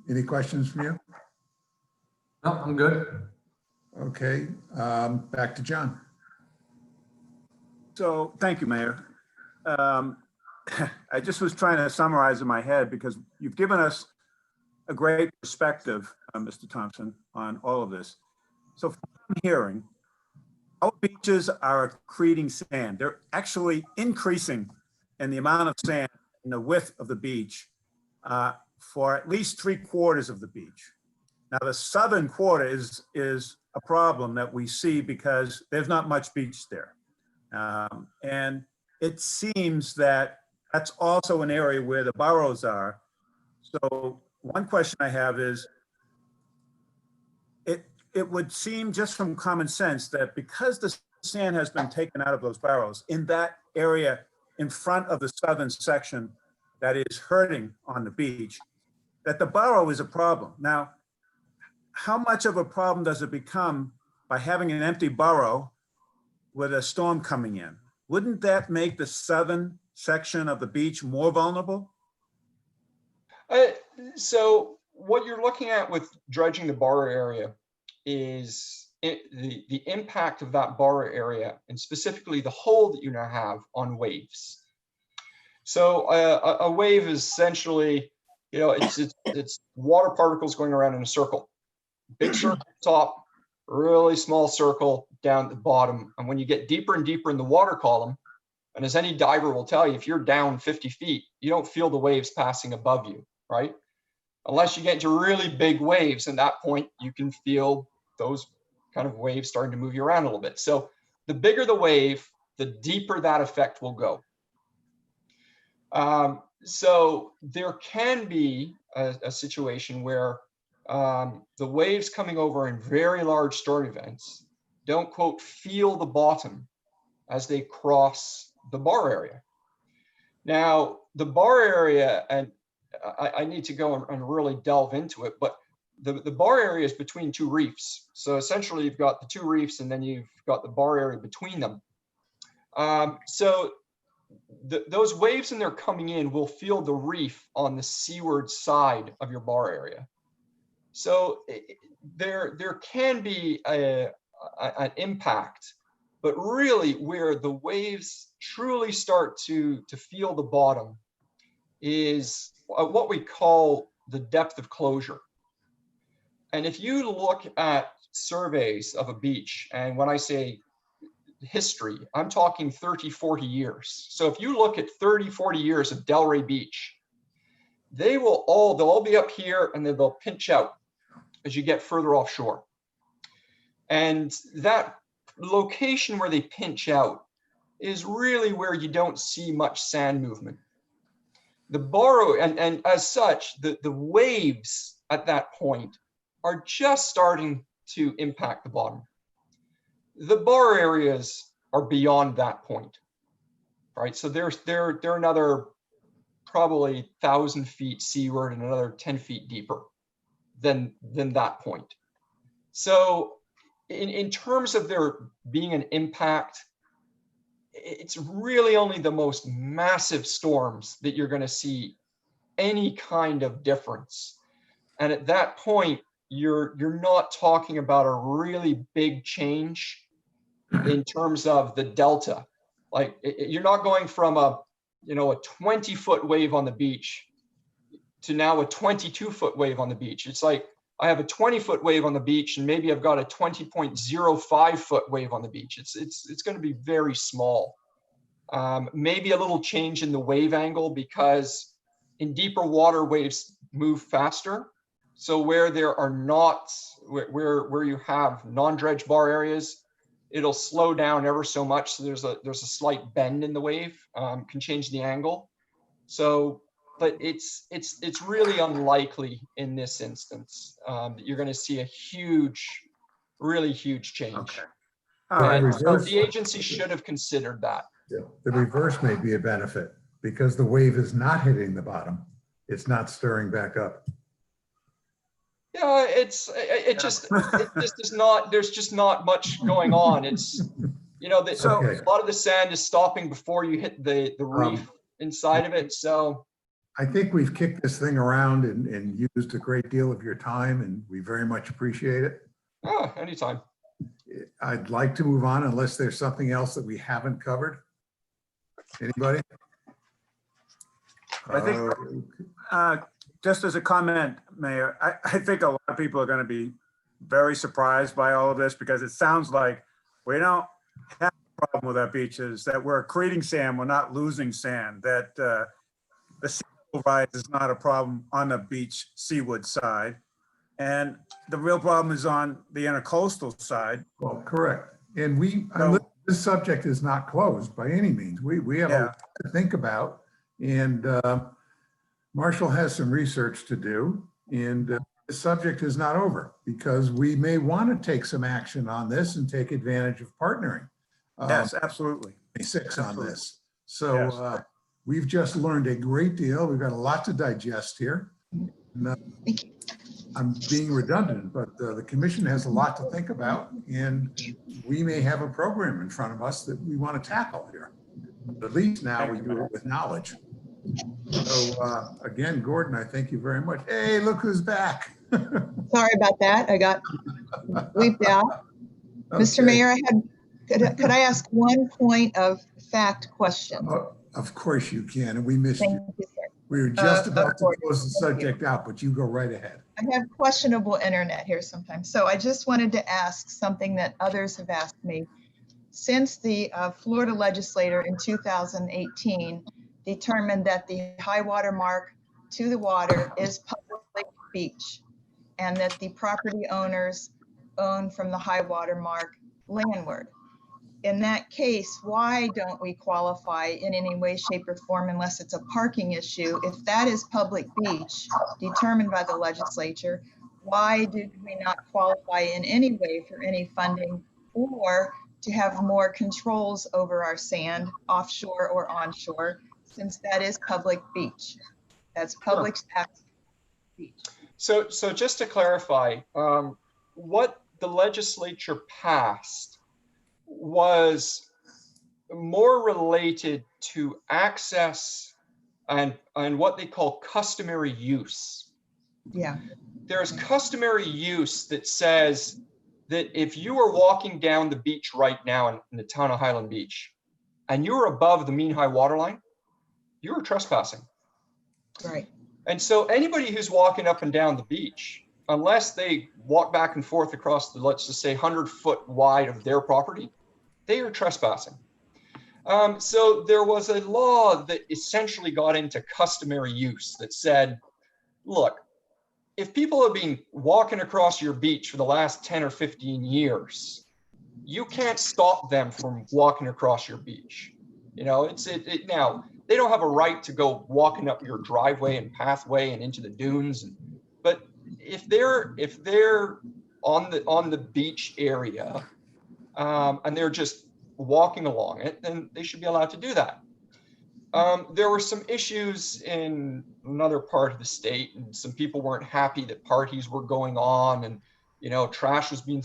[SPEAKER 1] Any questions from you?
[SPEAKER 5] No, I'm good.
[SPEAKER 1] Okay, back to John.
[SPEAKER 8] So, thank you, Mayor. I just was trying to summarize in my head because you've given us a great perspective, Mr. Thompson, on all of this. So from what I'm hearing, our beaches are accreting sand. They're actually increasing in the amount of sand in the width of the beach for at least 3/4 of the beach. Now, the southern quarter is a problem that we see because there's not much beach there. And it seems that that's also an area where the boroughs are. So one question I have is, it would seem just from common sense that because the sand has been taken out of those boroughs in that area in front of the southern section that is hurting on the beach, that the borough is a problem. Now, how much of a problem does it become by having an empty borough with a storm coming in? wouldn't that make the southern section of the beach more vulnerable?
[SPEAKER 6] So what you're looking at with dredging the bar area is the impact of that bar area, and specifically the hole that you now have on waves. So a wave is essentially, you know, it's water particles going around in a circle. Big circle top, really small circle down at the bottom. And when you get deeper and deeper in the water column, and as any diver will tell you, if you're down 50 feet, you don't feel the waves passing above you, right? Unless you get into really big waves, and at that point you can feel those kind of waves starting to move you around a little bit. So the bigger the wave, the deeper that effect will go. So there can be a situation where the waves coming over in very large storm events don't, quote, feel the bottom as they cross the bar area. Now, the bar area, and I need to go and really delve into it, but the bar area is between two reefs. So essentially you've got the two reefs and then you've got the bar area between them. So those waves when they're coming in will feel the reef on the seaward side of your bar area. So there can be an impact, but really where the waves truly start to feel the bottom is what we call the depth of closure. And if you look at surveys of a beach, and when I say history, I'm talking 30, 40 years. So if you look at 30, 40 years of Delray Beach, they'll all be up here and then they'll pinch out as you get further offshore. And that location where they pinch out is really where you don't see much sand movement. The bar, and as such, the waves at that point are just starting to impact the bottom. The bar areas are beyond that point, right? So they're another probably 1,000 feet seaward and another 10 feet deeper than that point. So in terms of there being an impact, it's really only the most massive storms that you're going to see any kind of difference. And at that point, you're not talking about a really big change in terms of the delta. Like you're not going from a 20-foot wave on the beach to now a 22-foot wave on the beach. It's like I have a 20-foot wave on the beach and maybe I've got a 20.05-foot wave on the beach. It's going to be very small. Maybe a little change in the wave angle because in deeper water waves move faster. So where there are not, where you have non-dredge bar areas, it'll slow down ever so much. So there's a slight bend in the wave, can change the angle. So, but it's really unlikely in this instance that you're going to see a huge, really huge change.
[SPEAKER 8] Okay.
[SPEAKER 6] And so the agency should have considered that.
[SPEAKER 1] Yeah. The reverse may be a benefit because the wave is not hitting the bottom. It's not stirring back up.
[SPEAKER 6] Yeah, there's just not much going on. It's, a lot of the sand is stopping before you hit the reef inside of it. So
[SPEAKER 1] I think we've kicked this thing around and used a great deal of your time, and we very much appreciate it.
[SPEAKER 6] Oh, anytime.
[SPEAKER 1] I'd like to move on unless there's something else that we haven't covered. Anybody?
[SPEAKER 8] I think, just as a comment, Mayor, I think a lot of people are going to be very surprised by all of this because it sounds like we don't have a problem with our beaches, that we're accreting sand, we're not losing sand, that the sea level rise is not a problem on the beach seaward side. And the real problem is on the intercoastal side.
[SPEAKER 1] Well, correct. And this subject is not closed by any means. We have a lot to think about, and Marshall has some research to do, and the subject is not over because we may want to take some action on this and take advantage of partnering.
[SPEAKER 8] Yes, absolutely.
[SPEAKER 1] 26 on this. So we've just learned a great deal. We've got a lot to digest here.
[SPEAKER 9] Thank you.
[SPEAKER 1] I'm being redundant, but the commission has a lot to think about, and we may have a program in front of us that we want to tackle here. At least now we do it with knowledge. So again, Gordon, I thank you very much. Hey, look who's back.
[SPEAKER 9] Sorry about that. I got bleeped out. Mr.
[SPEAKER 1] Okay.
[SPEAKER 9] Mayor, could I ask one point of fact question?
[SPEAKER 1] Of course you can, and we missed
[SPEAKER 9] Thank
[SPEAKER 1] you.
[SPEAKER 9] you, sir.
[SPEAKER 1] We were just
[SPEAKER 9] Of
[SPEAKER 1] about to
[SPEAKER 9] course.
[SPEAKER 1] close the
[SPEAKER 9] Thank you.
[SPEAKER 1] subject out, but you go right ahead.
[SPEAKER 9] I have questionable internet here sometimes. So I just wanted to ask something that others have asked me. Since the Florida legislator in 2018 determined that the high water mark to the water is public beach and that the property owners own from the high water mark landward. In that case, why don't we qualify in any way, shape, or form unless it's a parking issue? If that is public beach determined by the legislature, why did we not qualify in any way for any funding or to have more controls over our sand offshore or onshore, since that is public beach? That's public access beach.
[SPEAKER 6] So just to clarify, what the legislature passed was more related to access and what they call customary use.
[SPEAKER 9] Yeah.
[SPEAKER 6] There's customary use that says that if you are walking down the beach right now in the town of Highland Beach and you're above the mean high water line, you're trespassing.
[SPEAKER 9] Right.
[SPEAKER 6] And so anybody who's walking up and down the beach, unless they walk back and forth across the, let's just say 100-foot wide of their property, they are trespassing. So there was a law that essentially got into customary use that said, look, if people have been walking across your beach for the last 10 or 15 years, you can't stop them from walking across your beach. You know, now they don't have a right to go walking up your driveway and pathway and into the dunes. But if they're on the beach area and they're just walking along it, then they should be allowed to do that. There were some issues in another part of the state, and some people weren't happy that parties were going on, and you know, trash was being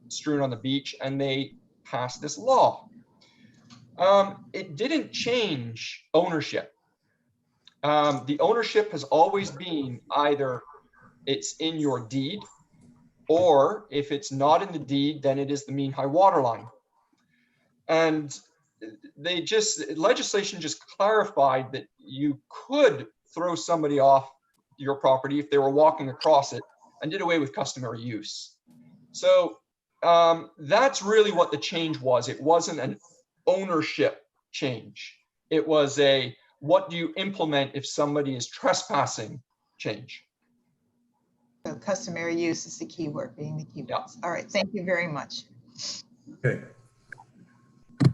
[SPEAKER 6] strewn on the beach, and they passed this law. It didn't change ownership. The ownership has always been either it's in your deed, or if it's not in the deed, then it is the mean high water line. And legislation just clarified that you could throw somebody off your property if they were walking across it, and did away with customary use. So that's really what the change was. It wasn't an ownership change. It was a, what do you implement if somebody is trespassing change.
[SPEAKER 9] So customary use is the key word, being the key words.
[SPEAKER 6] Yeah.
[SPEAKER 9] All right, thank you very much.
[SPEAKER 1] Okay.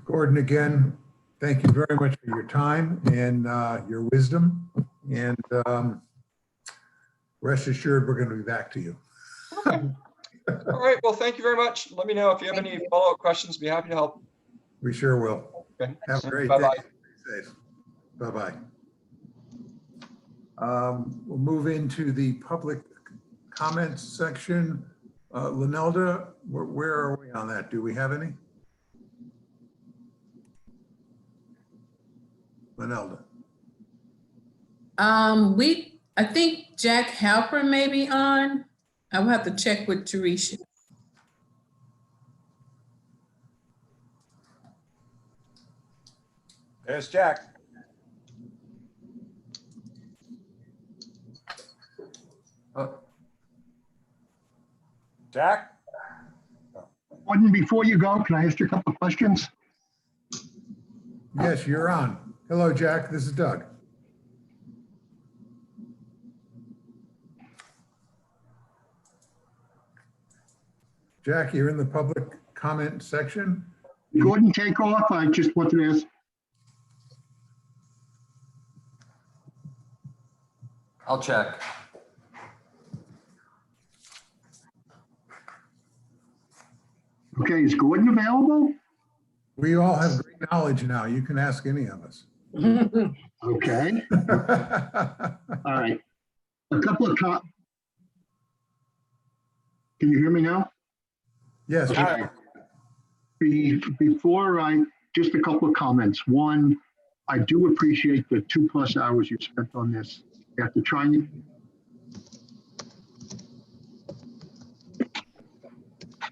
[SPEAKER 1] Gordon, again, thank you very much for your time and your wisdom. And rest assured, we're going to be back to you.
[SPEAKER 6] Okay. All right. Well, thank you very much. Let me know if you have
[SPEAKER 9] Thank
[SPEAKER 6] any
[SPEAKER 9] you.
[SPEAKER 6] follow-up questions. Be happy to help.
[SPEAKER 1] We sure will.
[SPEAKER 6] Okay.
[SPEAKER 1] Have a great
[SPEAKER 6] Bye-bye.
[SPEAKER 1] day. Stay safe. Bye-bye. We'll move into the public comments section. Linelda, where are we on that? Do we have any? Linelda.
[SPEAKER 2] I think Jack Halper may be on. I will have to check with Teresa.
[SPEAKER 8] There's Jack. Jack?
[SPEAKER 11] Gordon, before you go, can I ask you a couple of questions?
[SPEAKER 1] Yes, you're on. Hello, Jack. This is Doug. Jack, you're in the public comment section.
[SPEAKER 11] Gordon, take off. I just wanted to ask.
[SPEAKER 5] I'll check.
[SPEAKER 11] Okay, is Gordon available?
[SPEAKER 1] We all have great knowledge now. You can ask any of us.
[SPEAKER 11] Okay, all right. A couple of Can you hear me now?
[SPEAKER 1] Yes.
[SPEAKER 11] Okay. Before I just a couple of comments. One, I do appreciate the 2+ hours you spent on this after trying.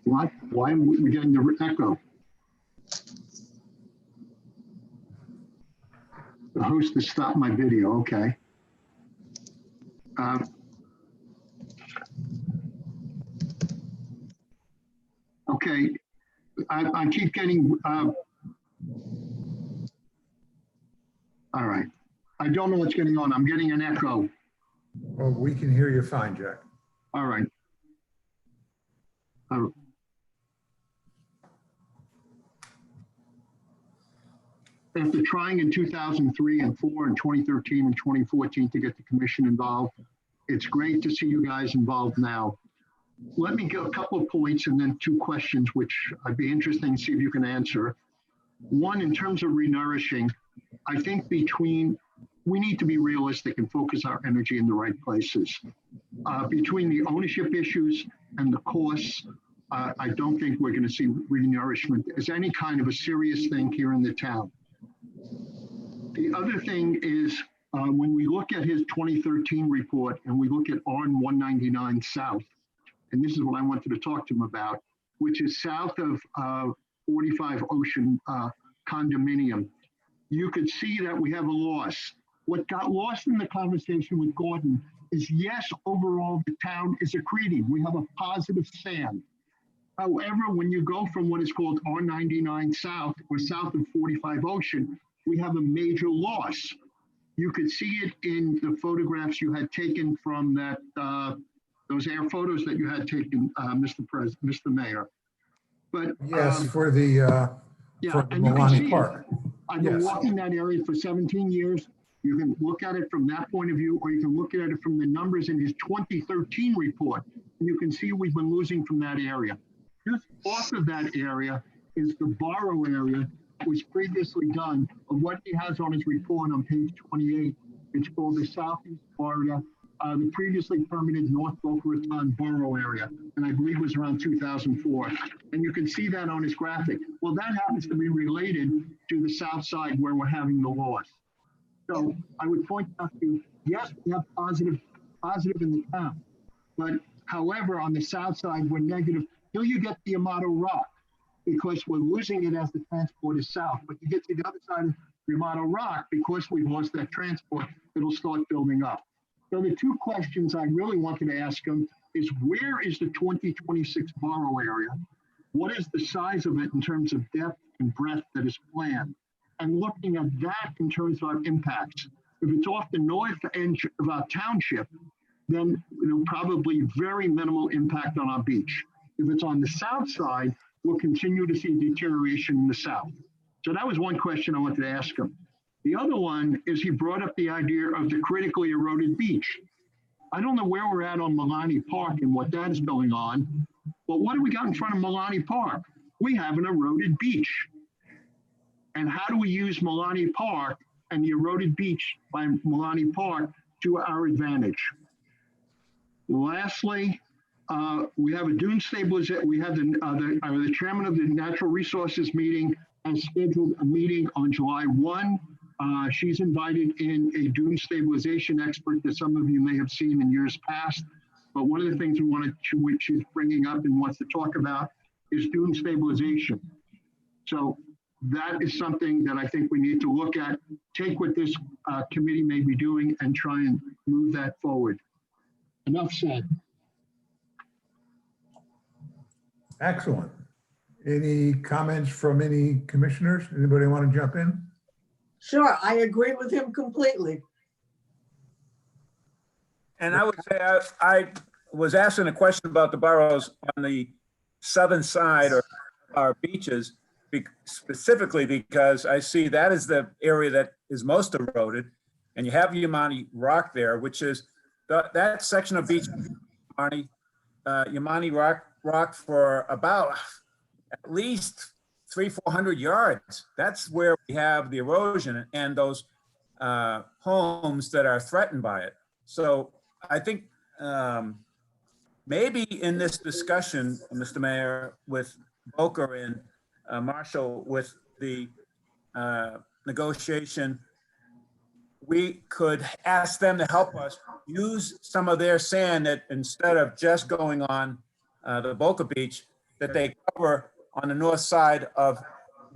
[SPEAKER 11] What? Why am we getting the echo? The host has stopped my video. Okay. Okay. I keep getting. All right. I don't know what's going on. I'm getting an echo.
[SPEAKER 1] Well, we can hear you fine, Jack.
[SPEAKER 11] All right. After trying in 2003 and 4 and 2013 and 2014 to get the commission involved, it's great to see you guys involved now. Let me get a couple of points and then 2 questions, which I'd be interested in see if you can answer. One, in terms of renourishing, I think we need to be realistic and focus our energy in the right places. Between the ownership issues and the costs, I don't think we're going to see renourishment as any kind of a serious thing here in the town. The other thing is when we look at his 2013 report and we look at RN 199 South, and this is what I wanted to talk to him about, which is south of 45 Ocean condominium, you could see that we have a loss. What got lost in the conversation with Gordon is, yes, overall the town is accreting. We have a positive stand. However, when you go from what is called R99 South or south of 45 Ocean, we have a major loss. You could see it in the photographs you had taken from that, those air photos that you had taken, Mr. Mayor. But
[SPEAKER 1] Yes, for the
[SPEAKER 11] and you can see
[SPEAKER 1] Milani Park.
[SPEAKER 11] I've been
[SPEAKER 1] Yes.
[SPEAKER 11] walking that area for 17 years. You can look at it from that point of view, or you can look at it from the numbers in his 2013 report. And you can see we've been losing from that area. Just off of that area is the borrow area, which previously done of what he has on his report on page 28. It's called the Southeast Florida, the previously permitted North Boca Raton borough area, and I believe it was around 2004. And you can see that on his graphic. Well, that happens to be related to the south side where we're having the loss. So I would point out to you, yes, we have positive in the town, but however, on the south side, we're negative. Till you get the Amato Rock, because we're losing it as the transport is south. But you get to the other side of the Amato Rock, because we've lost that transport, it'll start building up. So the 2 questions I really wanted to ask him is, where is the 2026 borrow area? What is the size of it in terms of depth and breadth that is planned? And looking at that in terms of our impacts. If it's off the north edge of our township, then it'll probably very minimal impact on our beach. If it's on the south side, we'll continue to see deterioration in the south. So that was one question I wanted to ask him. The other one is he brought up the idea of the critically eroded beach. I don't know where we're at on Milani Park and what that is going on, but what do we got in front of Milani Park? We have an eroded beach. And how do we use Milani Park and the eroded beach by Milani Park to our advantage? Lastly, we have a dune stabilization. We have the chairman of the Natural Resources meeting has scheduled a meeting on July 1. She's invited in a dune stabilization expert that some of you may have seen in years past. But one of the things which she's bringing up and wants to talk about is dune stabilization. So that is something that I think we need to look at, take what this committee may be doing and try and move that forward. Enough said.
[SPEAKER 1] Excellent. Any comments from any commissioners? Anybody want to jump in?
[SPEAKER 4] Sure, I agree with him completely.
[SPEAKER 8] And I would say I was asking a question about the boroughs on the southern side or our beaches, specifically because I see that is the area that is most eroded. And you have Yamani Rock there, which is that section of beach, Yamani Rock for about at least 300-400 yards. That's where we have the erosion and those homes that are threatened by it. So I think maybe in this discussion, Mr. Mayor, with Boca and Marshall, with the negotiation, we could ask them to help us use some of their sand that instead of just going on the Boca Beach, that they cover on the north side of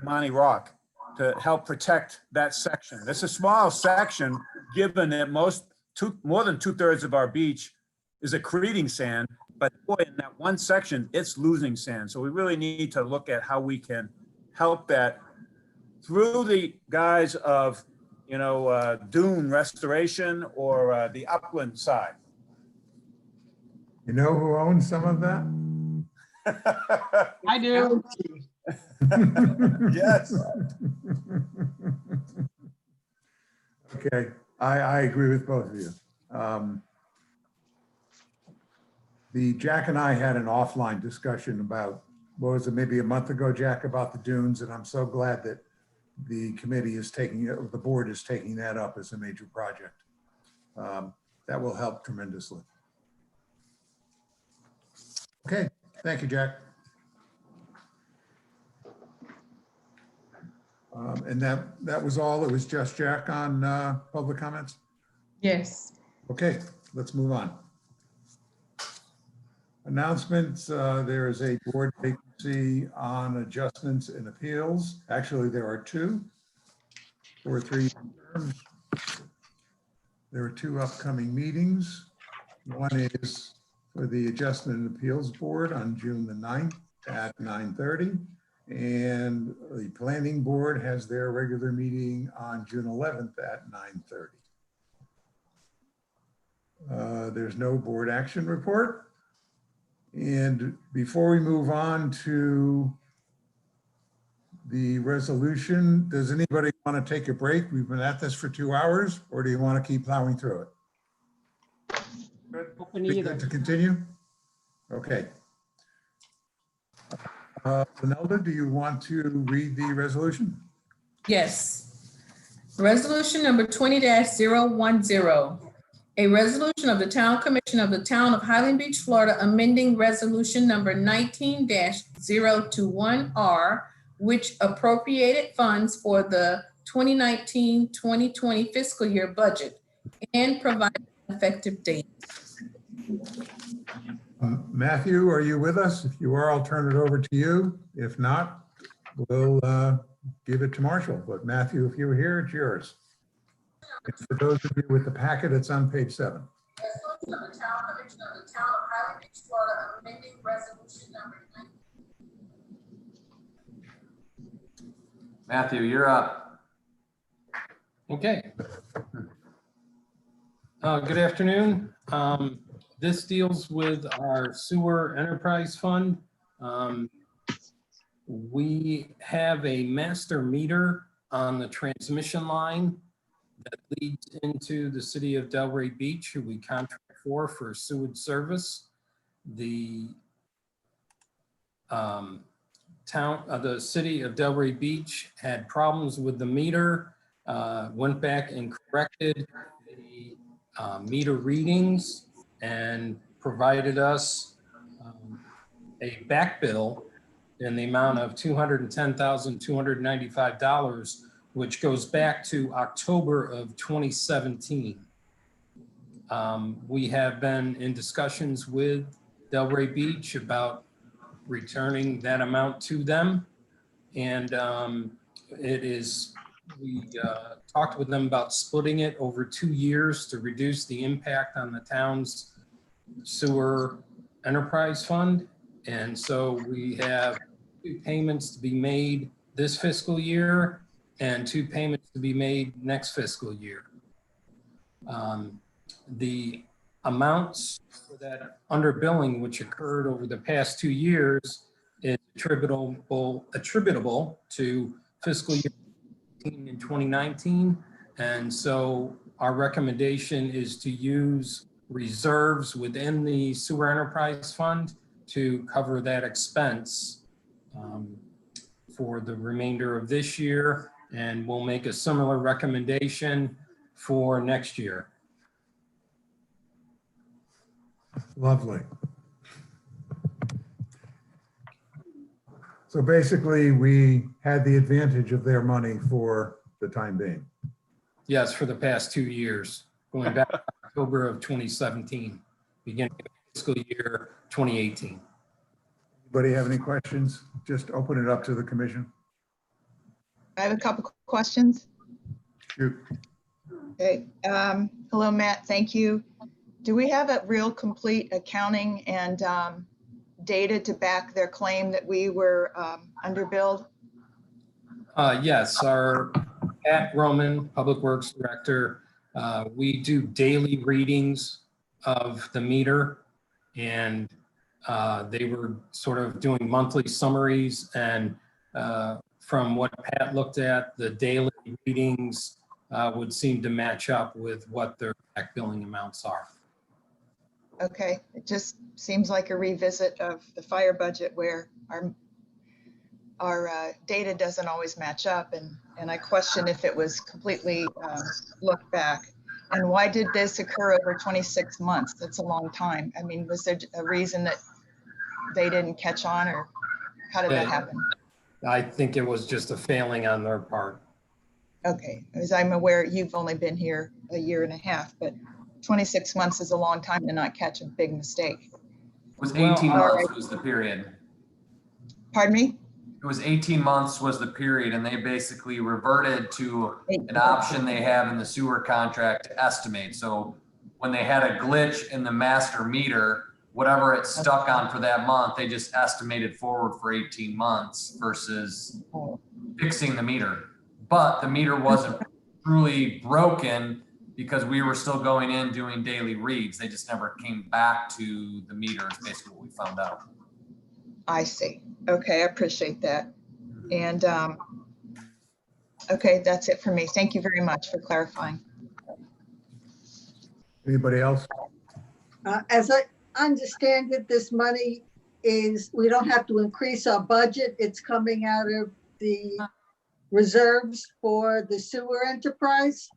[SPEAKER 8] Monty Rock to help protect that section. It's a small section, given that more than 2/3 of our beach is accreting sand, but boy, in that one section, it's losing sand. So we really need to look at how we can help that through the guise of, dune restoration or the upland side.
[SPEAKER 1] You know who owns some of that?
[SPEAKER 10] I do.
[SPEAKER 8] Yes.
[SPEAKER 1] Okay, I agree with both of you. Jack and I had an offline discussion about, what was it, maybe a month ago, Jack, about the dunes, and I'm so glad that the committee is the board is taking that up as a major project. That will help tremendously. Okay, thank you, Jack. And that was all. It was just Jack on public comments?
[SPEAKER 2] Yes.
[SPEAKER 1] Okay, let's move on. Announcements, there is a board vacancy on adjustments and appeals. Actually, there are two for 3 terms. There are 2 upcoming meetings. One is for the Adjustment and Appeals Board on June the 9th at 9:30. And the Planning Board has their regular meeting on June 11th at 9:30. There's no board action report. And before we move on to the resolution, does anybody want to take a break? We've been at this for 2 hours, or do you want to keep plowing through it?
[SPEAKER 10] Open
[SPEAKER 1] Be
[SPEAKER 10] either.
[SPEAKER 1] good to continue? Okay. Renelda, do you want to read the resolution?
[SPEAKER 2] Yes. Resolution number 20-010. A resolution of the Town Commission of the Town of Highland Beach, Florida, amending resolution number 19-021R, which appropriated funds for the 2019-2020 fiscal year budget and provided an effective date.
[SPEAKER 1] Matthew, are you with us? If you are, I'll turn it over to you. If not, we'll give it to Marshall. But Matthew, if you're here, it's yours. And for those of you with the packet, it's on page 7.
[SPEAKER 2] Resolution of the Town Commission of the Town of Highland Beach, Florida, amending resolution number 19.
[SPEAKER 5] Matthew, you're up.
[SPEAKER 12] Okay. Good afternoon. This deals with our sewer enterprise fund. We have a master meter on the transmission line that leads into the city of Delray Beach, who we contract for sewage service. The the city of Delray Beach had problems with the meter, went back and corrected the meter readings and provided us a back bill in the amount of $210,295, which goes back to October of 2017. We have been in discussions with Delray Beach about returning that amount to them. And we talked with them about splitting it over 2 years to reduce the impact on the town's sewer enterprise fund. And so we have 2 payments to be made this fiscal year and 2 payments to be made next fiscal year. The amounts for that underbilling, which occurred over the past 2 years, is attributable to fiscal year 2018 and 2019. And so our recommendation is to use reserves within the sewer enterprise fund to cover that expense for the remainder of this year. And we'll make a similar recommendation for next year.
[SPEAKER 1] Lovely. So basically, we had the advantage of their money for the time being.
[SPEAKER 12] Yes, for the past 2 years, going back to October of 2017, beginning of fiscal year 2018.
[SPEAKER 1] Anybody have any questions? Just open it up to the commission.
[SPEAKER 9] I have a couple questions.
[SPEAKER 1] Shoot.
[SPEAKER 9] Okay, hello, Matt, thank you. Do we have a real complete accounting and data to back their claim that we were underbilled?
[SPEAKER 12] Yes, our Pat Roman, Public Works Director, we do daily readings of the meter, and they were sort of doing monthly summaries, and from what Pat looked at, the daily readings would seem to match up with what their back billing amounts are.
[SPEAKER 9] Okay, it just seems like a revisit of the fire budget where our data doesn't always match up, and I question if it was completely looked back. And why did this occur over 26 months? That's a long time. I mean, was there a reason that they didn't catch on, or how did that happen?
[SPEAKER 12] I think it was just a failing on their part.
[SPEAKER 9] Okay, as I'm aware, you've only been here a year and a half, but 26 months is a long time to not catch a big mistake.
[SPEAKER 5] It was 18
[SPEAKER 12] Well,
[SPEAKER 5] months was the period.
[SPEAKER 9] Pardon me?
[SPEAKER 5] It was 18 months was the period, and they basically reverted to an option they have in the sewer contract to estimate. So when they had a glitch in the master meter, whatever it stuck on for that month, they just estimated forward for 18 months versus fixing the meter. But the meter wasn't truly broken because we were still going in doing daily reads. They just never came back to the meter is basically what we found out.
[SPEAKER 9] I see. Okay, I appreciate that. And okay, that's it for me. Thank you very much for clarifying.
[SPEAKER 1] Anybody else?
[SPEAKER 4] As I understand it, this money is, we don't have to increase our budget. It's coming out of the reserves for the sewer enterprise.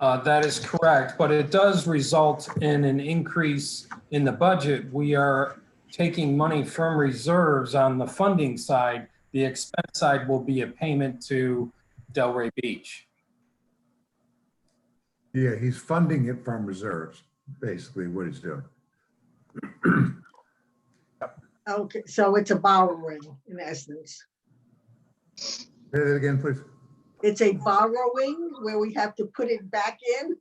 [SPEAKER 12] That is correct, but it does result in an increase in the budget. We are taking money from reserves on the funding side. The expense side will be a payment to Delray Beach.
[SPEAKER 1] Yeah, he's funding it from reserves, basically what he's doing.
[SPEAKER 4] Okay, so it's a borrowing in essence.
[SPEAKER 1] Say that again, please.
[SPEAKER 4] It's a borrowing where we have to put it back in?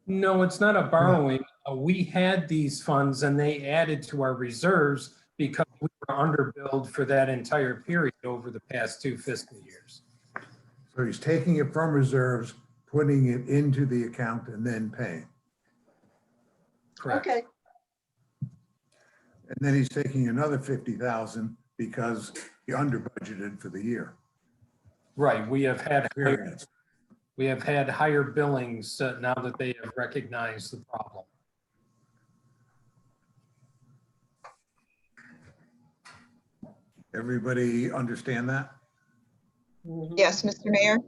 [SPEAKER 12] No, it's not a borrowing. We had these funds and they added to our reserves because we were underbilled for that entire period over the past 2 fiscal years.
[SPEAKER 1] So he's taking it from reserves, putting it into the account and then paying.
[SPEAKER 12] Correct.
[SPEAKER 4] Okay,
[SPEAKER 1] And then he's taking another 50,000 because he under budgeted for the year.
[SPEAKER 12] Right. We have had
[SPEAKER 1] Variance.
[SPEAKER 12] higher billings now that they have recognized the problem.
[SPEAKER 1] Everybody understand that?
[SPEAKER 9] Yes, Mr. Mayor,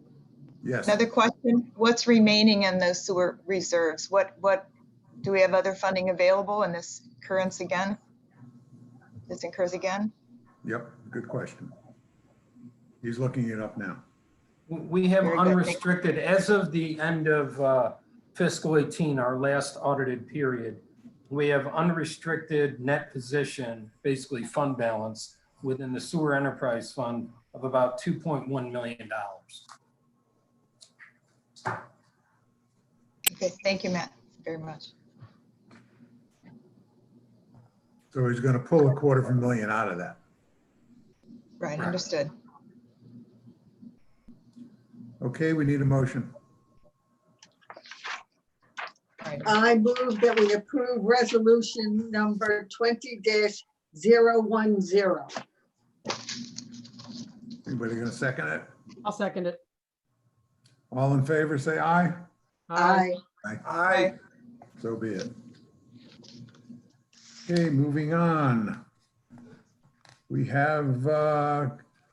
[SPEAKER 1] Yes.
[SPEAKER 9] another question. What's remaining in those sewer reserves? What, do we have other funding available in this occurrence again? This incurs again?
[SPEAKER 1] Yep, good question. He's looking it up now.
[SPEAKER 12] We have
[SPEAKER 9] Very good.
[SPEAKER 12] unrestricted, as of the end of fiscal 18, our last audited period, we have unrestricted net position, basically fund balance, within the sewer enterprise fund of about $2.1 million.
[SPEAKER 9] Okay, thank you, Matt, very much.
[SPEAKER 1] So he's going to pull $250,000 out of that.
[SPEAKER 9] Right, understood.
[SPEAKER 1] Okay, we need a motion.
[SPEAKER 9] Right.
[SPEAKER 4] I move that we approve resolution number 20-010.
[SPEAKER 1] Anybody going to second it?
[SPEAKER 10] I'll second it.
[SPEAKER 1] All in favor, say aye.
[SPEAKER 4] Aye.
[SPEAKER 9] Aye.
[SPEAKER 1] So be it. Okay, moving on. We have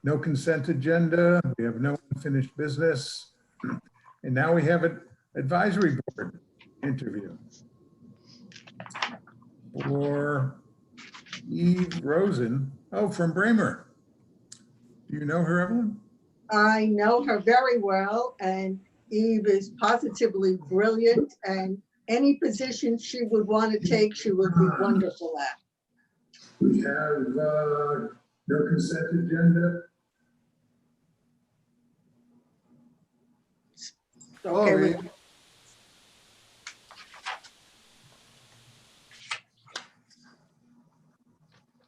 [SPEAKER 1] no consent agenda. We have no unfinished business. And now we have an advisory board interview for Eve Rosen. Oh, from Bramer. Do you know her, Evelyn?
[SPEAKER 4] I know her very well, and Eve is positively brilliant, and any position she would want to take, she would be wonderful at.
[SPEAKER 1] We have no consent agenda.
[SPEAKER 4] Okay, with-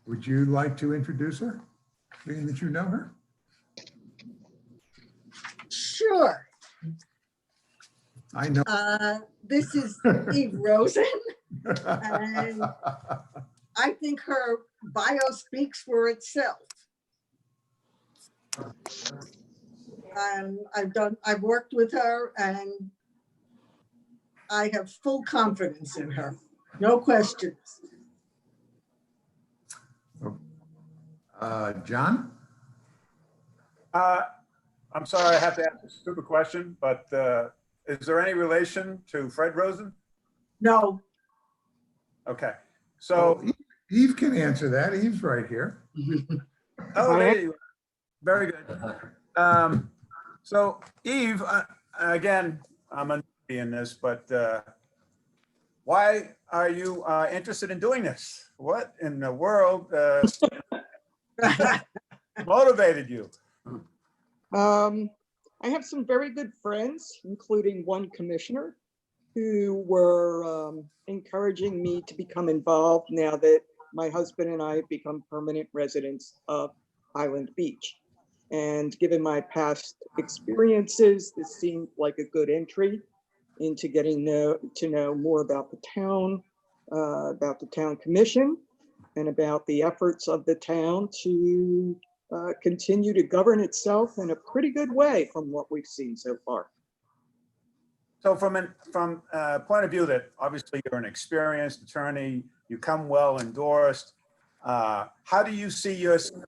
[SPEAKER 1] Would you like to introduce her, being that you know her?
[SPEAKER 4] Sure.
[SPEAKER 1] I know.
[SPEAKER 4] This is Eve Rosen, and I think her bio speaks for itself. I've worked with her, and I have full confidence in her. No questions.
[SPEAKER 1] John?
[SPEAKER 8] I'm sorry, I have to ask a stupid question, but is there any relation to Fred Rosen?
[SPEAKER 4] No.
[SPEAKER 8] Okay, so,
[SPEAKER 1] Eve can answer that. Eve's right here.
[SPEAKER 8] oh, there you are. Very good. So Eve, again, I'm a newbie in this, but why are you interested in doing this? What in the world motivated you?
[SPEAKER 13] I have some very good friends, including one commissioner, who were encouraging me to become involved now that my husband and I have become permanent residents of Highland Beach. And given my past experiences, this seemed like a good entry into getting to know more about the town commission, and about the efforts of the town to continue to govern itself in a pretty good way from what we've seen so far.
[SPEAKER 8] So from a point of view that obviously you're an experienced attorney, you come well endorsed, how do you see yourself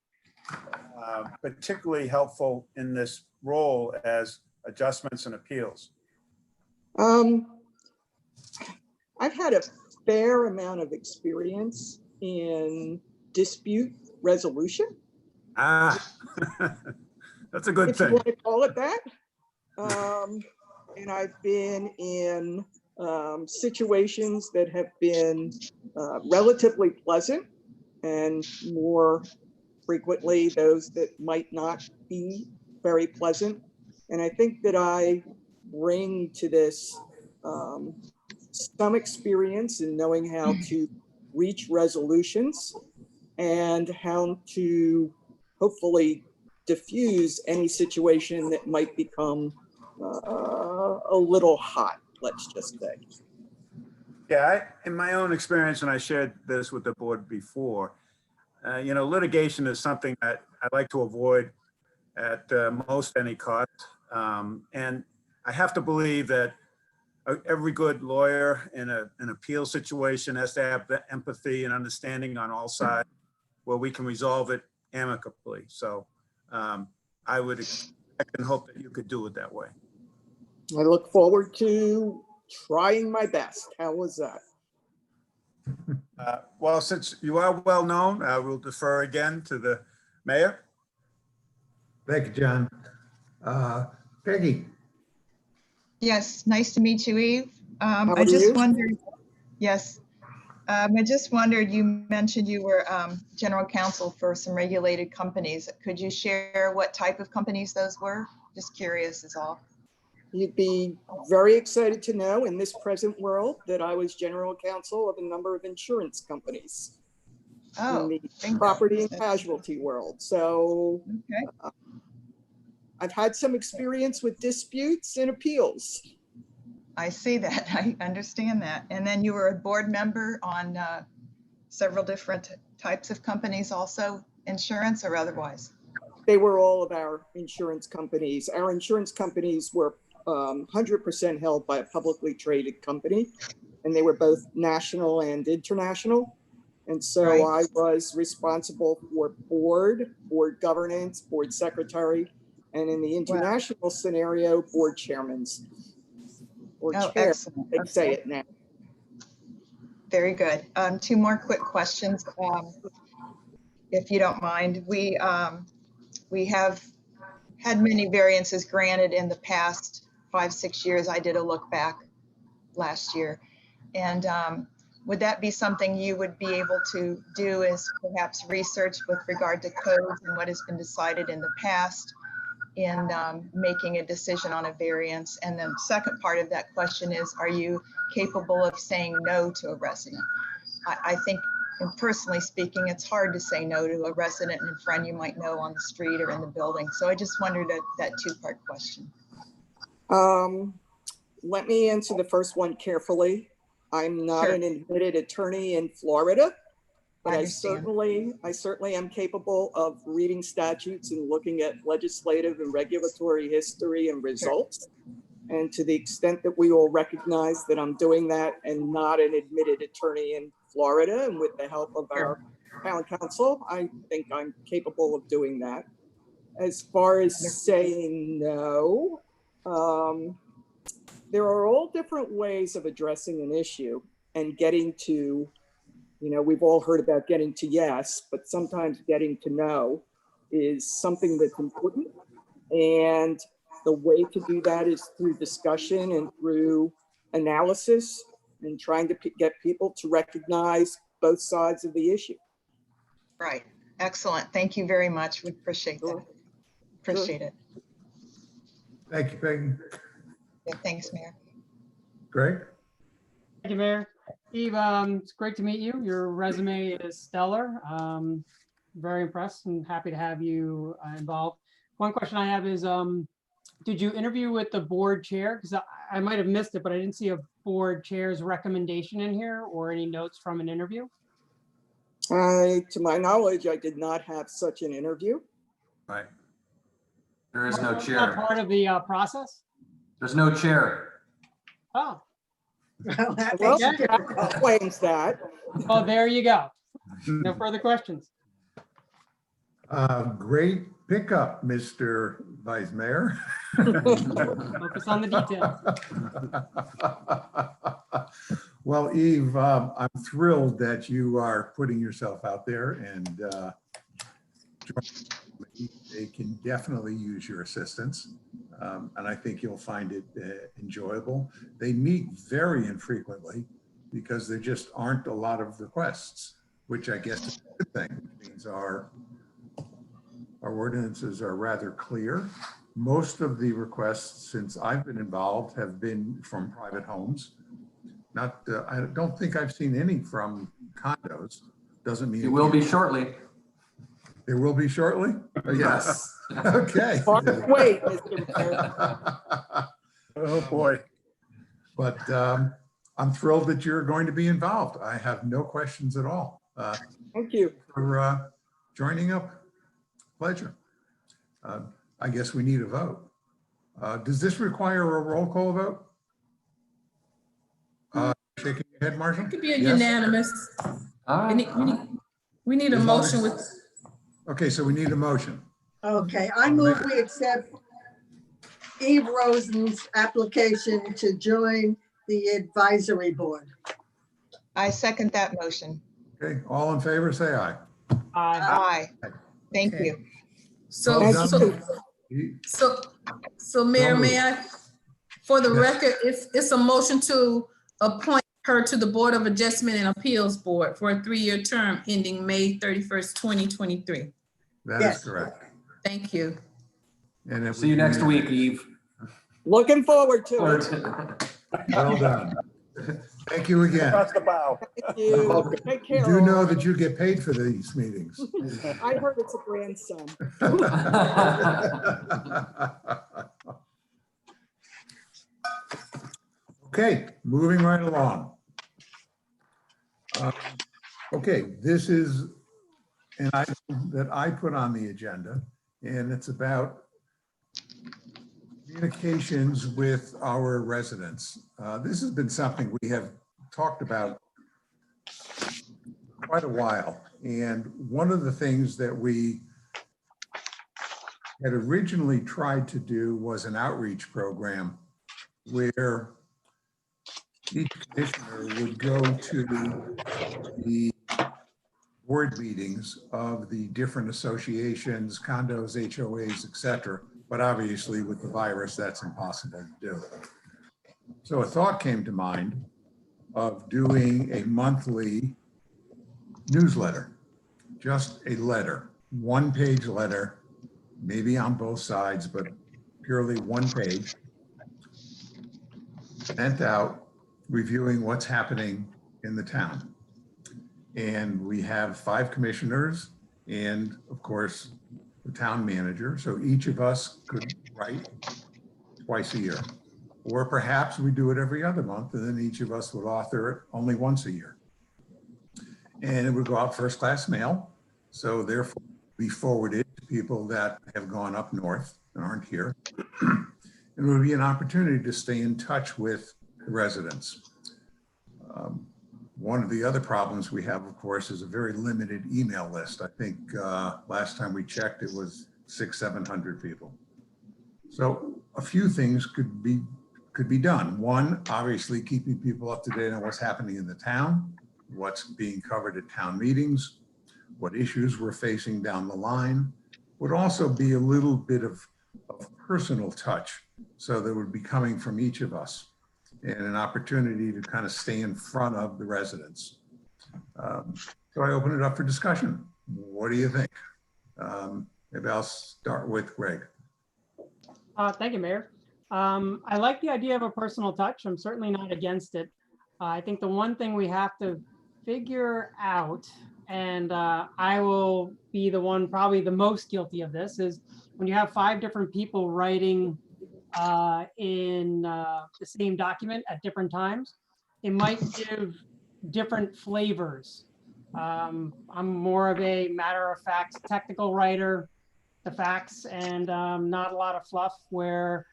[SPEAKER 8] particularly helpful in this role as adjustments and appeals?
[SPEAKER 13] I've had a fair amount of experience in dispute resolution.
[SPEAKER 8] That's a good
[SPEAKER 13] if
[SPEAKER 8] thing.
[SPEAKER 13] you want to call it that. And I've been in situations that have been relatively pleasant, and more frequently those that might not be very pleasant. And I think that I bring to this some experience in knowing how to reach resolutions and how to hopefully diffuse any situation that might become a little hot, let's just say.
[SPEAKER 8] Yeah, in my own experience, and I shared this with the board before, litigation is something that I like to avoid at most any cost. And I have to believe that every good lawyer in an appeal situation has to have the empathy and understanding on all sides where we can resolve it amicably. So I would expect and hope that you could do it that way.
[SPEAKER 13] I look forward to trying my best. How was that?
[SPEAKER 8] Well, since you are well known, I will defer again to the mayor.
[SPEAKER 1] Thank you, John. Peggy?
[SPEAKER 9] Yes, nice to meet you, Eve.
[SPEAKER 13] How
[SPEAKER 9] I
[SPEAKER 13] are
[SPEAKER 9] just
[SPEAKER 13] you?
[SPEAKER 9] wondered, yes. I just wondered, you mentioned you were general counsel for some regulated companies. Could you share what type of companies those were? Just curious is all.
[SPEAKER 13] You'd be very excited to know in this present world that I was general counsel of a number of insurance companies
[SPEAKER 9] Oh,
[SPEAKER 13] in the
[SPEAKER 9] bingo.
[SPEAKER 13] property and casualty world. So
[SPEAKER 9] Okay.
[SPEAKER 13] I've had some experience with disputes and appeals.
[SPEAKER 9] I see that. I understand that. And then you were a board member on several different types of companies also, insurance or otherwise?
[SPEAKER 13] They were all of our insurance companies. Our insurance companies were 100% held by a publicly traded company, and they were both national and international. And so
[SPEAKER 9] Right.
[SPEAKER 13] I was responsible for board governance, board secretary, and in the international scenario, board chairmans. Or
[SPEAKER 9] Oh,
[SPEAKER 13] chair,
[SPEAKER 9] excellent.
[SPEAKER 13] they say
[SPEAKER 9] Okay.
[SPEAKER 13] it now.
[SPEAKER 9] Very good. Two more quick questions, if you don't mind. we have had many variances granted in the past 5-6 years. I did a look back last year. And would that be something you would be able to do, is perhaps research with regard to codes and what has been decided in the past in making a decision on a variance? And then second part of that question is, are you capable of saying no to a resident? I think, and personally speaking, it's hard to say no to a resident and a friend you might know on the street or in the building. So I just wondered that two-part question.
[SPEAKER 13] Let me answer the first one carefully. I'm not
[SPEAKER 9] Sure.
[SPEAKER 13] an admitted attorney in Florida, but
[SPEAKER 9] I
[SPEAKER 13] I
[SPEAKER 9] understand.
[SPEAKER 13] certainly am capable of reading statutes and looking at legislative and regulatory history and results. And to the extent that we will recognize that I'm doing that and not an admitted attorney in Florida, and with the help of our town council, I think I'm capable of doing that. As far as saying no, there are all different ways of addressing an issue and getting to, we've all heard about getting to yes, but sometimes getting to no is something that's important. And the way to do that is through discussion and through analysis and trying to get people to recognize both sides of the issue.
[SPEAKER 9] Right. Excellent. Thank you very much. We appreciate that.
[SPEAKER 13] Sure.
[SPEAKER 9] Appreciate it.
[SPEAKER 1] Thank you, Peggy.
[SPEAKER 9] Yeah, thanks, Mayor.
[SPEAKER 1] Greg?
[SPEAKER 10] Thank you, Mayor. Eve, it's great to meet you. Your resume is stellar. Very impressed and happy to have you involved. One question I have is, did you interview with the board chair? Because I might have missed it, but I didn't see a board chair's recommendation in here or any notes from an interview.
[SPEAKER 13] To my knowledge, I did not have such an interview.
[SPEAKER 5] Right. There is no
[SPEAKER 10] That's not
[SPEAKER 5] chair.
[SPEAKER 10] part of the process?
[SPEAKER 5] There's no chair.
[SPEAKER 10] Oh,
[SPEAKER 4] Well, that
[SPEAKER 13] Well,
[SPEAKER 4] makes it difficult.
[SPEAKER 13] claims that.
[SPEAKER 10] oh, there you go. No further questions.
[SPEAKER 1] Great pickup, Mr. Vice Mayor.
[SPEAKER 10] Focus on the details.
[SPEAKER 1] Well, Eve, I'm thrilled that you are putting yourself out there, and they can definitely use your assistance. And I think you'll find it enjoyable. They meet very infrequently because there just aren't a lot of requests, which I guess is a good thing. It means our ordinances are rather clear. Most of the requests since I've been involved have been from private homes. Not, I don't think I've seen any from condos. Doesn't mean.
[SPEAKER 5] It will be shortly.
[SPEAKER 1] There will be shortly?
[SPEAKER 5] Yes.
[SPEAKER 1] Okay.
[SPEAKER 13] Wait, Mr. Mayor.
[SPEAKER 8] Oh, boy.
[SPEAKER 1] But I'm thrilled that you're going to be involved. I have no questions at all.
[SPEAKER 13] Thank you.
[SPEAKER 1] For joining up. Pleasure. I guess we need a vote. Does this require a roll call vote? Shaking your head, Marshall?
[SPEAKER 2] It could be a
[SPEAKER 1] Yes?
[SPEAKER 2] unanimous.
[SPEAKER 5] All
[SPEAKER 2] We
[SPEAKER 5] right.
[SPEAKER 2] need, we need a
[SPEAKER 1] As long
[SPEAKER 2] motion
[SPEAKER 1] as-
[SPEAKER 2] with,
[SPEAKER 1] Okay, so we need a motion.
[SPEAKER 4] Okay, I move we accept Eve Rosen's application to join the advisory board.
[SPEAKER 9] I second that motion.
[SPEAKER 1] Okay, all in favor, say aye.
[SPEAKER 9] Aye. Thank
[SPEAKER 2] Okay.
[SPEAKER 9] you.
[SPEAKER 2] so,
[SPEAKER 1] Well
[SPEAKER 2] so,
[SPEAKER 1] done.
[SPEAKER 2] so Mayor,
[SPEAKER 1] moved.
[SPEAKER 2] may I, for the
[SPEAKER 1] Yes.
[SPEAKER 2] record, it's a motion to appoint her to the Board of Adjustment and Appeals Board for a 3-year term ending May 31st, 2023.
[SPEAKER 1] That
[SPEAKER 4] Yes.
[SPEAKER 1] is correct.
[SPEAKER 2] Thank you.
[SPEAKER 1] And it
[SPEAKER 5] See you
[SPEAKER 1] would
[SPEAKER 5] next
[SPEAKER 1] be-
[SPEAKER 5] week, Eve.
[SPEAKER 13] Looking forward to it.
[SPEAKER 1] Well done. Thank you again.
[SPEAKER 8] That's the bow.
[SPEAKER 13] Thank you. Take
[SPEAKER 1] You
[SPEAKER 13] care.
[SPEAKER 1] do know
[SPEAKER 13] all.
[SPEAKER 1] that you get paid for these meetings.
[SPEAKER 13] I heard it's a grandson.
[SPEAKER 1] Okay, moving right along. Okay, this is an item that I put on the agenda, and it's about communications with our residents. This has been something we have talked about quite a while. And one of the things that we had originally tried to do was an outreach program where each commissioner would go to the board meetings of the different associations, condos, HOAs, et cetera. But obviously with the virus, that's impossible to do. So a thought came to mind of doing a monthly newsletter, just a letter, one-page letter, maybe on both sides, but purely one page, sent out reviewing what's happening in the town. And we have 5 commissioners and of course, the town manager. So each of us could write twice a year. Or perhaps we do it every other month and then each of us would author it only once a year. And it would go out first class mail. So therefore be forwarded to people that have gone up north and aren't here. And it would be an opportunity to stay in touch with the residents. One of the other problems we have, of course, is a very limited email list. I think last time we checked, it was 600-700 people. So a few things could be done. One, obviously keeping people up to date on what's happening in the town, what's being covered at town meetings, what issues we're facing down the line. Would also be a little bit of personal touch. So that would be coming from each of us and an opportunity to kind of stay in front of the residents. So I open it up for discussion. What do you think? Maybe I'll start with Greg.
[SPEAKER 10] Thank you, Mayor. I like the idea of a personal touch. I'm certainly not against it. I think the one thing we have to figure out, and I will be the one probably the most guilty of this, is when you have 5 different people writing in the same document at different times, it might give different flavors. I'm more of a matter-of-fact technical writer, the facts, and not a lot of fluff, where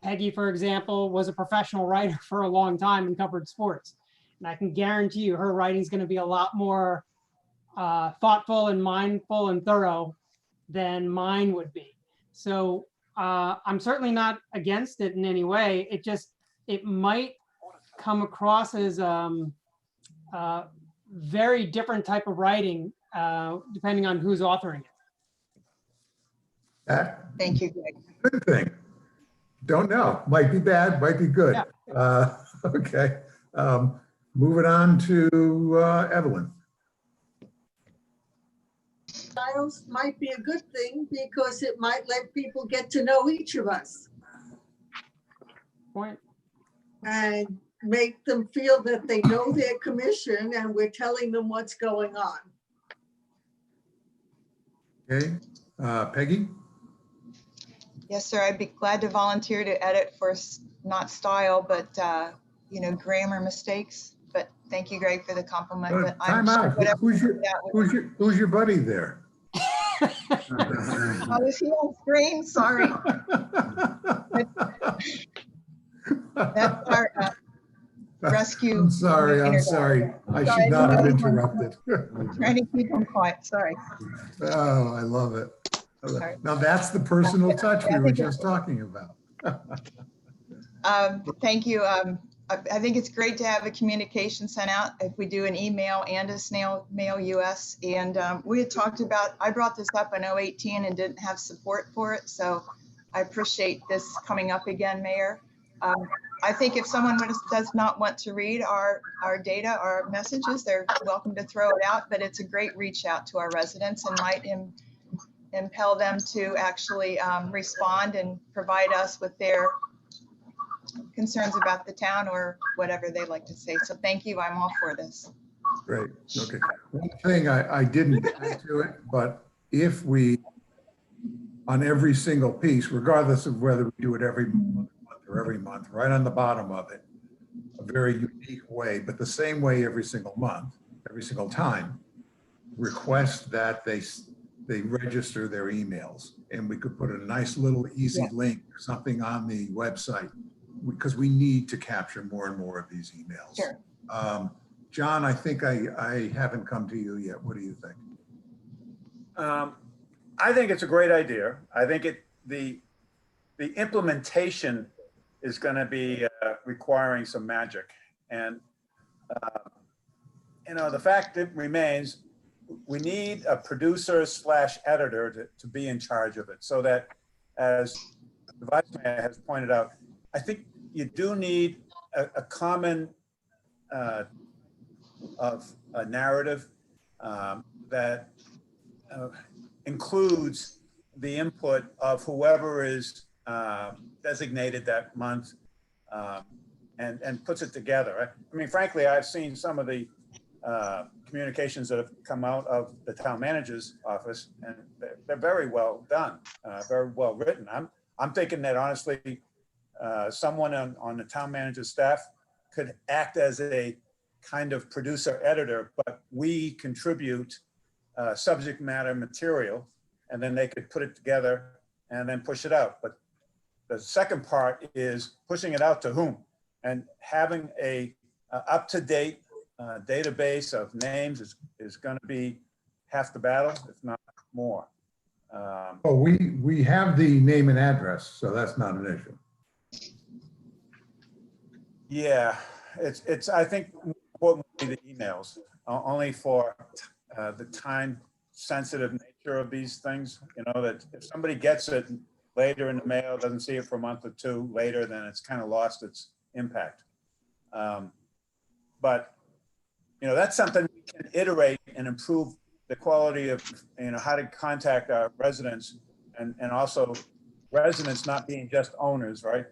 [SPEAKER 10] Peggy, for example, was a professional writer for a long time and covered sports. And I can guarantee you her writing is going to be a lot more thoughtful and mindful and thorough than mine would be. So I'm certainly not against it in any way. It might come across as very different type of writing depending on who's authoring it.
[SPEAKER 9] Thank you, Greg.
[SPEAKER 1] Good thing. Don't know. Might be bad, might be good.
[SPEAKER 10] Yeah.
[SPEAKER 1] Okay. Moving on to Evelyn.
[SPEAKER 4] Styles might be a good thing because it might let people get to know each of us
[SPEAKER 10] Point.
[SPEAKER 4] and make them feel that they know their commission and we're telling them what's going on.
[SPEAKER 1] Okay. Peggy?
[SPEAKER 9] Yes, sir. I'd be glad to volunteer to edit for not style, but grammar mistakes. But thank you, Greg, for the compliment. But I'm
[SPEAKER 1] Time
[SPEAKER 9] sure
[SPEAKER 1] out.
[SPEAKER 9] whatever
[SPEAKER 1] Who's your buddy there?
[SPEAKER 9] Oh, is he on screen? Sorry. That's our rescue.
[SPEAKER 1] I'm sorry. I should not have interrupted.
[SPEAKER 9] I'm trying to keep him quiet. Sorry.
[SPEAKER 1] Oh, I love it.
[SPEAKER 9] Sorry.
[SPEAKER 1] Now that's the personal touch we were just talking about.
[SPEAKER 9] Thank you. I think it's great to have a communication sent out if we do an email and a snail mail US. And we had talked about, I brought this up in 2018 and didn't have support for it. So I appreciate this coming up again, Mayor. I think if someone does not want to read our data, our messages, they're welcome to throw it out, but it's a great reach out to our residents and might impel them to actually respond and provide us with their concerns about the town or whatever they like to say. So thank you. I'm all for this.
[SPEAKER 1] Great. Okay. One thing I didn't add to it, but if we, on every single piece, regardless of whether we do it every month or every month, right on the bottom of it, a very unique way, but the same way every single month, every single time, request that they register their emails. And we could put a nice little easy link or something on the website, because we need to capture more and more of these emails.
[SPEAKER 9] Sure.
[SPEAKER 1] John, I think I haven't come to you yet. What do you think?
[SPEAKER 8] I think it's a great idea. I think the implementation is going to be requiring some magic. And, the fact that remains, we need a producer / editor to be in charge of it, so that, as the Vice Mayor has pointed out, I think you do need a common of a narrative that includes the input of whoever is designated that month, and puts it together. I mean, frankly, I've seen some of the communications that have come out of the town manager's office, and they're very well done, very well written. I'm thinking that honestly, someone on the town manager's staff could act as a kind of producer editor, but we contribute subject matter material, and then they could put it together and then push it out. But the second part is pushing it out to whom, and having a up-to-date database of names is going to be half the battle, if not more.
[SPEAKER 1] Oh, we have the name and address, so that's not an issue.
[SPEAKER 8] Yeah, it's I think importantly the emails, only for the time-sensitive nature of these things. You know, that if somebody gets it later in the mail, doesn't see it for a month or two later, then it's kind of lost its impact. But you know, that's something we can iterate and improve the quality of, you know, how to contact our residents, and also residents not being just owners, right?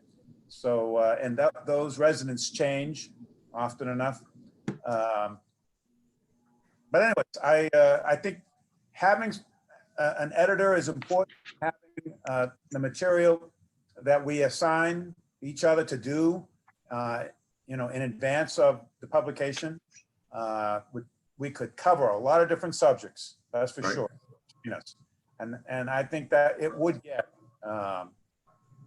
[SPEAKER 8] So, and those residents change often enough. But anyways, I think having an editor is important. Having the material that we assign each other to do, you know, in advance of the publication, we could cover a lot of different subjects, that's for sure. Yes, and I think that it would get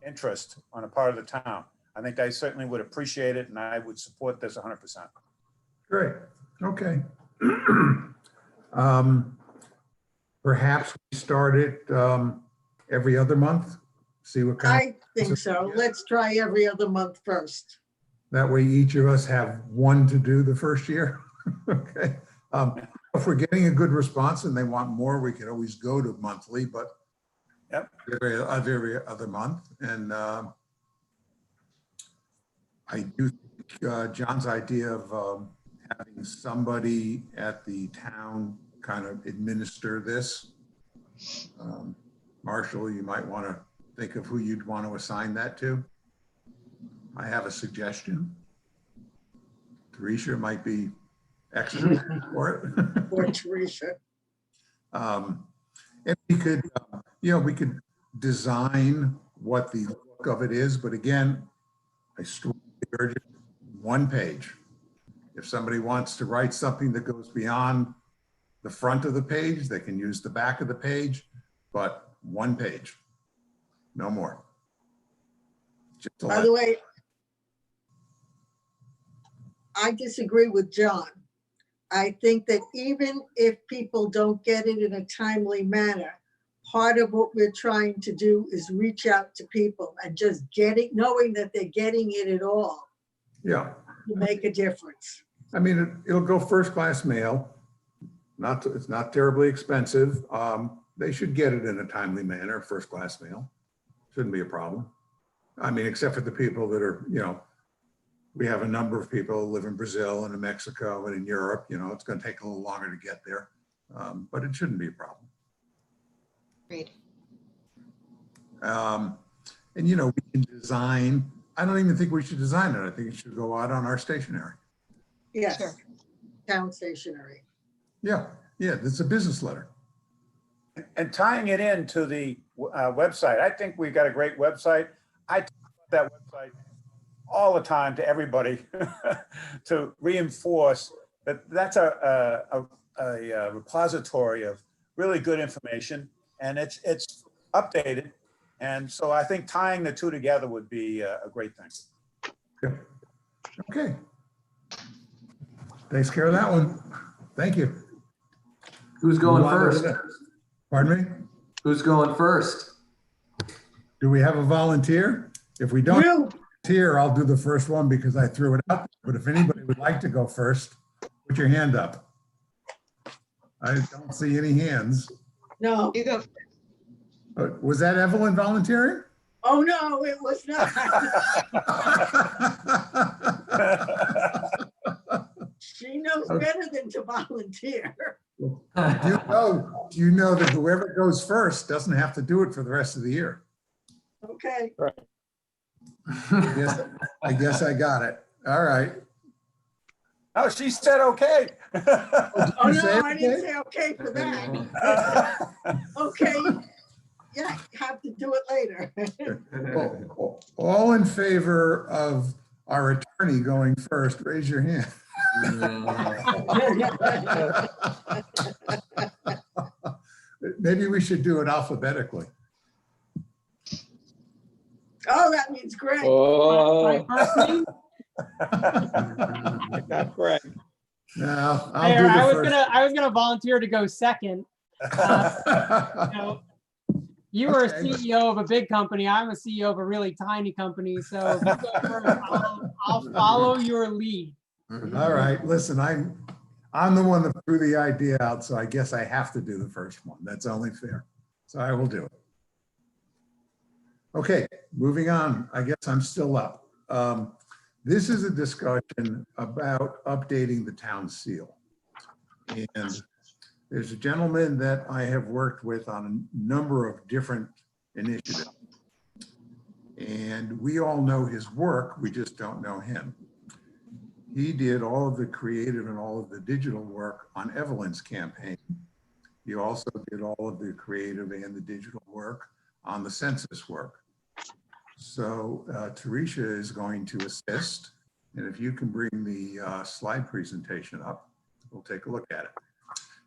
[SPEAKER 8] interest on a part of the town. I think I certainly would appreciate it, and I would support this 100%.
[SPEAKER 1] Great, okay. Perhaps we start it every other month, see what kind of.
[SPEAKER 4] I think so. Let's try every other month first.
[SPEAKER 1] That way each of us have one to do the first year. Okay. If we're getting a good response and they want more, we could always go to monthly, but
[SPEAKER 8] yep,
[SPEAKER 1] every other month. And I do think John's idea of having somebody at the town kind of administer this. Marshall, you might want to think of who you'd want to assign that to. I have a suggestion. Teresa might be excellent for it.
[SPEAKER 4] Or Teresa.
[SPEAKER 1] And we could, you know, we could design what the look of it is, but again, I strongly urge it, one page. If somebody wants to write something that goes beyond the front of the page, they can use the back of the page, but one page, no more. Just
[SPEAKER 4] By the way, I disagree with John. I think that even if people don't get it in a timely manner, part of what we're trying to do is reach out to people and just knowing that they're getting it at all.
[SPEAKER 1] Yeah.
[SPEAKER 4] Will make a difference.
[SPEAKER 1] I mean, it'll go first class mail. It's not terribly expensive. They should get it in a timely manner, first class mail. Shouldn't be a problem. I mean, except for the people that are, you know, we have a number of people who live in Brazil and in Mexico and in Europe. You know, it's going to take a little longer to get there, but it shouldn't be a problem.
[SPEAKER 9] Great.
[SPEAKER 1] And, you know, we can design, I don't even think we should design it. I think it should go out on our stationery.
[SPEAKER 4] Yes,
[SPEAKER 9] Sure.
[SPEAKER 4] town stationery.
[SPEAKER 1] Yeah, yeah, it's a business letter.
[SPEAKER 8] And tying it into the website, I think we've got a great website. I talk about that website all the time to everybody to reinforce that that's a repository of really good information, and it's updated. And so I think tying the two together would be a great thing.
[SPEAKER 1] Okay. Takes care of that one. Thank you.
[SPEAKER 5] Who's going
[SPEAKER 1] Move on to
[SPEAKER 5] first?
[SPEAKER 1] the next. Pardon me?
[SPEAKER 5] Who's going first?
[SPEAKER 1] Do we have a volunteer? If we don't volunteer, I'll do the first one because I threw it out. But if anybody would like to go first, put your hand up. I don't see any hands.
[SPEAKER 4] No.
[SPEAKER 9] You go.
[SPEAKER 1] Was that Evelyn volunteering?
[SPEAKER 4] Oh, no, it was not. She knows better than to volunteer.
[SPEAKER 1] Do you know that whoever goes first doesn't have to do it for the rest of the year?
[SPEAKER 4] Okay.
[SPEAKER 1] I guess I got it. All right.
[SPEAKER 3] Oh, she said, okay.
[SPEAKER 4] Oh,
[SPEAKER 1] you
[SPEAKER 4] no,
[SPEAKER 1] say
[SPEAKER 4] I didn't
[SPEAKER 1] okay?
[SPEAKER 4] say okay for that. Okay. Yeah, you have to do it later.
[SPEAKER 1] All in favor of our attorney going first, raise your hand. Maybe we should do it alphabetically.
[SPEAKER 4] Oh, that means Greg.
[SPEAKER 3] Oh,
[SPEAKER 10] My first name?
[SPEAKER 3] not correct.
[SPEAKER 1] No, I'll
[SPEAKER 10] Mayor,
[SPEAKER 1] do
[SPEAKER 10] I
[SPEAKER 1] the
[SPEAKER 10] was
[SPEAKER 1] first.
[SPEAKER 10] gonna volunteer to go second. You know, you are a
[SPEAKER 1] Okay.
[SPEAKER 10] CEO of a big company. I'm a CEO of a really tiny company. So if you go first, I'll follow your lead.
[SPEAKER 1] All right, listen, I'm the one that threw the idea out, so I guess I have to do the first one. That's only fair. So I will do it. Okay, moving on. I guess I'm still up. This is a discussion about updating the town seal. And there's a gentleman that I have worked with on a number of different initiatives. And we all know his work, we just don't know him. He did all of the creative and all of the digital work on Evelyn's campaign. He also did all of the creative and the digital work on the census work. So Teresa is going to assist. And if you can bring the slide presentation up, we'll take a look at it.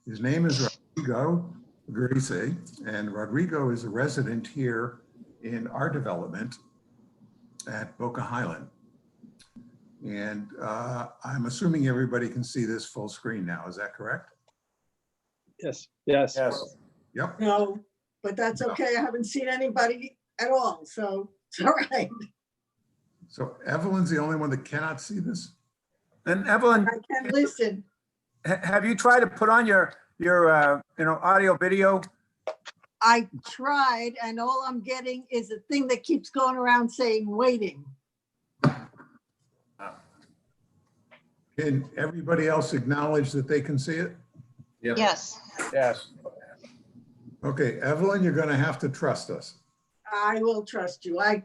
[SPEAKER 1] His name is Rodrigo Gracie, and Rodrigo is a resident here in our development at Boca Highland. And I'm assuming everybody can see this full screen now. Is that correct?
[SPEAKER 3] Yes, yes.
[SPEAKER 8] Yes.
[SPEAKER 1] Yep.
[SPEAKER 4] No, but that's okay. I haven't seen anybody at all, so it's all right.
[SPEAKER 1] So Evelyn's the only one that cannot see this?
[SPEAKER 8] And Evelyn,
[SPEAKER 4] I can listen.
[SPEAKER 8] have you tried to put on your audio video?
[SPEAKER 4] I tried, and all I'm getting is a thing that keeps going around saying waiting.
[SPEAKER 1] Can everybody else acknowledge that they can see it?
[SPEAKER 9] Yes.
[SPEAKER 8] Yes.
[SPEAKER 1] Okay, Evelyn, you're gonna have to trust us.
[SPEAKER 4] I will trust you. I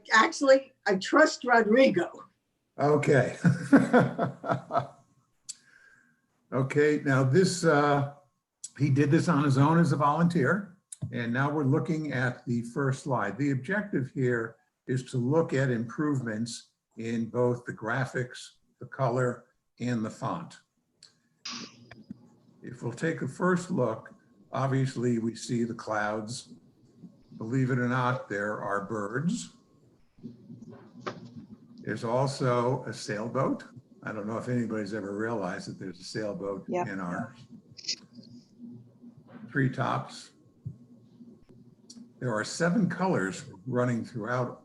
[SPEAKER 4] trust Rodrigo.
[SPEAKER 1] Okay. Okay, now this, he did this on his own as a volunteer. And now we're looking at the first slide. The objective here is to look at improvements in both the graphics, the color, and the font. If we'll take a first look, obviously we see the clouds. Believe it or not, there are birds. There's also a sailboat. I don't know if anybody's ever realized that there's a sailboat
[SPEAKER 9] Yep.
[SPEAKER 1] in our treetops. There are 7 colors running throughout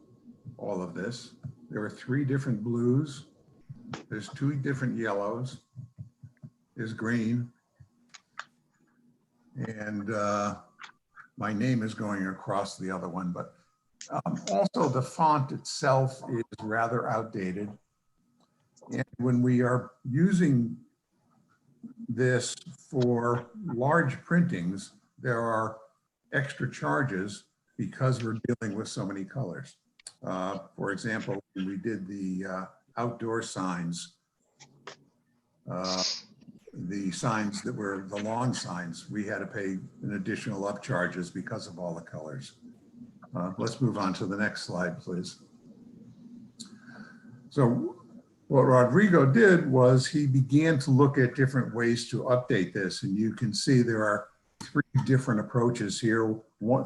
[SPEAKER 1] all of this. There are 3 different blues. There's 2 different yellows. There's green. And my name is going across the other one, but also the font itself is rather outdated. And when we are using this for large printings, there are extra charges because we're dealing with so many colors. For example, when we did the outdoor signs, the signs that were the lawn signs, we had to pay an additional upcharges because of all the colors. Let's move on to the next slide, please. So what Rodrigo did was he began to look at different ways to update this. And you can see there are 3 different approaches here.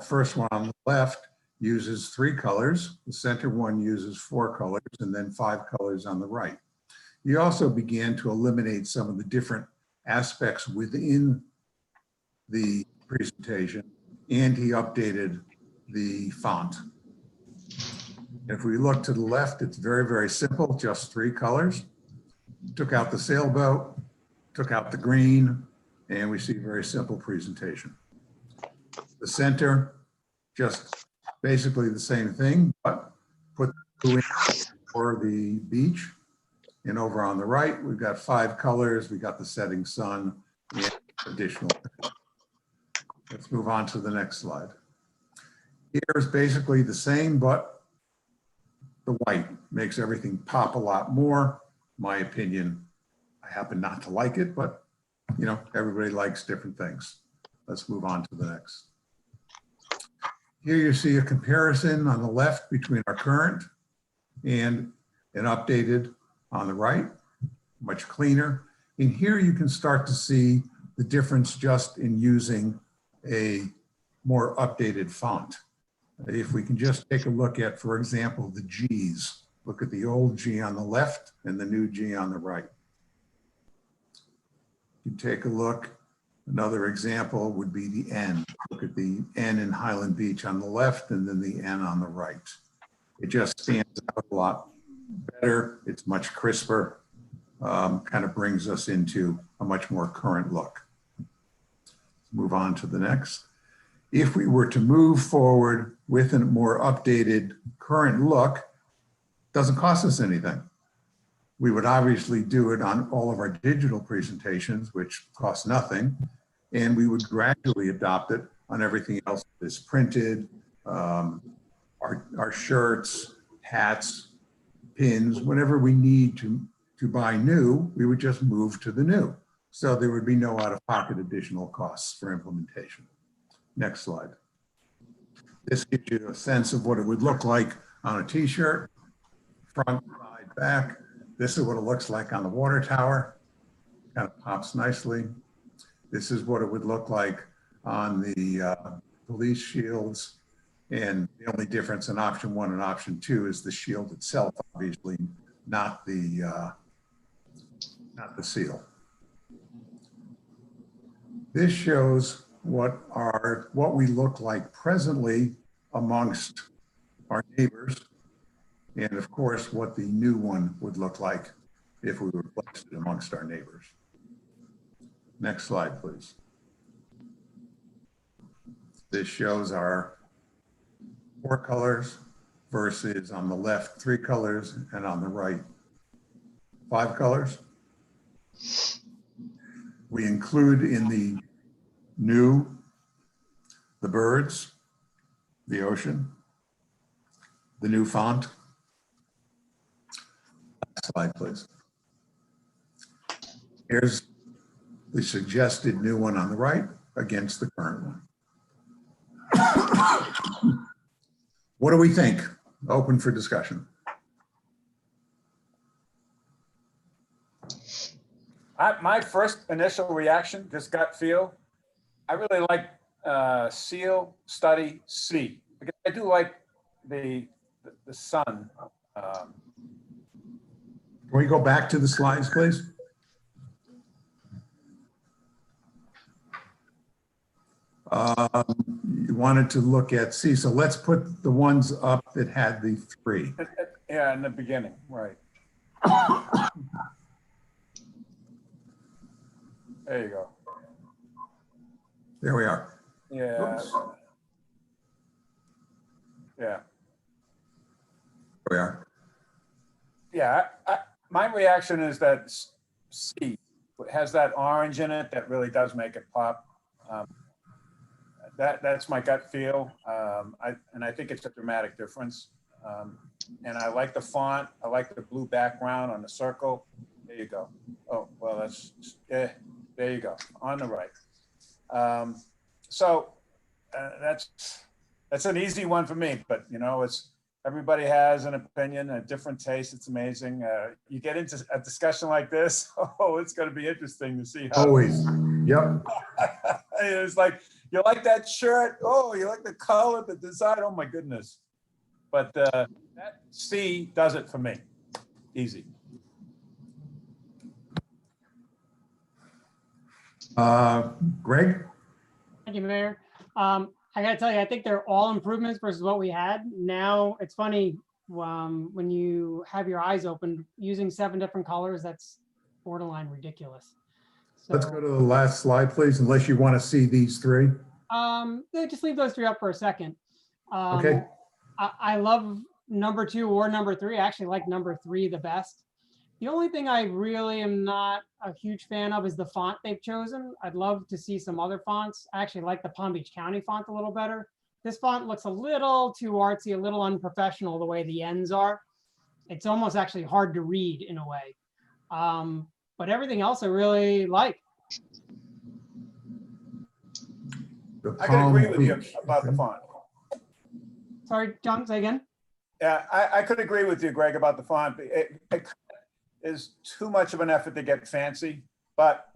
[SPEAKER 1] First one on the left uses 3 colors. The center one uses 4 colors, and then 5 colors on the right. He also began to eliminate some of the different aspects within the presentation, and he updated the font. If we look to the left, it's very, very simple, just 3 colors. Took out the sailboat, took out the green, and we see a very simple presentation. The center, just basically the same thing, but put the blue in for the beach. And over on the right, we've got 5 colors. We got the setting sun and additional. Let's move on to the next slide. Here is basically the same, but the white makes everything pop a lot more. My opinion, I happen not to like it, but you know, everybody likes different things. Let's move on to the next. Here you see a comparison on the left between our current and an updated on the right, much cleaner. And here you can start to see the difference just in using a more updated font. If we can just take a look at, for example, the G's. Look at the old G on the left and the new G on the right. You take a look, another example would be the N. Look at the N in Highland Beach on the left and then the N on the right. It just stands out a lot better. It's much crisper, kind of brings us into a much more current look. Move on to the next. If we were to move forward with a more updated current look, doesn't cost us anything. We would obviously do it on all of our digital presentations, which costs nothing, and we would gradually adopt it on everything else that's printed, our shirts, hats, pins, whatever we need to buy new, we would just move to the new. So there would be no out-of-pocket additional costs for implementation. Next slide. This gives you a sense of what it would look like on a t-shirt, front, side, back. This is what it looks like on the water tower. Kind of pops nicely. This is what it would look like on the police shields. And the only difference in option 1 and option 2 is the shield itself, obviously, not the seal. This shows what we look like presently amongst our neighbors, and of course, what the new one would look like if we were placed amongst our neighbors. Next slide, please. This shows our 4 colors versus on the left 3 colors and on the right 5 colors. We include in the new the birds, the ocean, the new font. Next slide, please. Here's the suggested new one on the right against the current one. What do we think? Open for discussion.
[SPEAKER 3] My first initial reaction, just gut feel, I really like seal, study, C, because I do like the sun.
[SPEAKER 1] Can we go back to the slides, please? You wanted to look at C, so let's put the ones up that had the 3.
[SPEAKER 3] Yeah, in the beginning, right. There you go.
[SPEAKER 1] There we are.
[SPEAKER 3] Yeah.
[SPEAKER 1] Oops.
[SPEAKER 3] Yeah.
[SPEAKER 1] There we are.
[SPEAKER 3] Yeah, my reaction is that C has that orange in it that really does make it pop. That's my gut feel. And I think it's a dramatic difference. And I like the font. I like the blue background on the circle. There you go. Oh, well, that's, there you go, on the right. So that's an easy one for me, but you know, everybody has an opinion, a different taste. It's amazing. You get into a discussion like this, oh, it's going to be interesting to see how.
[SPEAKER 1] Always. Yep.
[SPEAKER 3] It's like, you like that shirt? Oh, you like the color, the design? Oh my goodness. But that C does it for me. Easy.
[SPEAKER 1] Greg?
[SPEAKER 10] Thank you, Mayor. I gotta tell you, I think they're all improvements versus what we had. Now, it's funny, when you have your eyes open, using 7 different colors, that's borderline ridiculous.
[SPEAKER 1] Let's
[SPEAKER 10] So,
[SPEAKER 1] go to the last slide, please, unless you want to see these three.
[SPEAKER 10] just leave those three up for a second.
[SPEAKER 1] Okay.
[SPEAKER 10] I love number 2 or number 3. I actually like number 3 the best. The only thing I really am not a huge fan of is the font they've chosen. I'd love to see some other fonts. I actually like the Palm Beach County font a little better. This font looks a little too artsy, a little unprofessional the way the ends are. It's almost actually hard to read in a way. But everything else I really like.
[SPEAKER 1] The
[SPEAKER 3] I can agree with you
[SPEAKER 1] Palm Beach.
[SPEAKER 3] about the font.
[SPEAKER 10] Sorry, John, say again.
[SPEAKER 3] Yeah, I could agree with you, Greg, about the font. It is too much of an effort to get fancy, but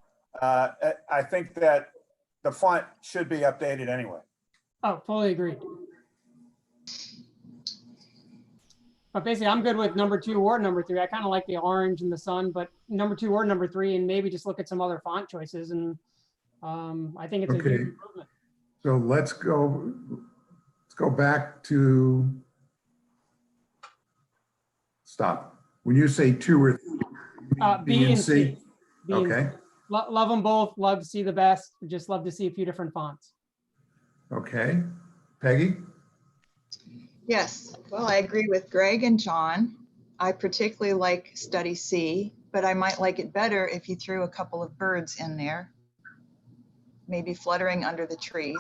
[SPEAKER 3] I think that the font should be updated anyway.
[SPEAKER 10] Oh, fully agreed. But basically, I'm good with number 2 or number 3. I kind of like the orange and the sun, but number 2 or number 3, and maybe just look at some other font choices. And I think it's a
[SPEAKER 1] Okay.
[SPEAKER 10] huge improvement.
[SPEAKER 1] So let's go back to, stop. When you say 2 or 3,
[SPEAKER 10] B and C. B and
[SPEAKER 1] Okay,
[SPEAKER 10] C. Love them both. Love to see the best. Just love to see a few different fonts.
[SPEAKER 1] okay. Peggy?
[SPEAKER 9] Yes, well, I agree with Greg and John. I particularly like study C, but I might like it better if you threw a couple of birds in there, maybe fluttering under the trees.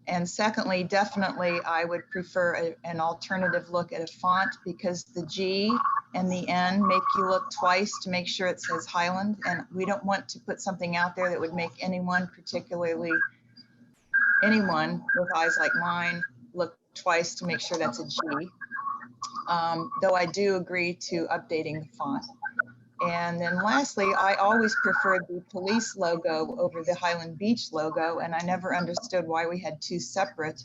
[SPEAKER 9] And secondly, definitely, I would prefer an alternative look at a font because the G and the N make you look twice to make sure it says Highland. And we don't want to put something out there that would make anyone, particularly anyone with eyes like mine, look twice to make sure that's a G. Though I do agree to updating the font. And then lastly, I always preferred the police logo over the Highland Beach logo, and I never understood why we had 2 separate.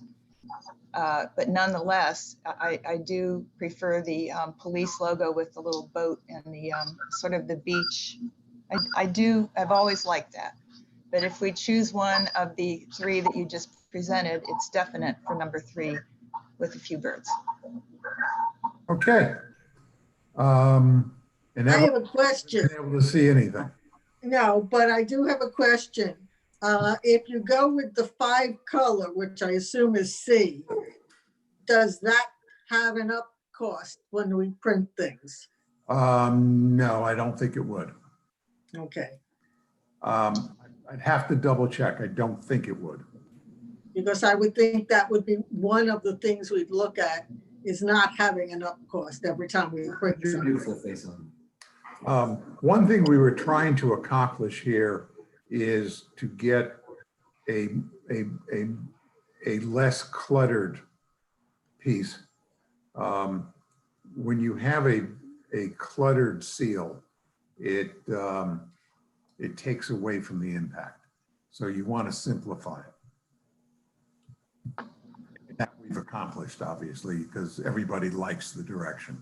[SPEAKER 9] But nonetheless, I do prefer the police logo with the little boat and the sort of the beach. I've always liked that. But if we choose one of the 3 that you just presented, it's definite for number 3 with a few birds.
[SPEAKER 1] Okay. And
[SPEAKER 4] I
[SPEAKER 1] never
[SPEAKER 4] have a question.
[SPEAKER 1] been able to see anything.
[SPEAKER 4] No, but I do have a question. If you go with the 5 color, which I assume is C, does that have an up cost when we print things?
[SPEAKER 1] No, I don't think it would.
[SPEAKER 4] Okay,
[SPEAKER 1] I'd have to double check. I don't think it would.
[SPEAKER 4] because I would think that would be one of the things we'd look at is not having an up cost every time we print something.
[SPEAKER 14] Beautiful face on.
[SPEAKER 1] One thing we were trying to accomplish here is to get a less cluttered piece. When you have a cluttered seal, it takes away from the impact. So you want to simplify it. That we've accomplished, obviously, because everybody likes the direction.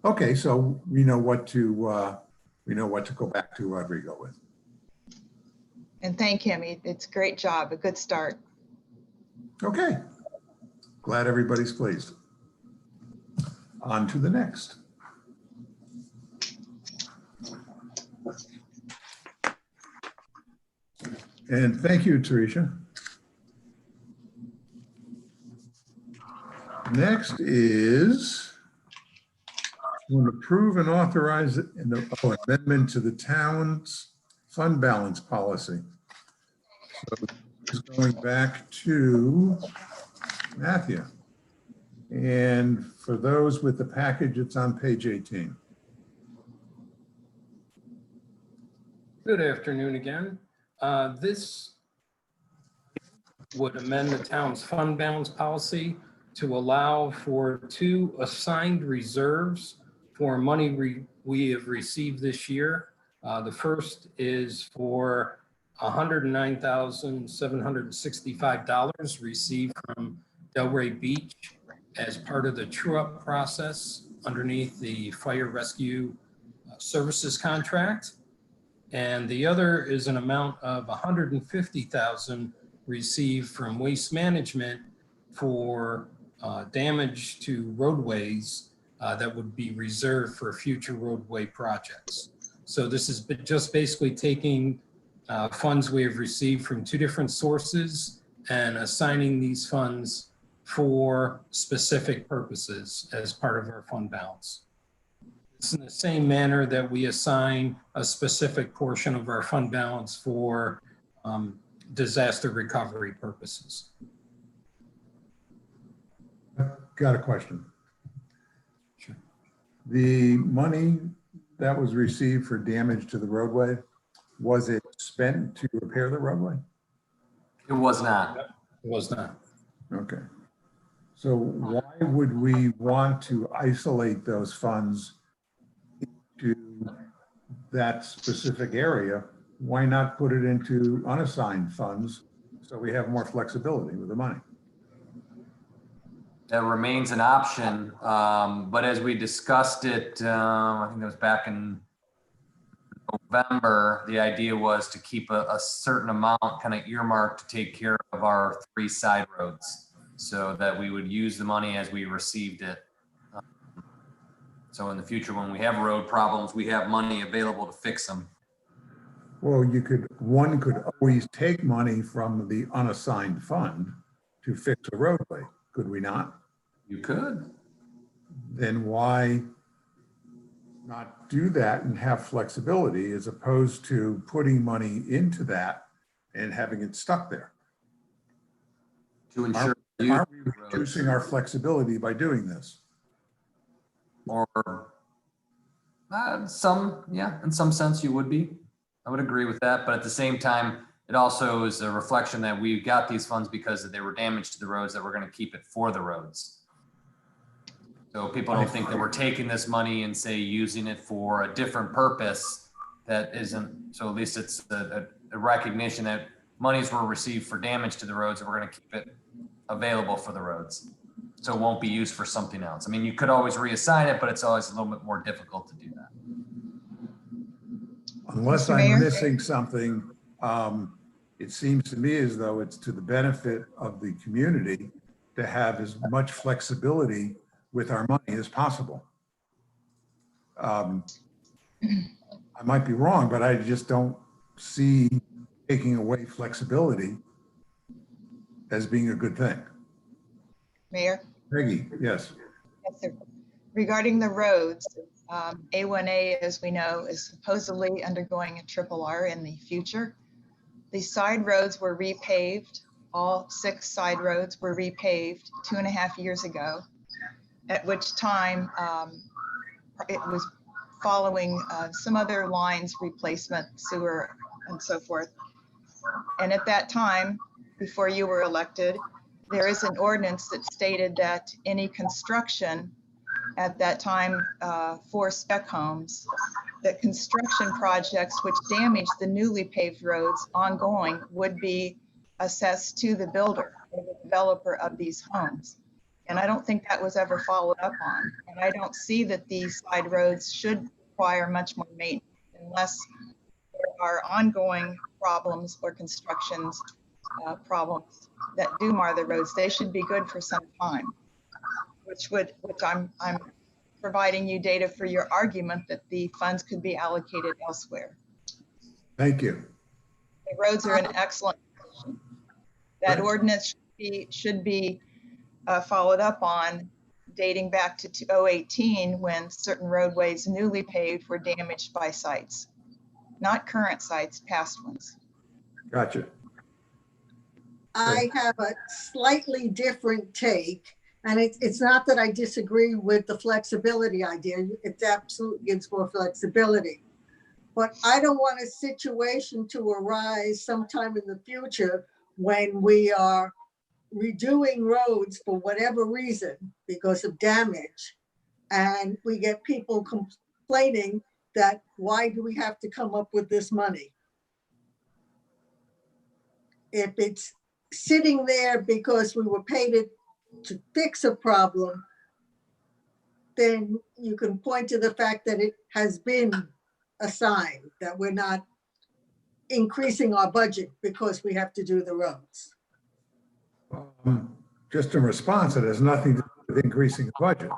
[SPEAKER 1] Okay, so we know what to go back to Rodrigo with.
[SPEAKER 9] And thank him. It's a great job, a good start.
[SPEAKER 1] Okay, glad everybody's pleased. On to the next. And thank you, Teresa. Next is to approve and authorize an amendment to the town's fund balance policy. So just going back to Matthew. And for those with the package, it's on page 18.
[SPEAKER 12] Good afternoon again. This would amend the town's fund balance policy to allow for 2 assigned reserves for money we have received this year. The first is for $109,765 received from Delray Beach as part of the true-up process underneath the fire rescue services contract. And the other is an amount of $150,000 received from Waste Management for damage to roadways that would be reserved for future roadway projects. So this is just basically taking funds we have received from two different sources and assigning these funds for specific purposes as part of our fund balance. It's in the same manner that we assign a specific portion of our fund balance for disaster recovery purposes.
[SPEAKER 1] Got a question.
[SPEAKER 12] Sure.
[SPEAKER 1] The money that was received for damage to the roadway, was it spent to repair the roadway?
[SPEAKER 5] It was not.
[SPEAKER 12] It was not.
[SPEAKER 1] Okay. So why would we want to isolate those funds to that specific area? Why not put it into unassigned funds so we have more flexibility with the money?
[SPEAKER 5] That remains an option, but as we discussed it, I think it was back in November, the idea was to keep a certain amount kind of earmarked to take care of our 3 side roads, so that we would use the money as we received it. So in the future, when we have road problems, we have money available to fix them.
[SPEAKER 1] Well, one could always take money from the unassigned fund to fix a roadway, could we not?
[SPEAKER 5] You could.
[SPEAKER 1] Then why not do that and have flexibility as opposed to putting money into that and having it stuck there?
[SPEAKER 5] To ensure
[SPEAKER 1] Aren't we reducing our flexibility by doing this?
[SPEAKER 5] Or in some sense you would be. I would agree with that, but at the same time, it also is a reflection that we've got these funds because they were damaged to the roads, that we're going to keep it for the roads. So people don't think that we're taking this money and say using it for a different purpose that isn't. So at least it's a recognition that monies were received for damage to the roads, and we're going to keep it available for the roads. So it won't be used for something else. I mean, you could always reassign it, but it's always a little bit more difficult to do that.
[SPEAKER 1] Unless
[SPEAKER 9] Mr. Mayor?
[SPEAKER 1] I'm missing something, it seems to me as though it's to the benefit of the community to have as much flexibility with our money as possible. I might be wrong, but I just don't see taking away flexibility as being a good thing.
[SPEAKER 9] Mayor?
[SPEAKER 1] Peggy, yes.
[SPEAKER 9] Yes, sir. Regarding the roads, A1A, as we know, is supposedly undergoing a triple R in the future. The side roads were repaved. All 6 side roads were repaved 2.5 years ago, at which time it was following some other lines, replacement, sewer, and so forth. And at that time, before you were elected, there is an ordinance that stated that any construction at that time for spec homes, that construction projects which damage the newly paved roads ongoing would be assessed to the builder or the developer of these homes. And I don't think that was ever followed up on. And I don't see that these side roads should require much more maintenance unless there are ongoing problems or constructions problems that do mar the roads. They should be good for some time, which I'm providing you data for your argument that the funds could be allocated elsewhere.
[SPEAKER 1] Thank you.
[SPEAKER 9] The roads are in excellent condition. That ordinance should be followed up on, dating back to 2018 when certain roadways newly paved were damaged by sites, not current sites, past ones.
[SPEAKER 1] Gotcha.
[SPEAKER 4] I have a slightly different take, and it's not that I disagree with the flexibility idea. It absolutely gives more flexibility. But I don't want a situation to arise sometime in the future when we are redoing roads for whatever reason because of damage, and we get people complaining that why do we have to come up with this money? If it's sitting there because we were paid it to fix a problem, then you can point to the fact that it has been assigned, that we're not increasing our budget because we have to do the roads.
[SPEAKER 1] Just in response, it has nothing to do with increasing the budget.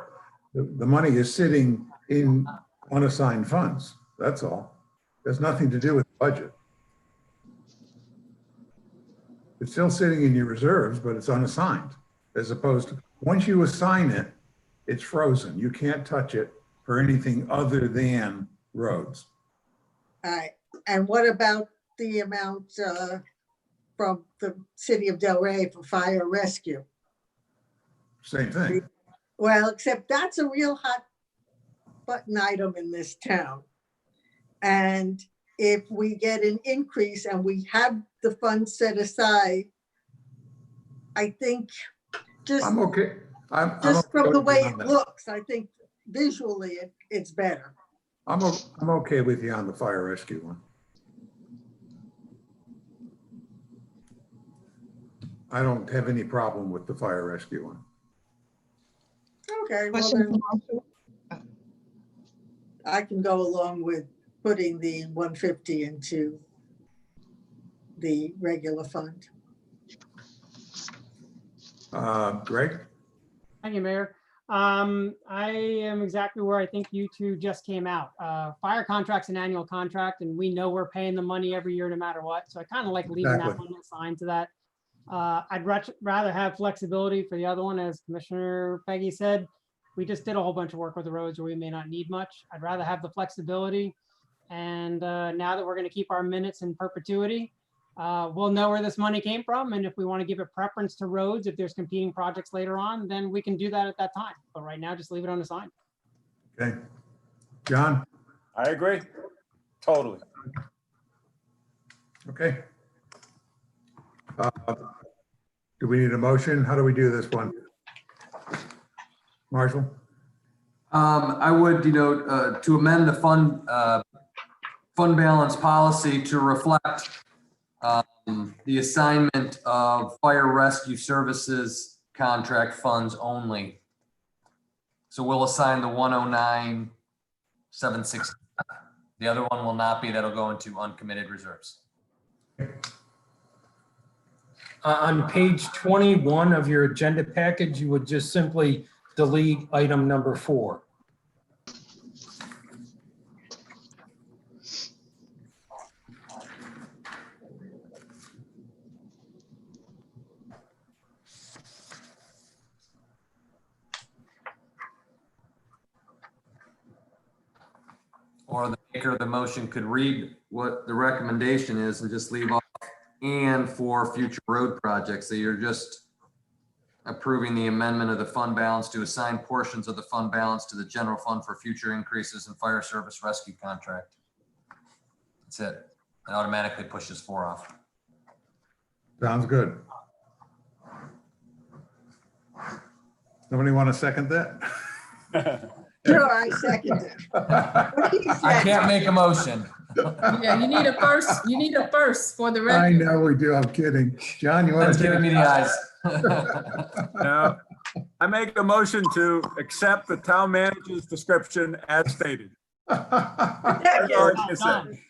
[SPEAKER 1] The money is sitting in unassigned funds, that's all. Has nothing to do with the budget. It's still sitting in your reserves, but it's unassigned, as opposed to, once you assign it, it's frozen. You can't touch it for anything other than roads.
[SPEAKER 4] All right, and what about the amount from the city of Delray for fire rescue?
[SPEAKER 1] Same thing.
[SPEAKER 4] Well, except that's a real hot button item in this town. And if we get an increase and we have the funds set aside, I think just,
[SPEAKER 1] I'm okay. I'm
[SPEAKER 4] just
[SPEAKER 1] okay
[SPEAKER 4] from the
[SPEAKER 1] with
[SPEAKER 4] way
[SPEAKER 1] you on
[SPEAKER 4] it
[SPEAKER 1] that.
[SPEAKER 4] looks, I think visually it's better.
[SPEAKER 1] I'm okay with you on the fire rescue one. I don't have any problem with the fire rescue one.
[SPEAKER 4] Okay, well
[SPEAKER 9] Question
[SPEAKER 4] then
[SPEAKER 9] from Marshall?
[SPEAKER 4] I can go along with putting the 150 into the regular fund.
[SPEAKER 1] Greg?
[SPEAKER 10] Thank you, Mayor. I am exactly where I think you two just came out. Fire contract's an annual contract and we know we're paying the money every year no matter what. So I kind of like leaving that
[SPEAKER 1] Exactly.
[SPEAKER 10] one assigned to that. I'd rather have flexibility for the other one, as Commissioner Peggy said. We just did a whole bunch of work with the roads where we may not need much. I'd rather have the flexibility. And now that we're going to keep our minutes in perpetuity, we'll know where this money came from. And if we want to give a preference to roads, if there's competing projects later on, then we can do that at that time. But right now, just leave it unassigned.
[SPEAKER 1] Okay. John?
[SPEAKER 3] I agree. Totally.
[SPEAKER 1] Okay. Do we need a motion? How do we do this one? Marshall?
[SPEAKER 5] I would, to amend the fund balance policy to reflect the assignment of fire rescue services contract funds only. So we'll assign the 109,760. The other one will not be, that'll go into uncommitted reserves.
[SPEAKER 12] On page 21 of your agenda package, you would just simply delete item number 4.
[SPEAKER 5] Or the maker of the motion could read what the recommendation is and just leave off and for future road projects. So you're just approving the amendment of the fund balance to assign portions of the fund balance to the general fund for future increases in fire service rescue contract. That's it. It automatically pushes 4 off.
[SPEAKER 1] Sounds good. Somebody want to second that?
[SPEAKER 4] Sure, I second it. What do you
[SPEAKER 5] I
[SPEAKER 4] say?
[SPEAKER 5] can't make a motion.
[SPEAKER 2] Yeah, you need a first for the
[SPEAKER 1] I
[SPEAKER 2] record.
[SPEAKER 1] know we do. I'm kidding. John, you want
[SPEAKER 5] That's
[SPEAKER 1] to?
[SPEAKER 5] giving me the eyes.
[SPEAKER 8] Now, I make a motion to accept the town manager's description as stated. That's all I can say.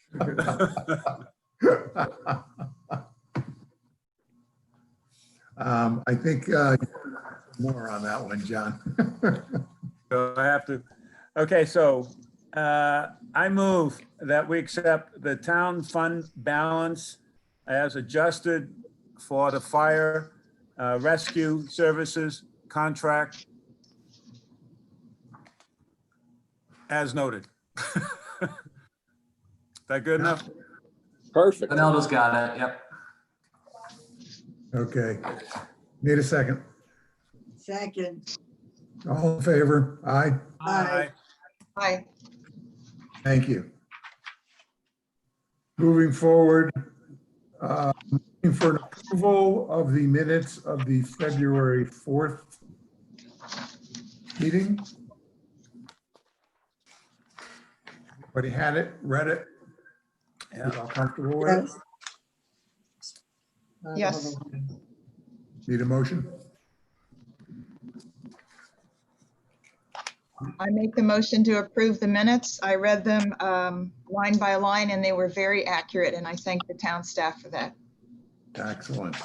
[SPEAKER 1] I think more on that one, John.
[SPEAKER 8] So I have to, okay, so I move that we accept the town fund balance as adjusted for the fire rescue services contract as noted. Is that good enough?
[SPEAKER 14] Perfect.
[SPEAKER 5] Ronaldo's got it. Yep.
[SPEAKER 1] Okay. Need a second.
[SPEAKER 4] Second.
[SPEAKER 1] All in favor? Aye.
[SPEAKER 4] Aye.
[SPEAKER 9] Hi.
[SPEAKER 1] Thank you. Moving forward, looking for an approval of the minutes of the February 4th meeting. Everybody had it, read it? You all comfortable with it?
[SPEAKER 9] Yes.
[SPEAKER 1] Need a motion?
[SPEAKER 9] I make the motion to approve the minutes. I read them line by line and they were very accurate and I thank the town staff for that.
[SPEAKER 1] Excellent.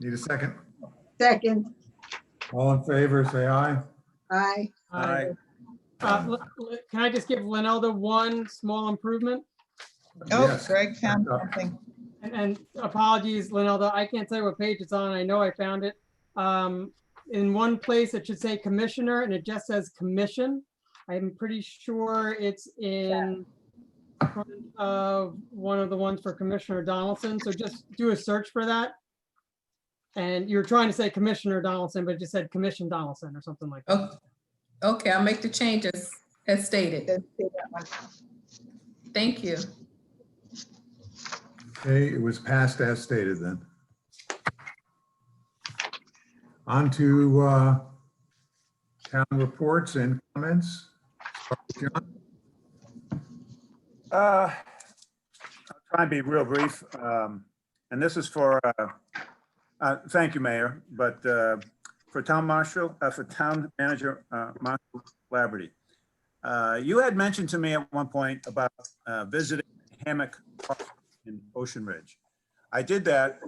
[SPEAKER 1] Need a second?
[SPEAKER 4] Second.
[SPEAKER 1] All in favor, say aye.
[SPEAKER 4] Aye.
[SPEAKER 8] Aye.
[SPEAKER 10] Can I just give Linelda one small improvement?
[SPEAKER 9] Oh,
[SPEAKER 1] Yes.
[SPEAKER 9] Greg found something.
[SPEAKER 10] And apologies, Linelda, I can't tell you what page it's on. I know I found it. In one place, it should say commissioner and it just says commission. I'm pretty sure it's in front of one of the ones for Commissioner Donaldson. So just do a search for that. And you were trying to say Commissioner Donaldson, but it just said Commission Donaldson or something like that.
[SPEAKER 2] Oh, okay, I'll make the changes as stated.
[SPEAKER 9] Didn't see that one.
[SPEAKER 2] Thank you.
[SPEAKER 1] Okay, it was passed as stated then. On to town reports and comments. John?
[SPEAKER 8] I'll try and be real brief. And this is for, thank you, Mayor, but for Town Marshal, for Town Manager Marshall Laverty. You had mentioned to me at one point about visiting Hammock Park in Ocean Ridge. I did that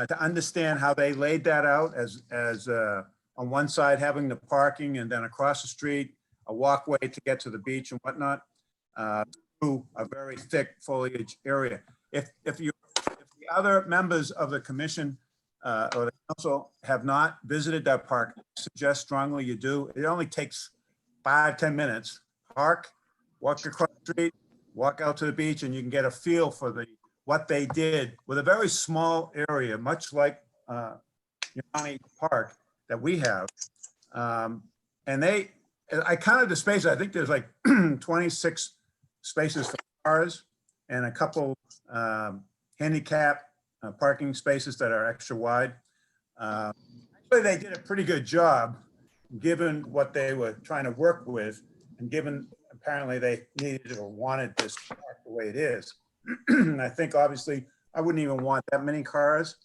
[SPEAKER 8] to understand how they laid that out as on one side having the parking and then across the street, a walkway to get to the beach and whatnot, through a very thick foliage area. If the other members of the commission or the council have not visited that park, I suggest strongly you do. It only takes 5-10 minutes. Park, walk across the street, walk out to the beach, and you can get a feel for what they did with a very small area, much like Yanni Park that we have. And I counted the spaces. I think there's like 26 spaces for cars and a couple handicap parking spaces that are extra wide. Actually, they did a pretty good job given what they were trying to work with and given apparently they needed or wanted this park the way it is. I think obviously I wouldn't even want that many cars.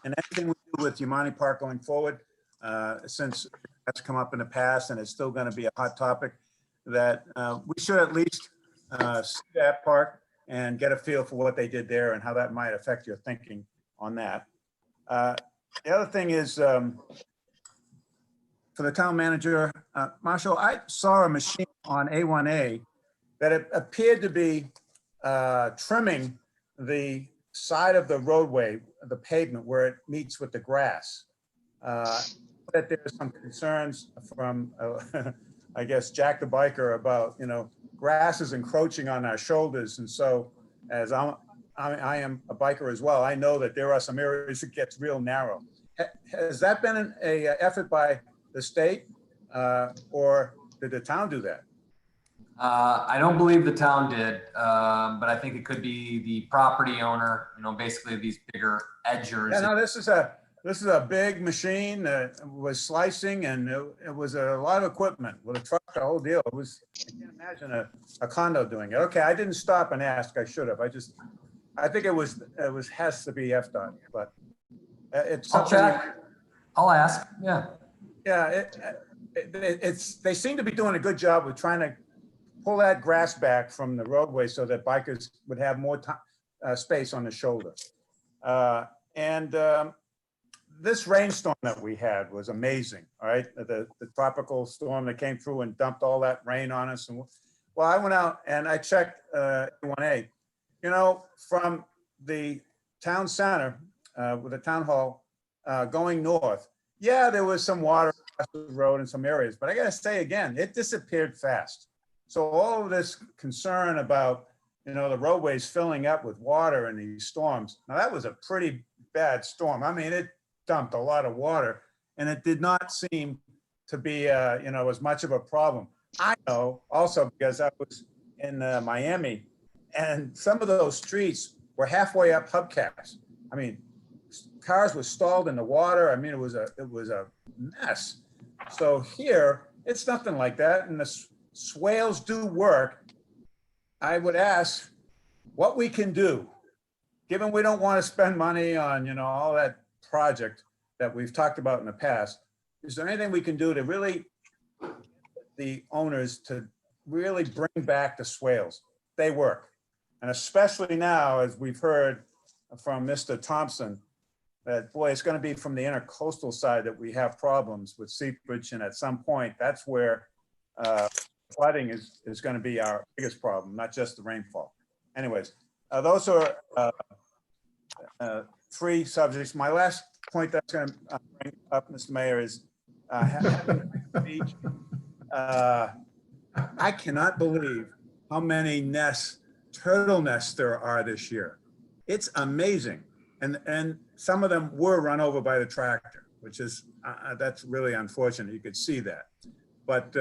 [SPEAKER 8] And anything we do with Yamani Park going forward, since that's come up in the past and it's still going to be a hot topic, that we should at least see that park and get a feel for what they did there and how that might affect your thinking on that. The other thing is, for the town manager, Marshall, I saw a machine on A1A that it appeared to be trimming the side of the roadway, the pavement where it meets with the grass. That there's some concerns from, I guess, Jack the Biker about, grass is encroaching on our shoulders. And so as I am a biker as well, I know that there are some areas that gets real narrow. Has that been an effort by the state or did the town do that?
[SPEAKER 5] I don't believe the town did, but I think it could be the property owner, basically these bigger edgers.
[SPEAKER 8] Yeah, no, this is a big machine that was slicing and it was a lot of equipment with a truck, the whole deal. It was, I can't imagine a condo doing it. Okay, I didn't stop and ask, I should have. I think it has to be FDOT, but it's
[SPEAKER 5] I'll
[SPEAKER 8] something.
[SPEAKER 5] check. I'll ask, yeah.
[SPEAKER 8] Yeah, they seem to be doing a good job with trying to pull that grass back from the roadway so that bikers would have more space on the shoulder. This rainstorm that we had was amazing, all right? The tropical storm that came through and dumped all that rain on us. And well, I went out and I checked 1A, from the town center with the town hall going north. Yeah, there was some water across the road in some areas, but I gotta say again, it disappeared fast. So all of this concern about, the roadways filling up with water in these storms. Now that was a pretty bad storm. I mean, it dumped a lot of water and it did not seem to be, as much of a problem. I know also because I was in Miami and some of those streets were halfway up hubcaps. I mean, cars were stalled in the water. I mean, it was a mess. So here, it's nothing like that. And the swales do work. I would ask what we can do, given we don't want to spend money on, all that project that we've talked about in the past. Is there anything we can do to really the owners to really bring back the swales? They work. And especially now, as we've heard from Mr. Thompson, that boy, it's going to be from the intercoastal side that we have problems with seepage. And at some point, that's where flooding is going to be our biggest problem, not just the rainfall.
[SPEAKER 3] anyways, those are three subjects. My last point that's going to bring up, Mr. Mayor, is beach. I cannot believe how many nests, turtle nests there are this year. It's amazing. And some of them were run over by the tractor, which is, that's really unfortunate. You could see that. But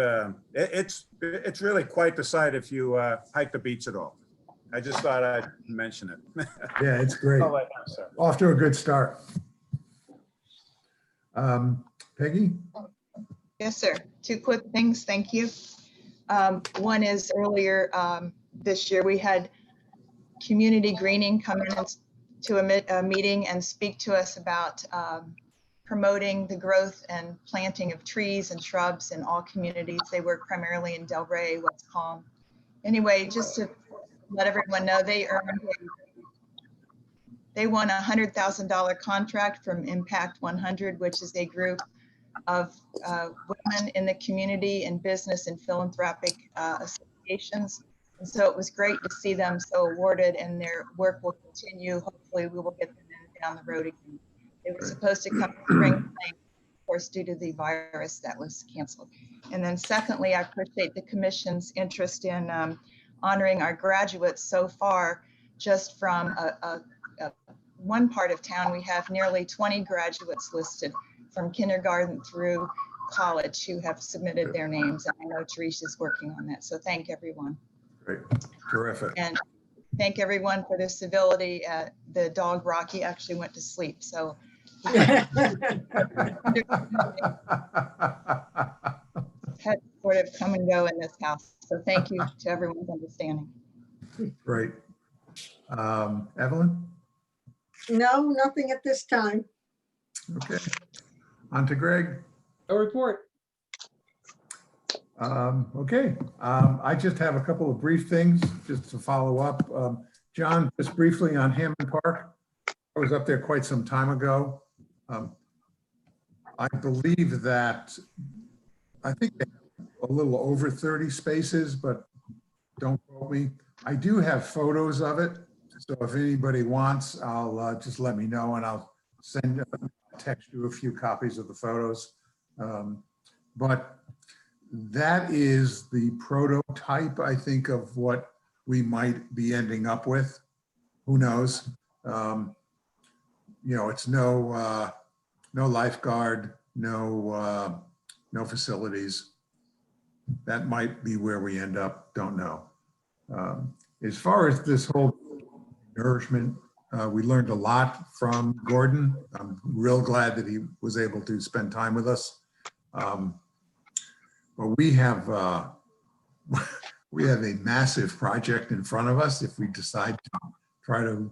[SPEAKER 3] it's really quite the sight if you hike the beach at all. I just thought I'd mention it.
[SPEAKER 1] Yeah, it's great.
[SPEAKER 3] All right, sir.
[SPEAKER 1] Off to a good start. Peggy?
[SPEAKER 9] Yes, sir. Two quick things. Thank you. One is earlier this year, we had Community Greening come in to a meeting and speak to us about promoting the growth and planting of trees and shrubs in all communities. They work primarily in Delray, West Palm. Anyway, just to let everyone know, they won a $100,000 contract from Impact 100, which is a group of women in the community and business and philanthropic associations. And so it was great to see them so awarded, and their work will continue. Hopefully we will get them in down the road again. It was supposed to come spring, of course, due to the virus that was canceled. And then secondly, I appreciate the commission's interest in honoring our graduates so far. Just from one part of town, we have nearly 20 graduates listed from kindergarten through college who have submitted their names. And I know Teresa's working on that. So thank everyone.
[SPEAKER 1] Great, terrific.
[SPEAKER 9] And thank everyone for their civility. The dog Rocky actually went to sleep. So had sort of come and go in this house. So thank you to everyone's understanding.
[SPEAKER 1] Great. Evelyn?
[SPEAKER 4] No, nothing at this time.
[SPEAKER 1] Okay. On to Greg.
[SPEAKER 12] No report.
[SPEAKER 1] Okay. I just have a couple of brief things just to follow up. John, just briefly on Hammond Park. I was up there quite some time ago. I believe that, I think they have a little over 30 spaces, but don't quote me. I do have photos of it. So if anybody wants, I'll just let me know and I'll text you a few copies of the photos. But that is the prototype, I think, of what we might be ending up with. Who knows? You know, it's no lifeguard, no facilities. That might be where we end up. Don't know. As far as this whole nourishment, we learned a lot from Gordon. I'm real glad that he was able to spend time with us. But we have a massive project in front of us if we decide to try to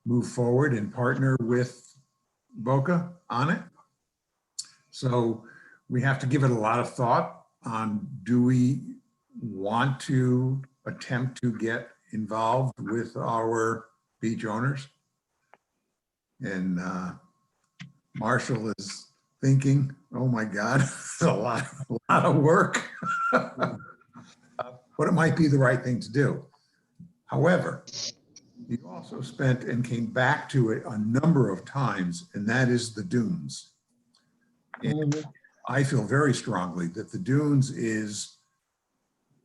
[SPEAKER 1] move forward and partner with Boca on it. So we have to give it a lot of thought on, do we want to attempt to get involved with our beach owners? And Marshall is thinking, oh my God, it's a lot of work. But it might be the right thing to do. However, you also spent and came back to it a number of times, and that is the dunes. And I feel very strongly that the dunes is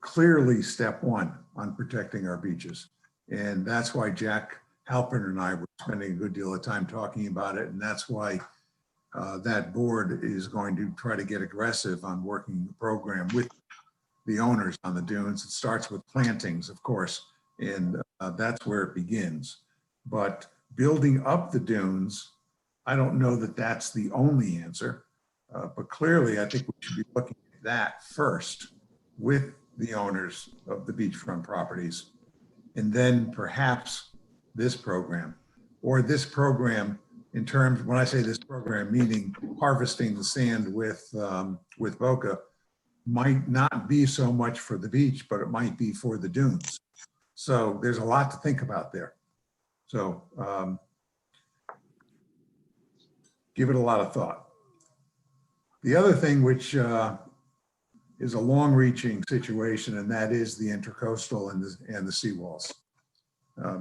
[SPEAKER 1] clearly step one on protecting our beaches. And that's why Jack Halpern and I were spending a good deal of time talking about it. And that's why that board is going to try to get aggressive on working the program with the owners on the dunes. It starts with plantings, of course, and that's where it begins. But building up the dunes, I don't know that that's the only answer, but clearly I think we should be looking at that first with the owners of the beachfront properties. And then perhaps this program, or this program in terms, when I say this program, meaning harvesting the sand with Boca, might not be so much for the beach, but it might be for the dunes. So there's a lot to think about there. So give it a lot of thought. The other thing, which is a long-reaching situation, and that is the intercoastal and the seawalls.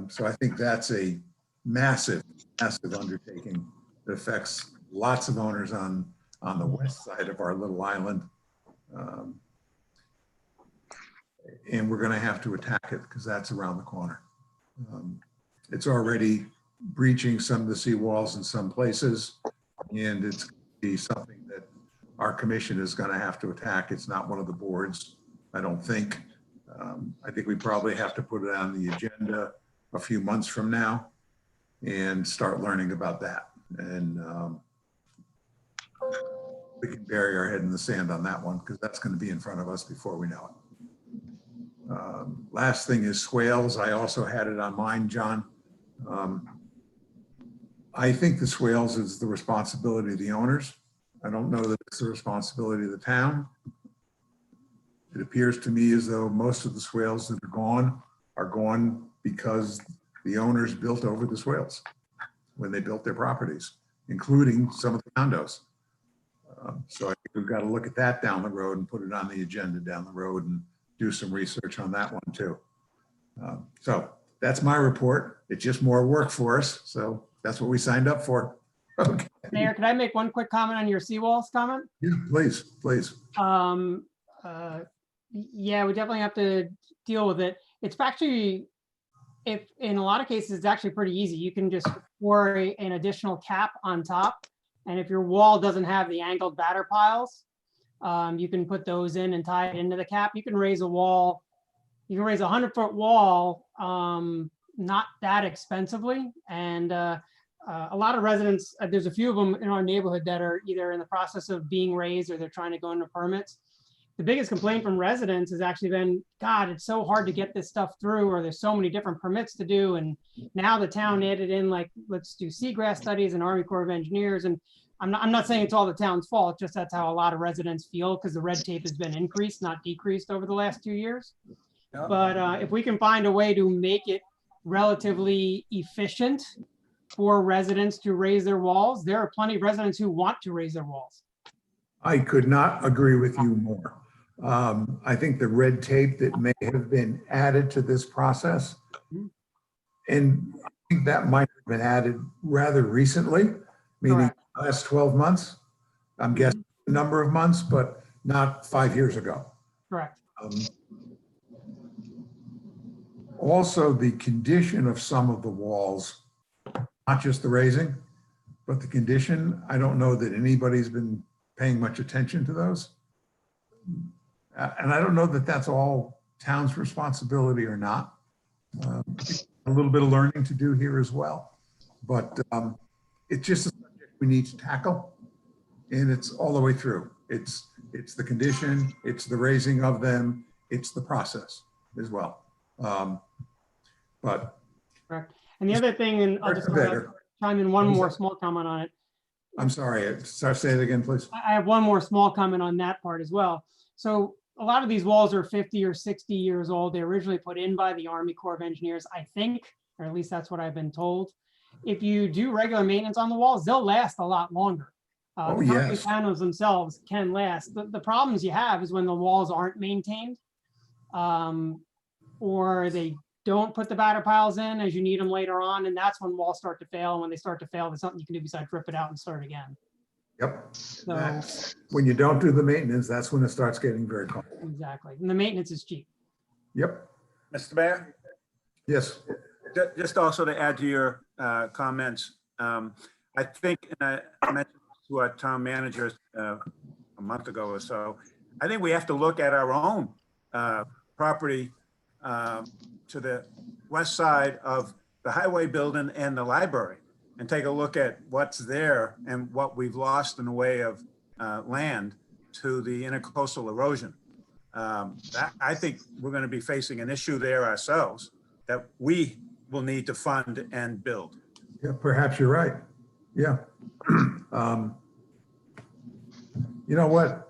[SPEAKER 1] So I think that's a massive, massive undertaking that affects lots of owners on the west side of our little island. And we're gonna have to attack it because that's around the corner. It's already breaching some of the seawalls in some places, and it's gonna be something that our commission is gonna have to attack. It's not one of the boards, I don't think. I think we probably have to put it on the agenda a few months from now and start learning about that. And we can bury our head in the sand on that one because that's going to be in front of us before we know it. Last thing is swales. I also had it on mine, John. I think the swales is the responsibility of the owners. I don't know that it's the responsibility of the town. It appears to me as though most of the swales that are gone because the owners built over the swales when they built their properties, including some of the condos. So I think we've got to look at that down the road and put it on the agenda down the road and do some research on that one too. So that's my report. It's just more work for us. So that's what we signed up for. Okay.
[SPEAKER 10] Mayor, could I make one quick comment on your seawalls comment?
[SPEAKER 1] Yeah, please, please.
[SPEAKER 10] Yeah, we definitely have to deal with it. It's actually, if in a lot of cases, it's actually pretty easy. You can just pour an additional cap on top. And if your wall doesn't have the angled batter piles, you can put those in and tie it into the cap. You can raise a wall. You can raise a 100-foot wall, not that expensively. And a lot of residents, there's a few of them in our neighborhood that are either in the process of being raised or they're trying to go into permits. The biggest complaint from residents has actually been, God, it's so hard to get this stuff through, or there's so many different permits to do. And now the town added in, like, let's do seagrass studies and Army Corps of Engineers. And I'm not saying it's all the town's fault, just that's how a lot of residents feel because the red tape has been increased, not decreased over the last 2 years.
[SPEAKER 3] Yeah.
[SPEAKER 10] But if we can find a way to make it relatively efficient for residents to raise their walls, there are plenty of residents who want to raise their walls.
[SPEAKER 1] I could not agree with you more. I think the red tape that may have been added to this process, and I think that might have been added rather recently, meaning
[SPEAKER 10] Correct.
[SPEAKER 1] last 12 months. I'm guessing a number of months, but not 5 years ago.
[SPEAKER 10] Correct.
[SPEAKER 1] Also, the condition of some of the walls, not just the raising, but the condition, I don't know that anybody's been paying much attention to those. And I don't know that that's all town's responsibility or not. A little bit of learning to do here as well. But it's just a subject we need to tackle. And it's all the way through. It's the condition, it's the raising of them, it's the process as well. But
[SPEAKER 10] Correct. And the other thing, and I'll just chime in one more small comment on it.
[SPEAKER 1] I'm sorry, say it again, please.
[SPEAKER 10] I have one more small comment on that part as well. So a lot of these walls are 50 or 60 years old. They were originally put in by the Army Corps of Engineers, I think, or at least that's what I've been told. If you do regular maintenance on the walls, they'll last a lot longer.
[SPEAKER 1] Oh,
[SPEAKER 10] the concrete
[SPEAKER 1] yes.
[SPEAKER 10] panels themselves can last. The problems you have is when the walls aren't maintained, or they don't put the batter piles in as you need them later on, and that's when walls start to fail. And when they start to fail, there's nothing you can do besides rip it out and start again.
[SPEAKER 1] Yep.
[SPEAKER 10] So
[SPEAKER 1] When you don't do the maintenance, that's when it starts getting very costly.
[SPEAKER 10] exactly, and the maintenance is cheap.
[SPEAKER 1] Yep.
[SPEAKER 3] Mr. Mayor,
[SPEAKER 1] Yes.
[SPEAKER 8] Just also to add to your comments, I think, and I mentioned to our town manager a month ago or so, I think we have to look at our own property to the west side of the highway building and the library and take a look at what's there and what we've lost in the way of land to the intercoastal erosion. I think we're going to be facing an issue there ourselves that we will need to fund and build.
[SPEAKER 1] Yeah, perhaps you're right. Yeah. You know what?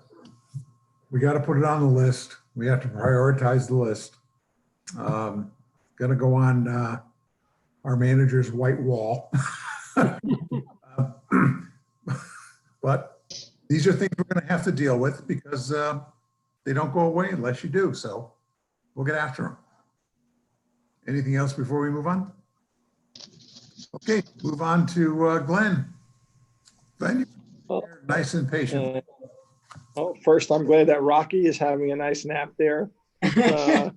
[SPEAKER 1] We got to put it on the list. We have to prioritize the list. Going to go on our manager's white wall. But these are things we're going to have to deal with because they don't go away unless you do. So we'll get after them. Anything else before we move on? Okay, move on to Glenn. Glenn, you're nice and patient.
[SPEAKER 14] Oh, first, I'm glad that Rocky is having a nice nap there. I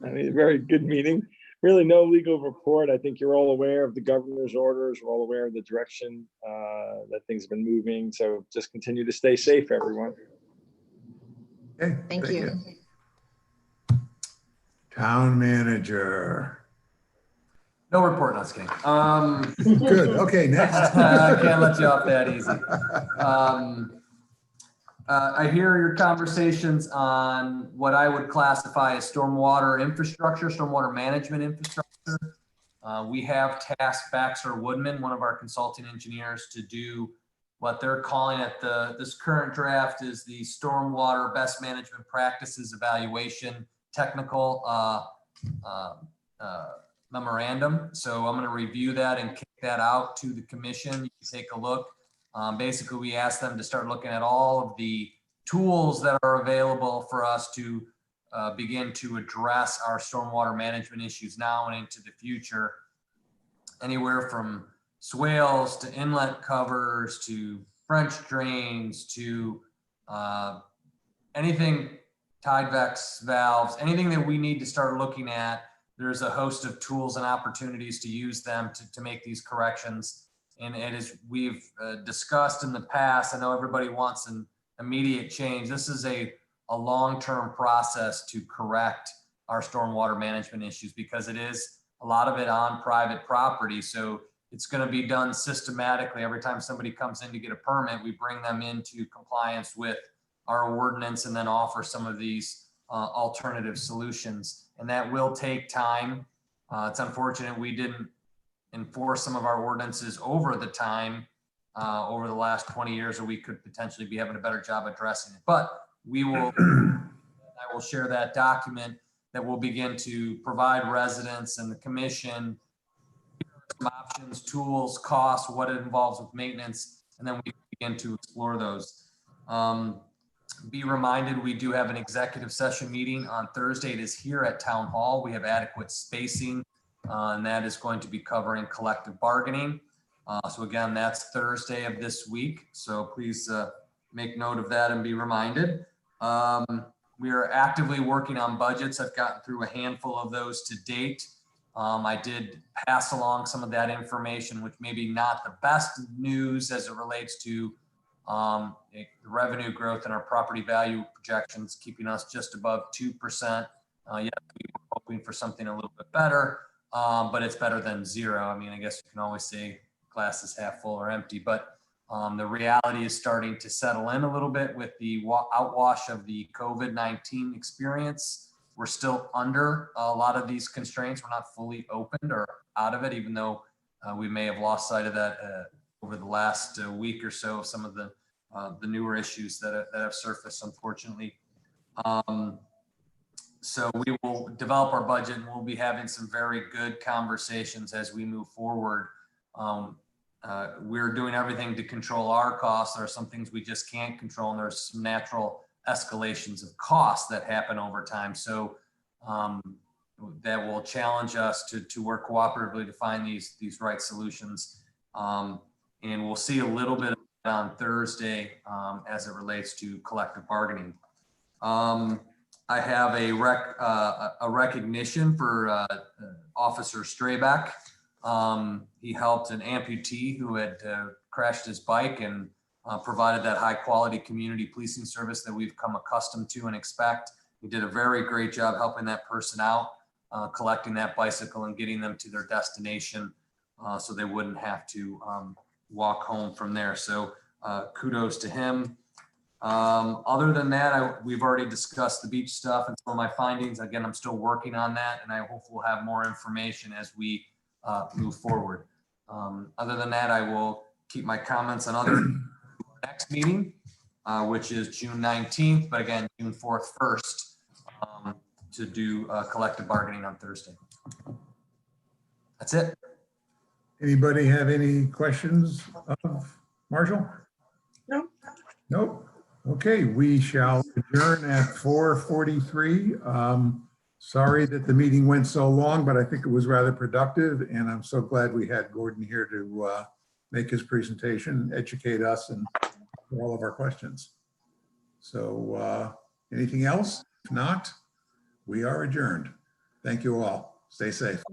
[SPEAKER 14] mean, very good meeting. Really no legal report. I think you're all aware of the governor's orders. We're all aware of the direction that things have been moving. So just continue to stay safe, everyone.
[SPEAKER 1] Okay,
[SPEAKER 9] Thank you.
[SPEAKER 1] Town manager.
[SPEAKER 5] No report, not kidding.
[SPEAKER 1] Good, okay, next.
[SPEAKER 5] I can't let you off that easy. I hear your conversations on what I would classify as stormwater infrastructure, stormwater management infrastructure. We have tasked Baxter Woodman, one of our consulting engineers, to do what they're calling it, this current draft is the Stormwater Best Management Practices Evaluation Technical Memorandum. So I'm going to review that and kick that out to the commission. You can take a look. Basically, we asked them to start looking at all of the tools that are available for us to begin to address our stormwater management issues now and into the future. Anywhere from swales to inlet covers to French drains to anything, Tidevex valves, anything that we need to start looking at. There's a host of tools and opportunities to use them to make these corrections. And as we've discussed in the past, I know everybody wants an immediate change. This is a long-term process to correct our stormwater management issues because it is a lot of it on private property. So it's going to be done systematically. Every time somebody comes in to get a permit, we bring them into compliance with our ordinance and then offer some of these alternative solutions. And that will take time. It's unfortunate we didn't enforce some of our ordinances over the time, over the last 20 years, or we could potentially be having a better job addressing it. But we will, I will share that document that will begin to provide residents and the commission some options, tools, costs, what it involves with maintenance, and then we begin to explore those. Be reminded, we do have an executive session meeting on Thursday. It is here at Town Hall. We have adequate spacing, and that is going to be covering collective bargaining. So again, that's Thursday of this week. So please make note of that and be reminded. We are actively working on budgets. I've gotten through a handful of those to date. I did pass along some of that information, which maybe not the best news as it relates to the revenue growth and our property value projections, keeping us just above 2%. Yet we were hoping for something a little bit better, but it's better than zero. I mean, I guess you can always say glass is half full or empty, but the reality is starting to settle in a little bit with the outwash of the COVID-19 experience. We're still under a lot of these constraints. We're not fully opened or out of it, even though we may have lost sight of that over the last week or so, some of the newer issues that have surfaced, unfortunately. So we will develop our budget and we'll be having some very good conversations as we move forward. We're doing everything to control our costs. There are some things we just can't control, and there's some natural escalations of costs that happen over time. So that will challenge us to work cooperatively to find these right solutions. And we'll see a little bit on Thursday as it relates to collective bargaining. I have a recognition for Officer Strayback. He helped an amputee who had crashed his bike and provided that high quality community policing service that we've come accustomed to and expect. He did a very great job helping that person out, collecting that bicycle and getting them to their destination so they wouldn't have to walk home from there. So kudos to him. Other than that, we've already discussed the beach stuff and some of my findings. Again, I'm still working on that, and I hope we'll have more information as we move forward. Other than that, I will keep my comments on other next meeting, which is June 19th, but again, June 4th first, to do collective bargaining on Thursday. That's it.
[SPEAKER 1] Anybody have any questions of Marshall?
[SPEAKER 4] No.
[SPEAKER 1] Nope. Okay, we shall adjourn at 4:43. Sorry that the meeting went so long, but I think it was rather productive, and I'm so glad we had Gordon here to make his presentation, educate us, and answer all of our questions. So anything else? If not, we are adjourned. Thank you all. Stay safe.